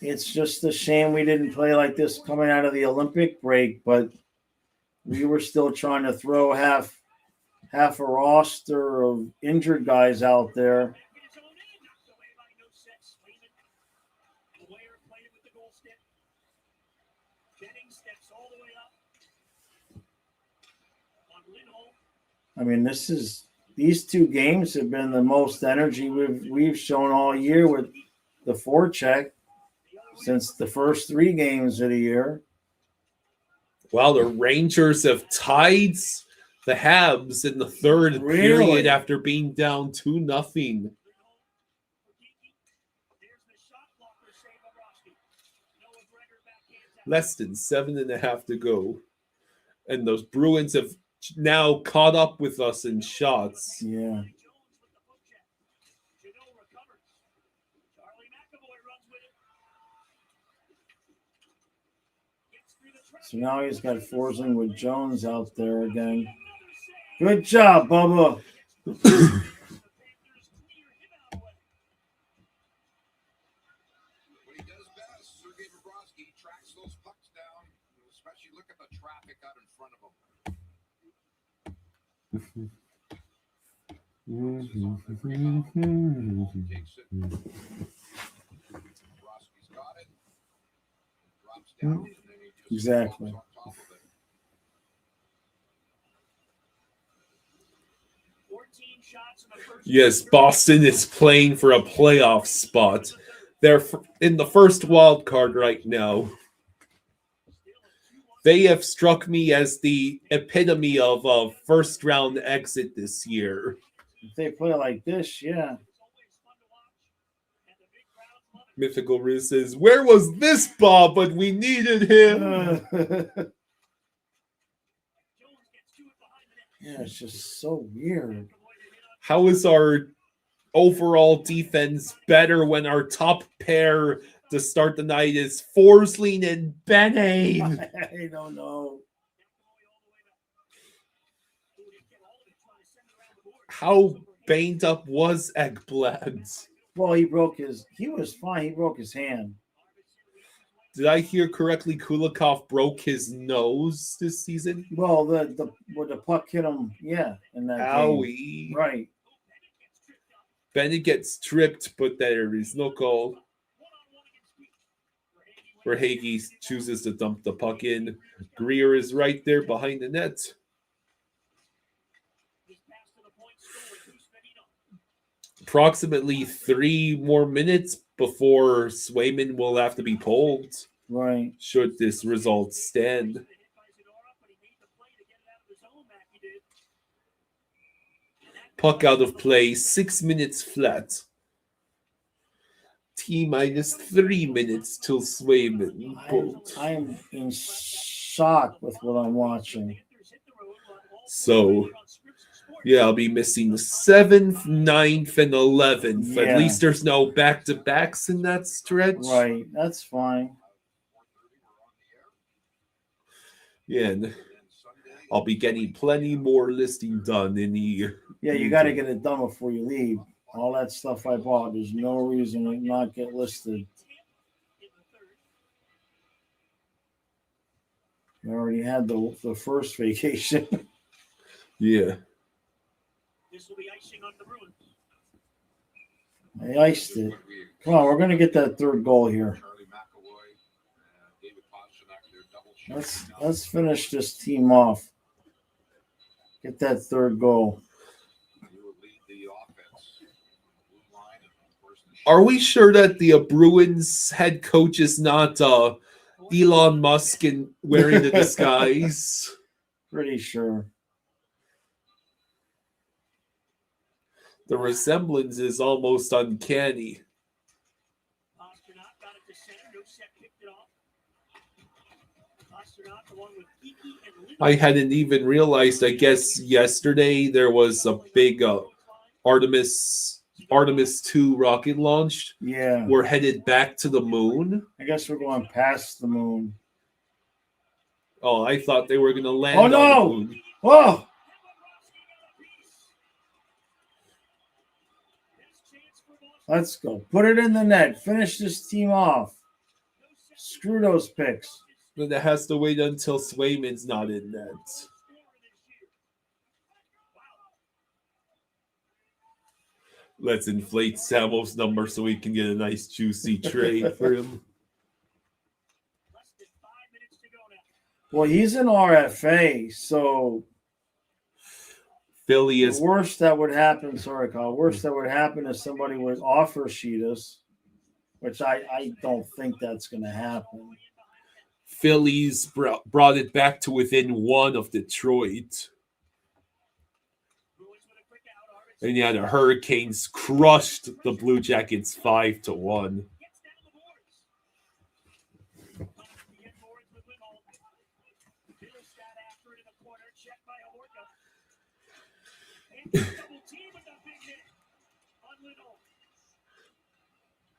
It's just a shame we didn't play like this coming out of the Olympic break, but we were still trying to throw half a roster of injured guys out there. These 2 games have been the most energy we've shown all year with the forecheck since the first 3 games of the year. Well, the Rangers have tied the Habs in the third period after being down 2-0. Less than 7.5 to go. And those Bruins have now caught up with us in shots. Yeah. So now he's got Forsling with Jones out there again. Good job, Bubba. What he does best, Sergei Bobrovsky tracks those pucks down, especially look at the traffic out in front of him. Takes it. Bobrovsky's got it. Drops down, and then he just Exactly. walks on top of it. 14 shots in the first. Yes, Boston is playing for a playoff spot. They're in the first wild card right now. They have struck me as the epitome of a first round exit this year. If they play like this, yeah. Mythical Riz says, "Where was this Bob when we needed him?" Yeah, it's just so weird. How is our overall defense better when our top pair to start the night is Forsling and Benning? I don't know. How banged up was Ekblad? Well, he was fine. He broke his hand. Did I hear correctly? Kulikov broke his nose this season? Well, where the puck hit him, yeah, in that Owie. game. Right. Bennett gets tripped, but there is no goal. Verhaeghe chooses to dump the puck in. Greer is right there behind the net. Approximately 3 more minutes before Swayman will have to be pulled. Right. Should this result stand. Puck out of play, 6 minutes flat. T-minus 3 minutes till Swayman pulled. I am in shock with what I'm watching. So, yeah, I'll be missing the 7th, 9th, and 11th. Yeah. At least there's no back-to-backs in that stretch. Right. That's fine. Yeah, and I'll be getting plenty more listing done in the... Yeah, you got to get it done before you leave. All that stuff I bought, there's no reason to not get listed. I already had the first vacation. Yeah. This will be icing on the Bruins. I iced it. Come on, we're going to get that third goal here. Charlie McAvoy, David Pastrnak, they're double shot. Let's finish this team off. Get that third goal. You will lead the offense. Blue line and of course the Are we sure that the Bruins head coach is not Elon Musk in wearing the disguise? Pretty sure. The resemblance is almost uncanny. Pastrnak got it to center. No set kicked it off. Pastrnak along with Kiki and Lindholm. I hadn't even realized, I guess yesterday there was a big Artemis 2 rocket launch. Yeah. We're headed back to the moon. I guess we're going past the moon. Oh, I thought they were going to land Oh, on no! the moon. Oh! Let's go. Put it in the net. Finish this team off. Screw those picks. But it has to wait until Swayman's not in net. Let's inflate Samo's number so we can get a nice juicy trade for him. Well, he's an RFA, so Philly is the worst that would happen, sorry, Kyle, worst that would happen is somebody would offer sheet us, which I don't think that's going to happen. Phillies brought it back to within 1 of Detroit. And yeah, the Hurricanes crushed the Blue Jackets 5-1. Double team with the big hit on Lindholm.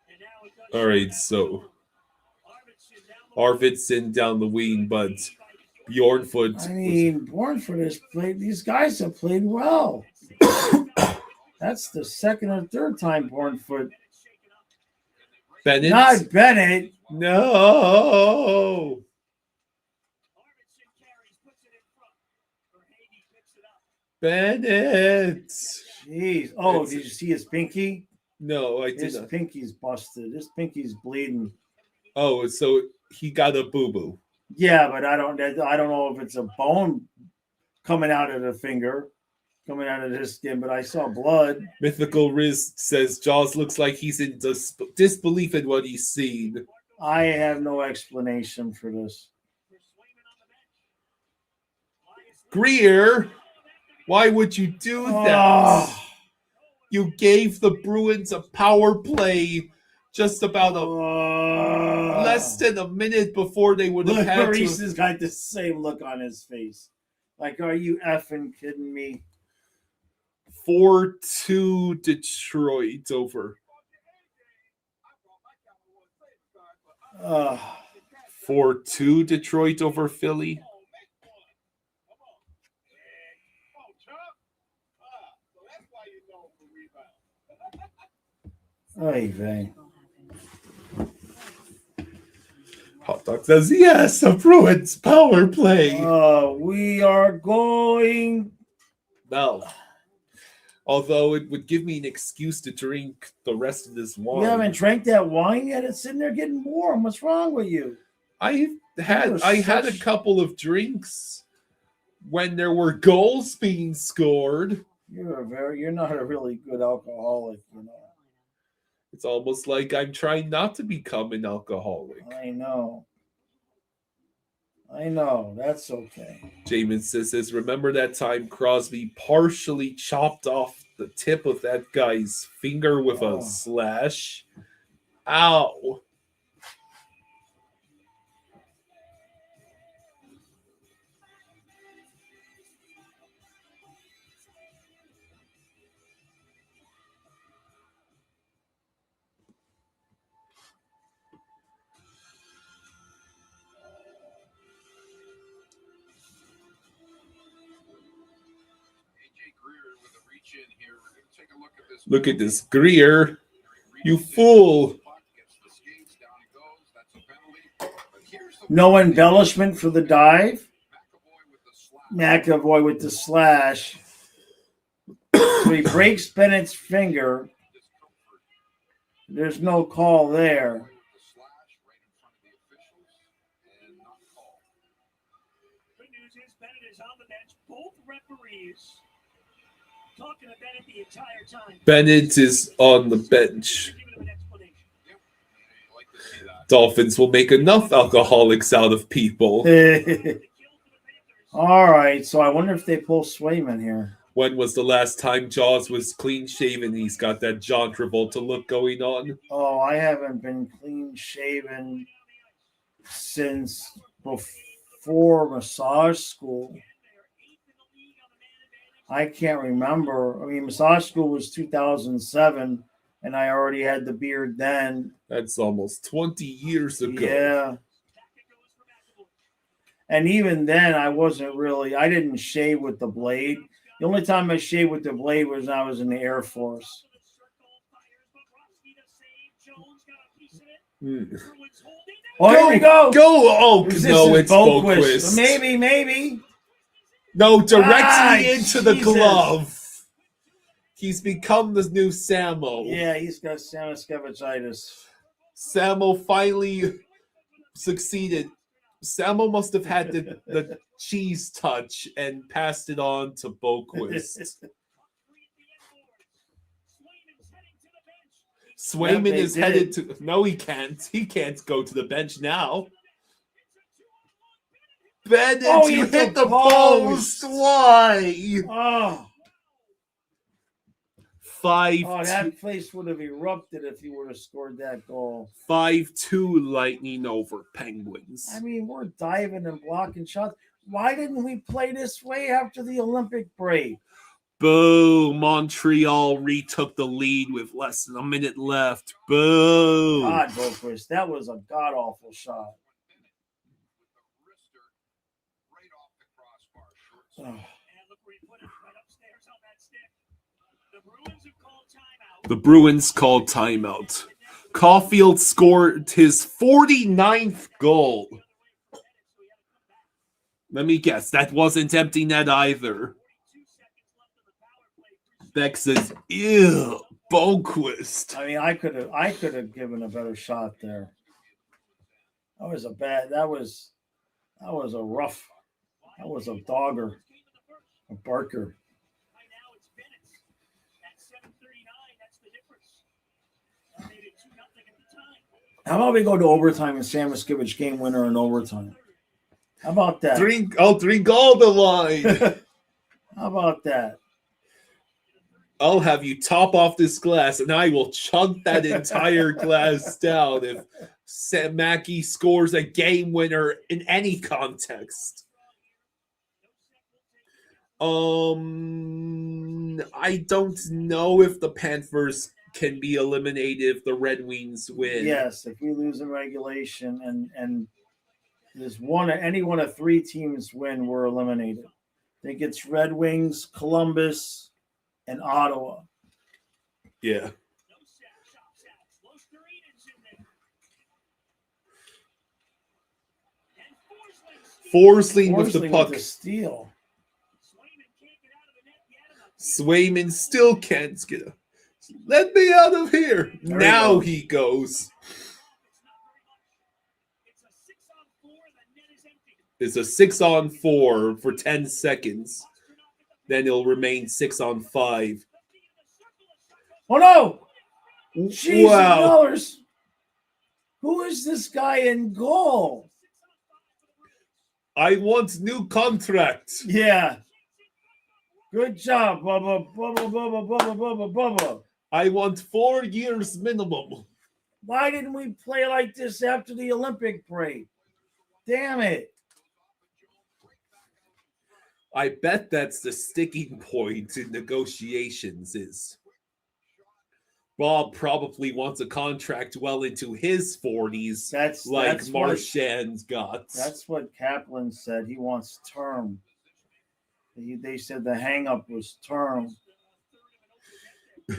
And now it does All right, so Arvidsson down the wing, but Bjornfoot. I mean, Bjornfoot has played. These guys have played well. That's the second or third time Bjornfoot. Bennett. Not Bennett. No. Bennett. Jeez. Oh, did you see his pinky? No, I did His not. pinky's busted. His pinky's bleeding. Oh, so he got a boo-boo. Yeah, but I don't know if it's a bone coming out of the finger, coming out of his skin, but I saw blood. Mythical Riz says Jaws looks like he's in disbelief in what he's seen. I have no explanation for this. Greer, why would you do that? Oh. You gave the Bruins a power play just about less than a minute before they would have Look, had Maurice to. has got the same look on his face. Like, are you effing kidding me? 4-2 Detroit over. 4-2 Detroit over Philly. Oy vey. Hot Dog says, yes, a Bruins power play. We are going. No. Although it would give me an excuse to drink the rest of this wine. You haven't drank that wine yet? It's sitting there getting warm. What's wrong with you? I had a couple of drinks when there were goals being scored. You're not a really good alcoholic, you know. It's almost like I'm trying not to become an alcoholic. I know. That's okay. Jamin says, remember that time Crosby partially chopped off the tip of that guy's finger with a slash? Ow. Look at this, Greer. You fool. No embellishment for the dive. McAvoy with the slash. So he breaks Bennett's finger. There's no call there. Good news is Bennett is on the bench. Both referees talking to Bennett the entire time. Bennett is on the bench. Dolphins will make enough alcoholics out of people. All right, so I wonder if they pull Swayman here. When was the last time Jaws was clean shaven? He's got that John Travolta look going on. Oh, I haven't been clean shaven since before massage school. I can't remember. I mean, massage school was 2007, and I already had the beard then. That's almost 20 years ago. Yeah. And even then, I didn't shave with the blade. The only time I shaved with the blade was when I was in the Air Force. Oh, here we go. Oh, no, it's Boquist. Maybe. No, directly into the Jesus. glove. He's become the new Samo. Yeah, he's got Samoskevicitis. Samo finally succeeded. Samo must have had the cheese touch and passed it on to Boquist. Swayman is headed to... No, he can't. He can't go to the bench now. Bennett, you hit the post. Why? Oh. 5-2. Oh, that place would have erupted if he would have scored that goal. 5-2 Lightning over Penguins. I mean, we're diving and blocking shots. Why didn't we play this way after the Olympic break? Boo! Montreal retook the lead with less than a minute left. Boo! God, Boquist, that was a god awful shot. Oh. And look where he put it, right upstairs on that stick. The Bruins have called timeout. The Bruins called timeout. Caulfield scored his 49th goal. Let me guess, that wasn't empty net either. Beck says, ew, Boquist. I mean, I could have given a better shot there. That was a rough. That was a dogger, a barker. By now it's minutes. At 7:39, that's the difference. Made it 2-0 at the time. How about we go to overtime and Sam Miskevich game winner in overtime? How about that? Three goal the line. How about that? I'll have you top off this glass, and I will chug that entire glass down if Sam Mackey scores a game winner in any context. I don't know if the Panthers can be eliminated if the Red Wings win. Yes, if we lose in regulation and there's any one of three teams win, we're eliminated. I think it's Red Wings, Columbus, and Ottawa. Yeah. Forsling with the puck. With the steal. Swayman still can't get it. Let me out of here. There now he he goes. It's a 6-on-4 for 10 seconds. Then it'll remain 6-on-5. Oh no! Jesus Wow. dollars. Who is this guy in goal? I want new contract. Yeah. Good job, Bubba. Bubba. I want 4 years minimum. Why didn't we play like this after the Olympic break? Damn it. I bet that's the sticking point in negotiations is Bob probably wants a contract well into his 40s That's Marchand's got. That's what Kaplan said. He wants term. They said the hang-up was term. I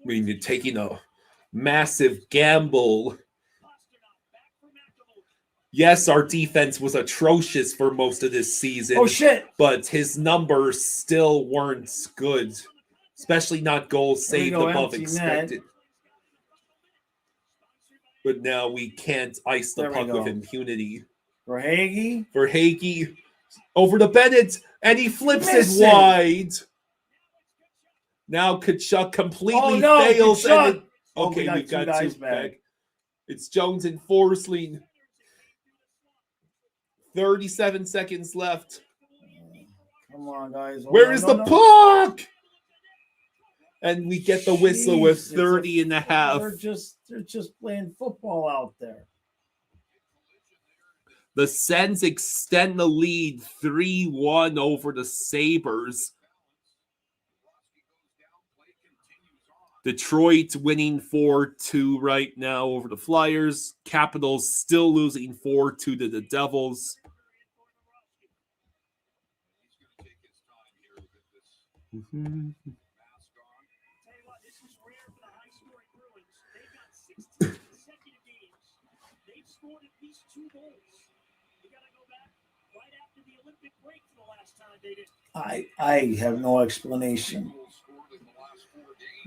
mean, you're taking a massive gamble. Yes, our defense was atrocious for most of this season. Oh, shit. But his numbers still weren't good, especially not goals saved above expected. Net. But now we can't ice the puck with impunity. For Hagee. Over to Bennett, and he flips it wide. Now Kachuk completely fails. Kachuk. Okay, we've got two back. It's Jones and Forsling. 37 seconds left. Come on, guys. Where is the puck? And we get the whistle with 30 and a half. They're just playing football out there. The Sens extend the lead 3-1 over the Sabres. Detroit winning 4-2 right now over the Flyers. Capitals still losing 4-2 to the Devils. Mm-hmm. I have no explanation.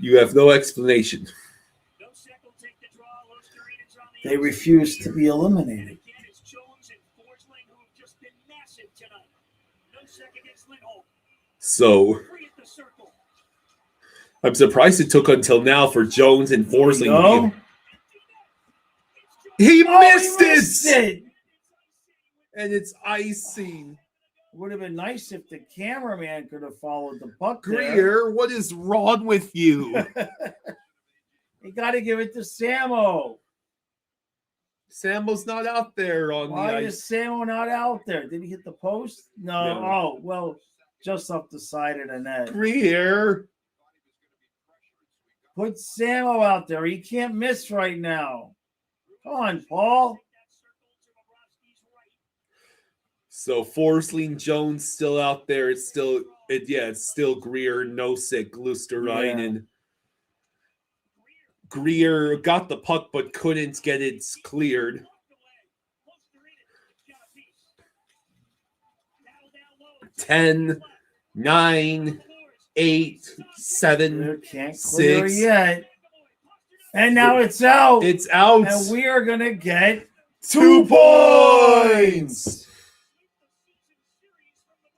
You have no explanation. They refuse to be eliminated. So I'm surprised it took until now for Jones and Forsling. He missed it! And it's icing. Would have been nice if the cameraman could have followed the puck. Greer, what is wrong with you? You got to give it to Sammo. Sammo's not out there on Why the is Sammo not out there? Did he hit the post? No. Oh, well, just up the side of the net. Greer. Put Samo out there. He can't miss right now. Come on, Paul. So Forsling Jones still out there. It's still Greer, Nosek, Luosterainen. Greer got the puck but couldn't get it cleared. 10, 9, 8, 7, Can't clear 6 yet. And now it's out. It's out. And we are going to get 2 points.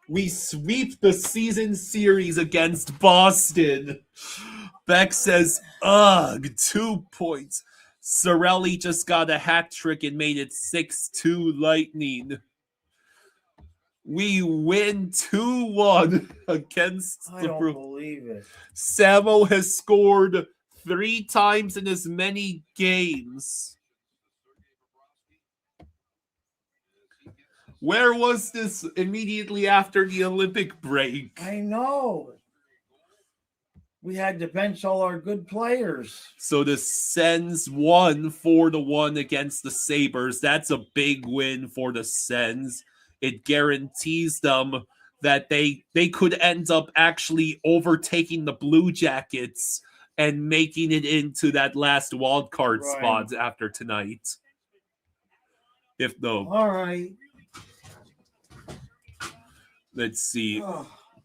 We sweep the season series against Boston. Beck says, ugh, 2 points. Cirelli just got a hat trick and made it 6-2 Lightning. We win 2-1 against I the don't Bruins. believe it. Samo has scored 3 times in as many games. Where was this immediately after the Olympic break? I know. We had to bench all our good players. So the Sens won 4-1 against the Sabres. That's a big win for the Sens. It guarantees them that they could end up actually overtaking the Blue Jackets and making it into that last wild card spot after tonight. If no. All right. Let's see.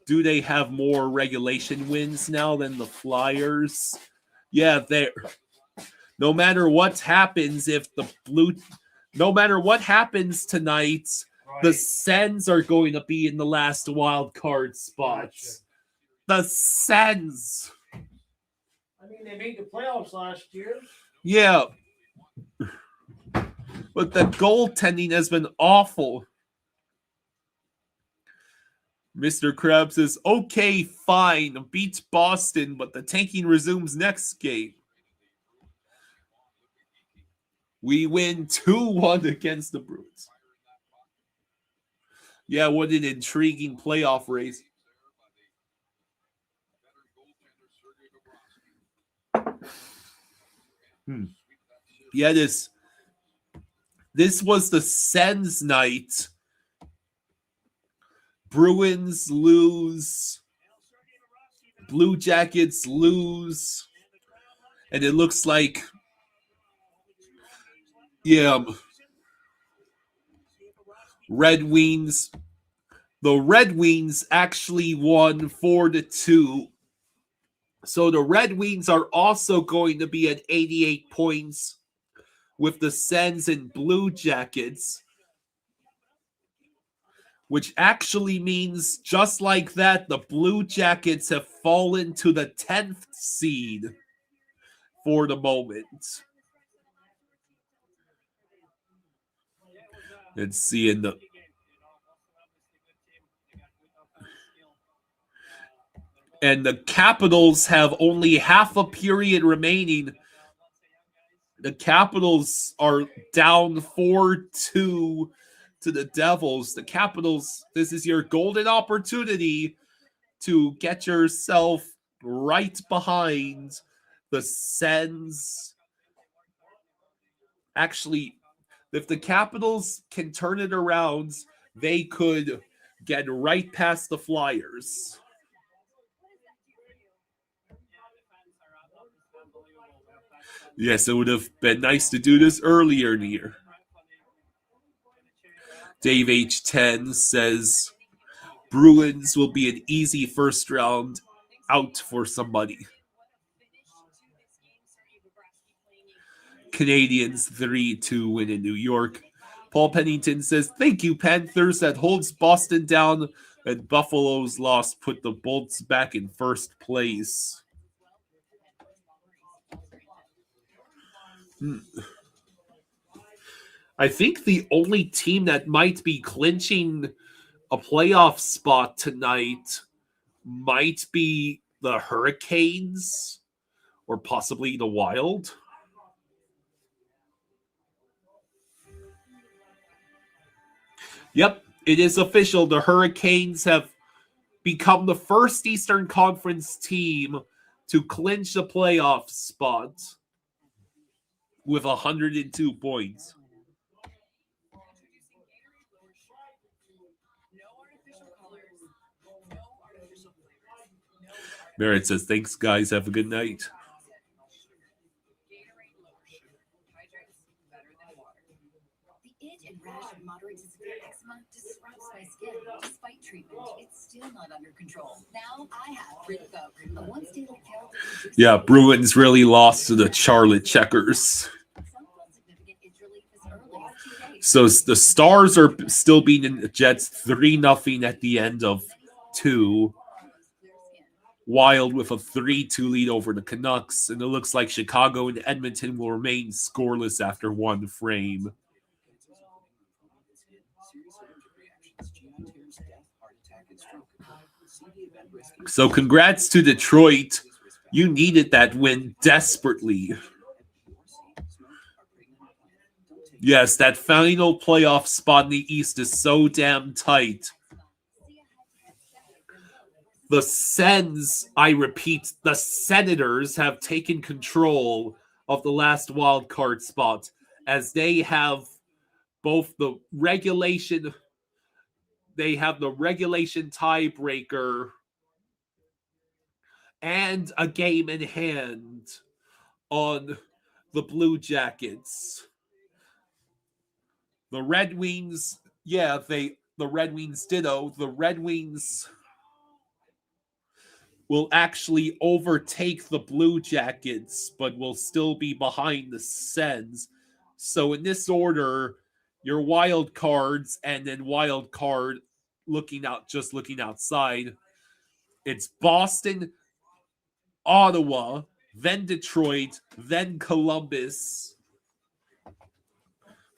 Do they have more regulation wins now than the Flyers? Yeah, they're. No matter what happens, no matter what happens tonight, the Sens are going to be in the last wild card spots. The Sens. I mean, they made the playoffs last year. Yeah. But the goaltending has been awful. Mr. Krabs says, okay, fine, beats Boston, but the tanking resumes next game. We win 2-1 against the Bruins. Yeah, what an intriguing playoff race. Yeah, this was the Sens night. Bruins lose. Blue Jackets lose. And it looks like, Red Wings. The Red Wings actually won 4-2. So the Red Wings are also going to be at 88 points with the Sens and Blue Jackets. Which actually means, just like that, the Blue Jackets have fallen to the 10th seed for the moment. Let's see in the... And the Capitals have only half a period remaining. The Capitals are down 4-2 to the Devils. The Capitals, this is your golden opportunity to get yourself right behind the Sens. Actually, if the Capitals can turn it around, they could get right past the Flyers. Yes, it would have been nice to do this earlier in the year. Dave H10 says Bruins will be an easy first round out for somebody. Canadians 3-2 win in New York. Paul Pennington says, thank you, Panthers. That holds Boston down, and Buffalo's loss put the Bolts back in first place. I think the only team that might be clinching a playoff spot tonight might be the Hurricanes or possibly the Wild. Yep, it is official. The Hurricanes have become the first Eastern Conference team to clinch the playoff spot with 102 points. Merritt says, thanks, guys. Have a good night. The itch and rash of moderate to severe eczema disrupts my skin. Despite treatment, it's still not under control. Now I have Ridvoq, a once-daily pill. Yeah, Bruins really lost to the Charlotte Checkers. So the Stars are still beating the Jets 3-0 at the end of 2. Wild with a 3-2 lead over the Canucks. And it looks like Chicago and Edmonton will remain scoreless after 1 frame. So congrats to Detroit. You needed that win desperately. Yes, that final playoff spot in the East is so damn tight. The Sens, I repeat, the Senators have taken control of the last wild card spot as they have both the regulation tiebreaker and a game in hand on the Blue Jackets. The Red Wings, the Red Wings ditto. The Red Wings will actually overtake the Blue Jackets, but will still be behind the Sens. So in this order, your wild cards and then wild card looking outside. It's Boston, Ottawa, then Detroit, then Columbus.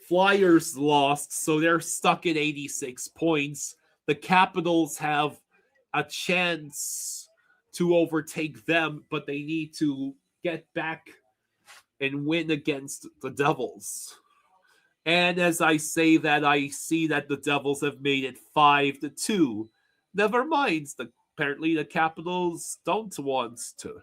Flyers lost, so they're stuck at 86 points. The Capitals have a chance to overtake them, but they need to get back and win against the Devils. And as I say that, I see that the Devils have made it 5-2. Never mind, apparently the Capitals don't want to.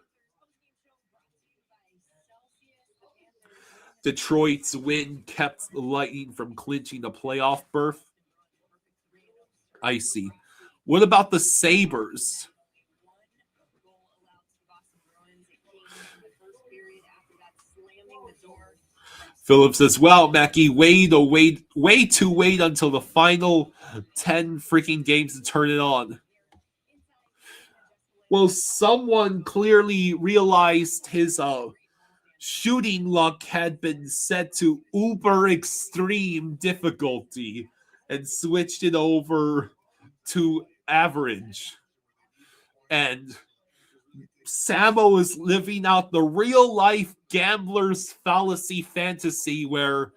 Detroit's win kept the Lightning from clinching the playoff berth. I see. What about the Sabres? Phillips says, well, Mackie, way to wait until the final 10 freaking games to turn it on. Well, someone clearly realized his shooting luck had been set to uber extreme difficulty and switched it over to average. And Samo is living out the real life gambler's fallacy fantasy where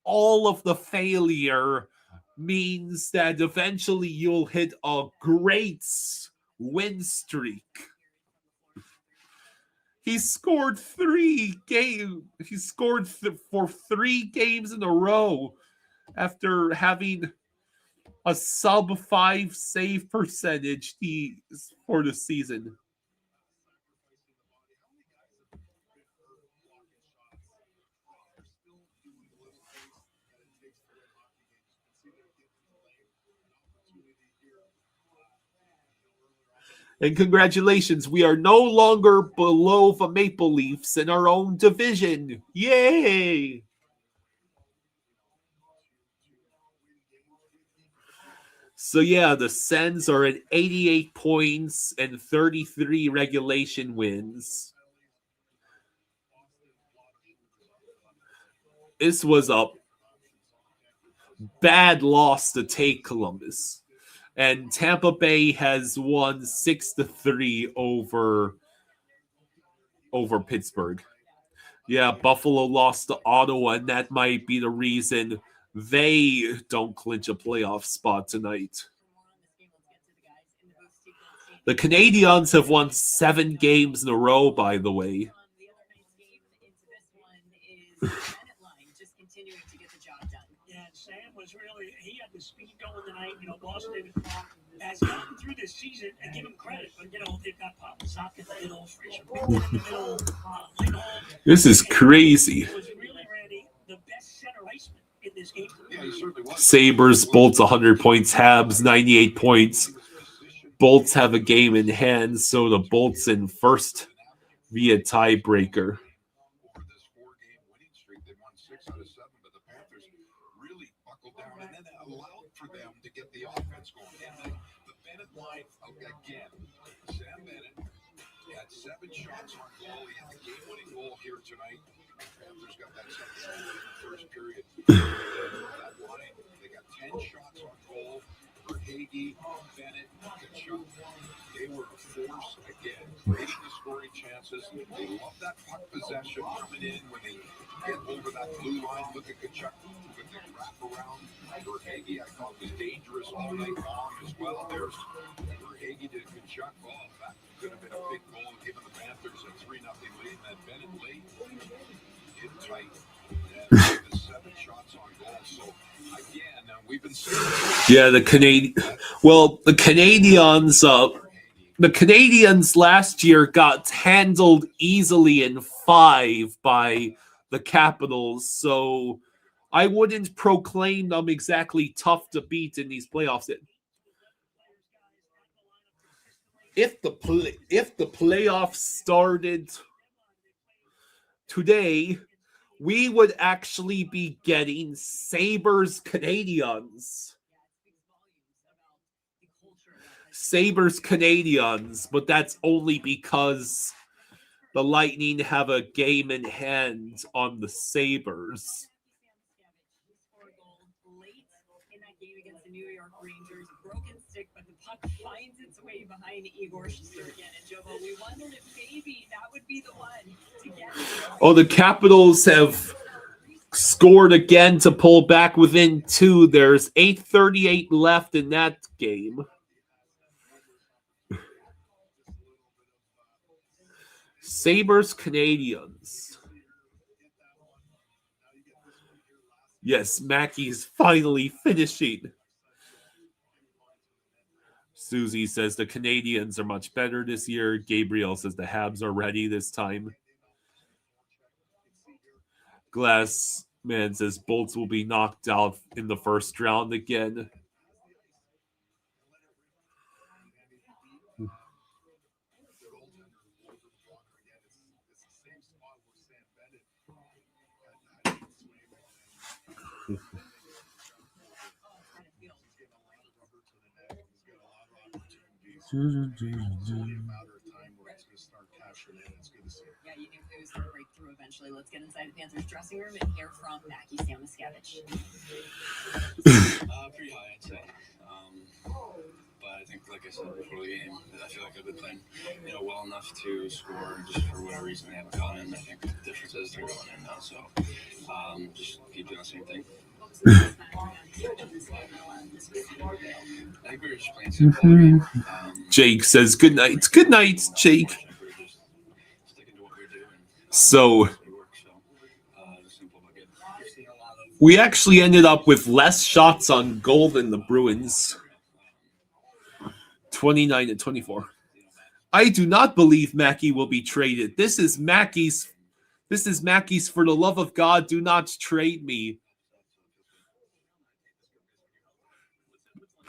all of the failure means that eventually you'll hit a great win streak. He scored 3 games. He scored for 3 games in a row after having a sub-5 save percentage for the season. And congratulations, we are no longer below the Maple Leafs in our own division. Yay! So yeah, the Sens are at 88 points and 33 regulation wins. This was a bad loss to take Columbus. And Tampa Bay has won 6-3 over Pittsburgh. Yeah, Buffalo lost to Ottawa, and that might be the reason they don't clinch a playoff spot tonight. The Canadiens have won 7 games in a row, by the way. Yeah, Sam was really, he had the speed going tonight. Boston has gotten through this season, and give them credit, but they've got Papasak in the middle, Fraser Minton in the middle, Lindholm. This is crazy. Was really, Randy, the best center iceman in this game. Yeah, he certainly was. Sabres, Bolts 100 points, Habs 98 points. Bolts have a game in hand, so the Bolts in first via tiebreaker. Over this 4-game winning streak, they won 6 out of 7, but the Panthers really buckled down, and then it allowed for them to get the offense going. And the Bennett line, again, Sam Bennett had 7 shots on goal. He had the game-winning goal here tonight. The Panthers got that second goal in the first period. That line, they got 10 shots on goal. For Hagee, Bennett, Kachuk, they were a force again, creating the scoring chances. They love that puck possession coming in when they get over that blue line. Look at Kachuk with the wrap around. For Hagee, I thought was dangerous all night long as well. There's for Hagee to Kachuk. Oh, that could have been a big goal, giving the Panthers a 3-0 lead. And then Bennett late, in tight, and the 7 shots on goal. So again, we've been seeing. Yeah, the Canadians last year got handled easily in 5 by the Capitals, so I wouldn't proclaim them exactly tough to beat in these playoffs. If the playoffs started today, we would actually be getting Sabres Canadians. Sabres Canadians, but that's only because the Lightning have a game in hand on the Sabres. Late in that game against the New York Rangers, broken stick, but the puck finds its way behind Igor Shesterkin. And Jovo, we wondered if maybe that would be the one to get. Oh, the Capitals have scored again to pull back within 2. There's 8:38 left in that game. Sabres Canadians. Yes, Mackey's finally finishing. Susie says the Canadians are much better this year. Gabriel says the Habs are ready this time. Glassman says Bolts will be knocked out in the first round again. Yeah, you knew it was going to break through eventually. Let's get inside the Panthers dressing room and hear from Mackie Samoskevich. Pretty high, I'd say. But I think, like I said before the game, I feel like I've been playing, well enough to score. Just for whatever reason, they haven't gone in. I think the difference is they're going in now. So just keep doing the same thing. I think we were just playing simple. Jake says good night. Good night, Jake. So we actually ended up with less shots on goal than the Bruins. 29-24. I do not believe Mackey will be traded. This is Mackey's for the love of God, do not trade me.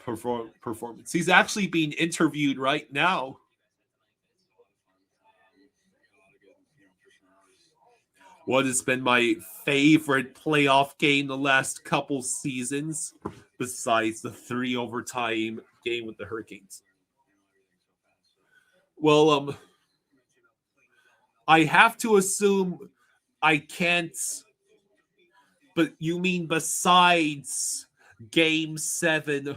Performance. He's actually being interviewed right now. What has been my favorite playoff game the last couple seasons, besides the 3 overtime game with the Hurricanes? Well, I have to assume I can't, but you mean besides Game 7 of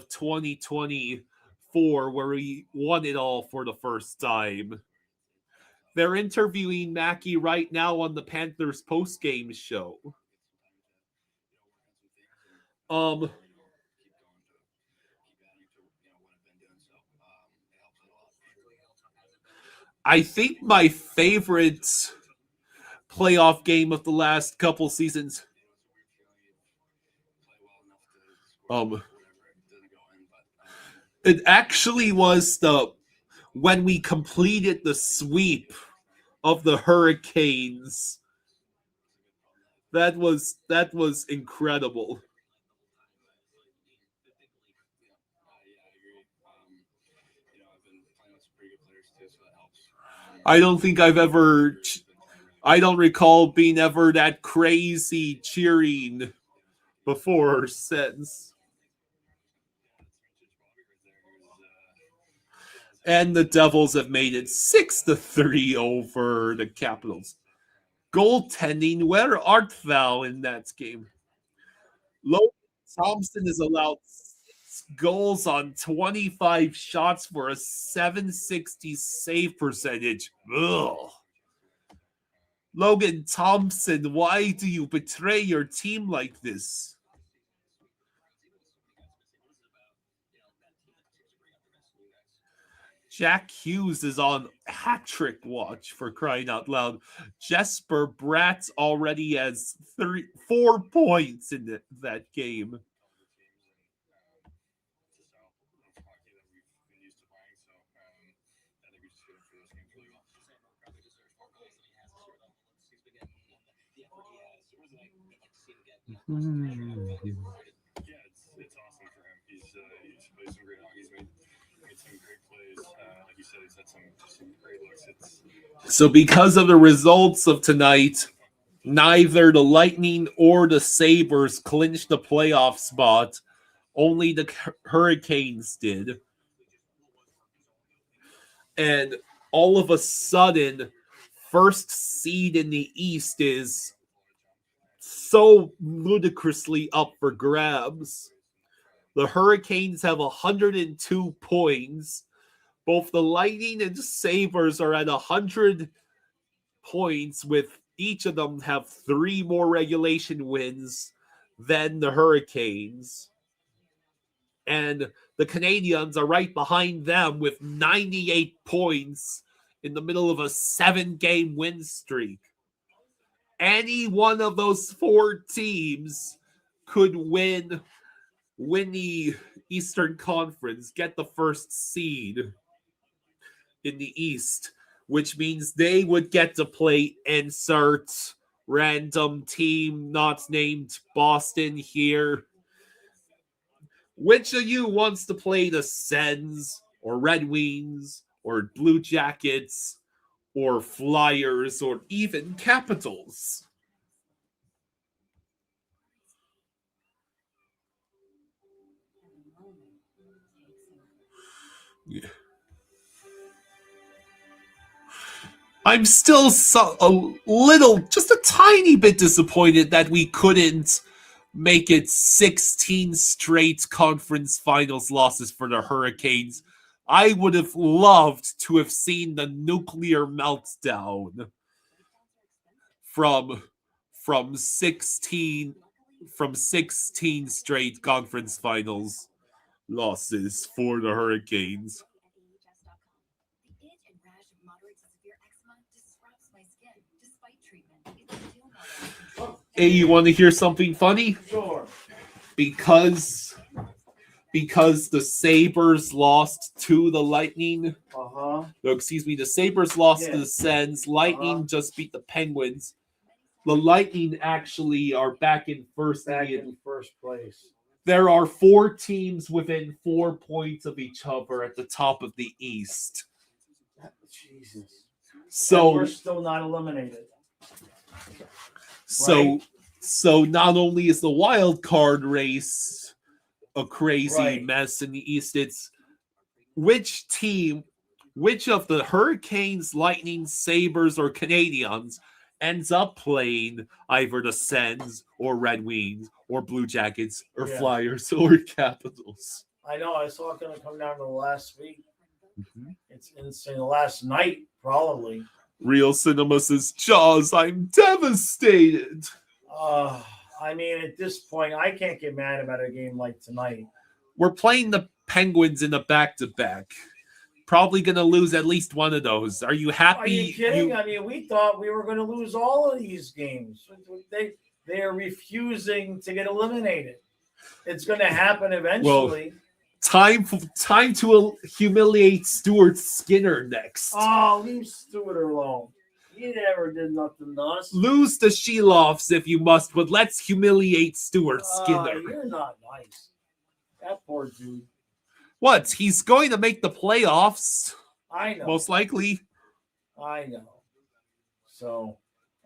2024, where we won it all for the first time. They're interviewing Mackey right now on the Panthers post-game show. I think my favorite playoff game of the last couple seasons. It actually was when we completed the sweep of the Hurricanes. That was incredible. I don't think I don't recall being ever that crazy cheering before or since. And the Devils have made it 6-3 over the Capitals. Goaltending, where art thou in that game? Logan Thompson has allowed 6 goals on 25 shots for a .760 save percentage. Ugh. Logan Thompson, why do you betray your team like this? Jack Hughes is on hat-trick watch, for crying out loud. Jesper Bratt already has 4 points in that game. Yeah, it's awesome for him. He's played some great hockey. He's made some great plays. Like you said, he's had some great looks. So because of the results of tonight, neither the Lightning or the Sabres clinched the playoff spot. Only the Hurricanes did. And all of a sudden, first seed in the East is so ludicrously up for grabs. The Hurricanes have 102 points. Both the Lightning and the Sabres are at 100 points, with each of them have 3 more regulation wins than the Hurricanes. And the Canadiens are right behind them with 98 points in the middle of a 7-game win streak. Any one of those 4 teams could win the Eastern Conference, get the first seed in the East, which means they would get to play insert random team not named Boston here. Which of you wants to play the Sens or Red Wings or Blue Jackets or Flyers or even Capitals? Yeah. I'm still just a tiny bit disappointed that we couldn't make it 16 straight conference finals losses for the Hurricanes. I would have loved to have seen the nuclear meltdown from 16 straight conference finals losses for the Hurricanes. Hey, you want to hear something funny? Sure. Because the Sabres lost to the Lightning. The Sabres lost to the Sens. Lightning just beat the Penguins. The Lightning actually are back in first place. There are 4 teams within 4 points of each other at the top of the East. Jesus. So and we're still not eliminated. So not only is the wild card race a crazy mess in the East, it's which of the Hurricanes, Lightning, Sabres, or Canadiens ends up playing either the Sens or Red Wings or Blue Jackets or Flyers or Capitals. I know. I saw it going to come down to the last week. Mm-hmm. It's insane. The last night, probably. Real Cinema says, Jaws, I'm devastated. I mean, at this point, I can't get mad about a game like tonight. We're playing the Penguins in a back-to-back. Probably going to lose at least one of those. Are you happy? Are you kidding? I mean, we thought we were going to lose all of these games. They are refusing to get eliminated. It's going to happen eventually. Time to humiliate Stuart Skinner next. Oh, leave Stewart alone. He never did nothing to us. Lose the Sheloffs if you must, but let's humiliate Stuart Skinner. You're not nice. That poor dude. What? He's going to make the playoffs. I know. Most likely. I know. So,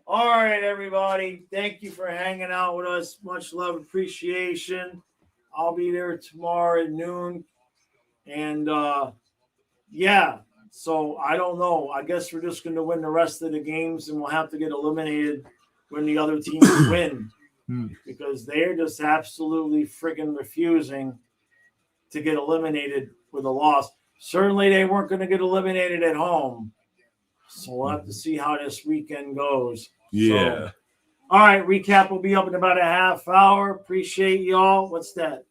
all right, everybody. Thank you for hanging out with us. Much love, appreciation. I'll be there tomorrow at noon. And, yeah. So, I don't know. I guess we're just going to win the rest of the games, and we'll have to get eliminated when the other teams win. Because they're just absolutely freaking refusing to get eliminated with a loss. Certainly, they weren't going to get eliminated at home. So we'll have to see how this weekend goes. Yeah. So, all right, recap will be up in about a half hour. Appreciate y'all. What's that?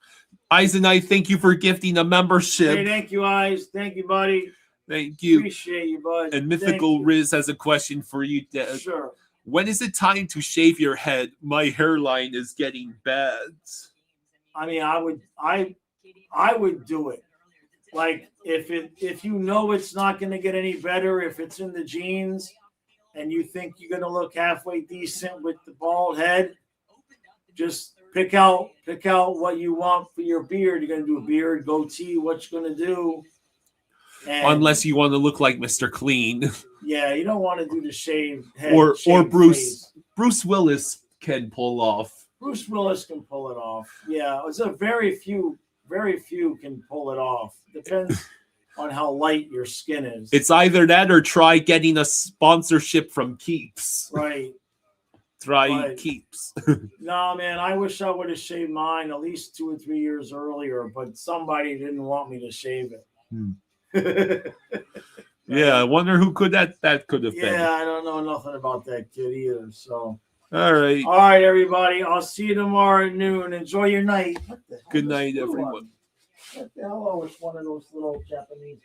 Eyes and I, thank you for gifting a membership. Hey, thank you, Eyes. Thank you, buddy. Thank you. Appreciate you, bud. And Mythical Riz has a question for you, Dad. Sure. When is it time to shave your head? My hairline is getting bad. I mean, I would do it. Like if you know it's not going to get any better, if it's in the genes, and you think you're going to look halfway decent with the bald head, just pick out what you want for your beard. You're going to do a beard, goatee, what you're going to do. And Unless you want to look like Mr. Clean. yeah, you don't want to do the shaved head. Or Bruce. Face. Bruce Willis can pull off. Bruce Willis can pull it off. Yeah, it's a very few can pull it off. Depends on how light your skin is. It's either that or try getting a sponsorship from Keeps. Right. Try Keeps. No, man, I wish I would have shaved mine at least 2 or 3 years earlier, but somebody didn't want me to shave it. Yeah, I wonder who could that could have been. Yeah, I don't know nothing about that kid either. So, all right, everybody. I'll see you tomorrow at noon. Enjoy your night. Good night, everyone. What the hell was one of those little Japanese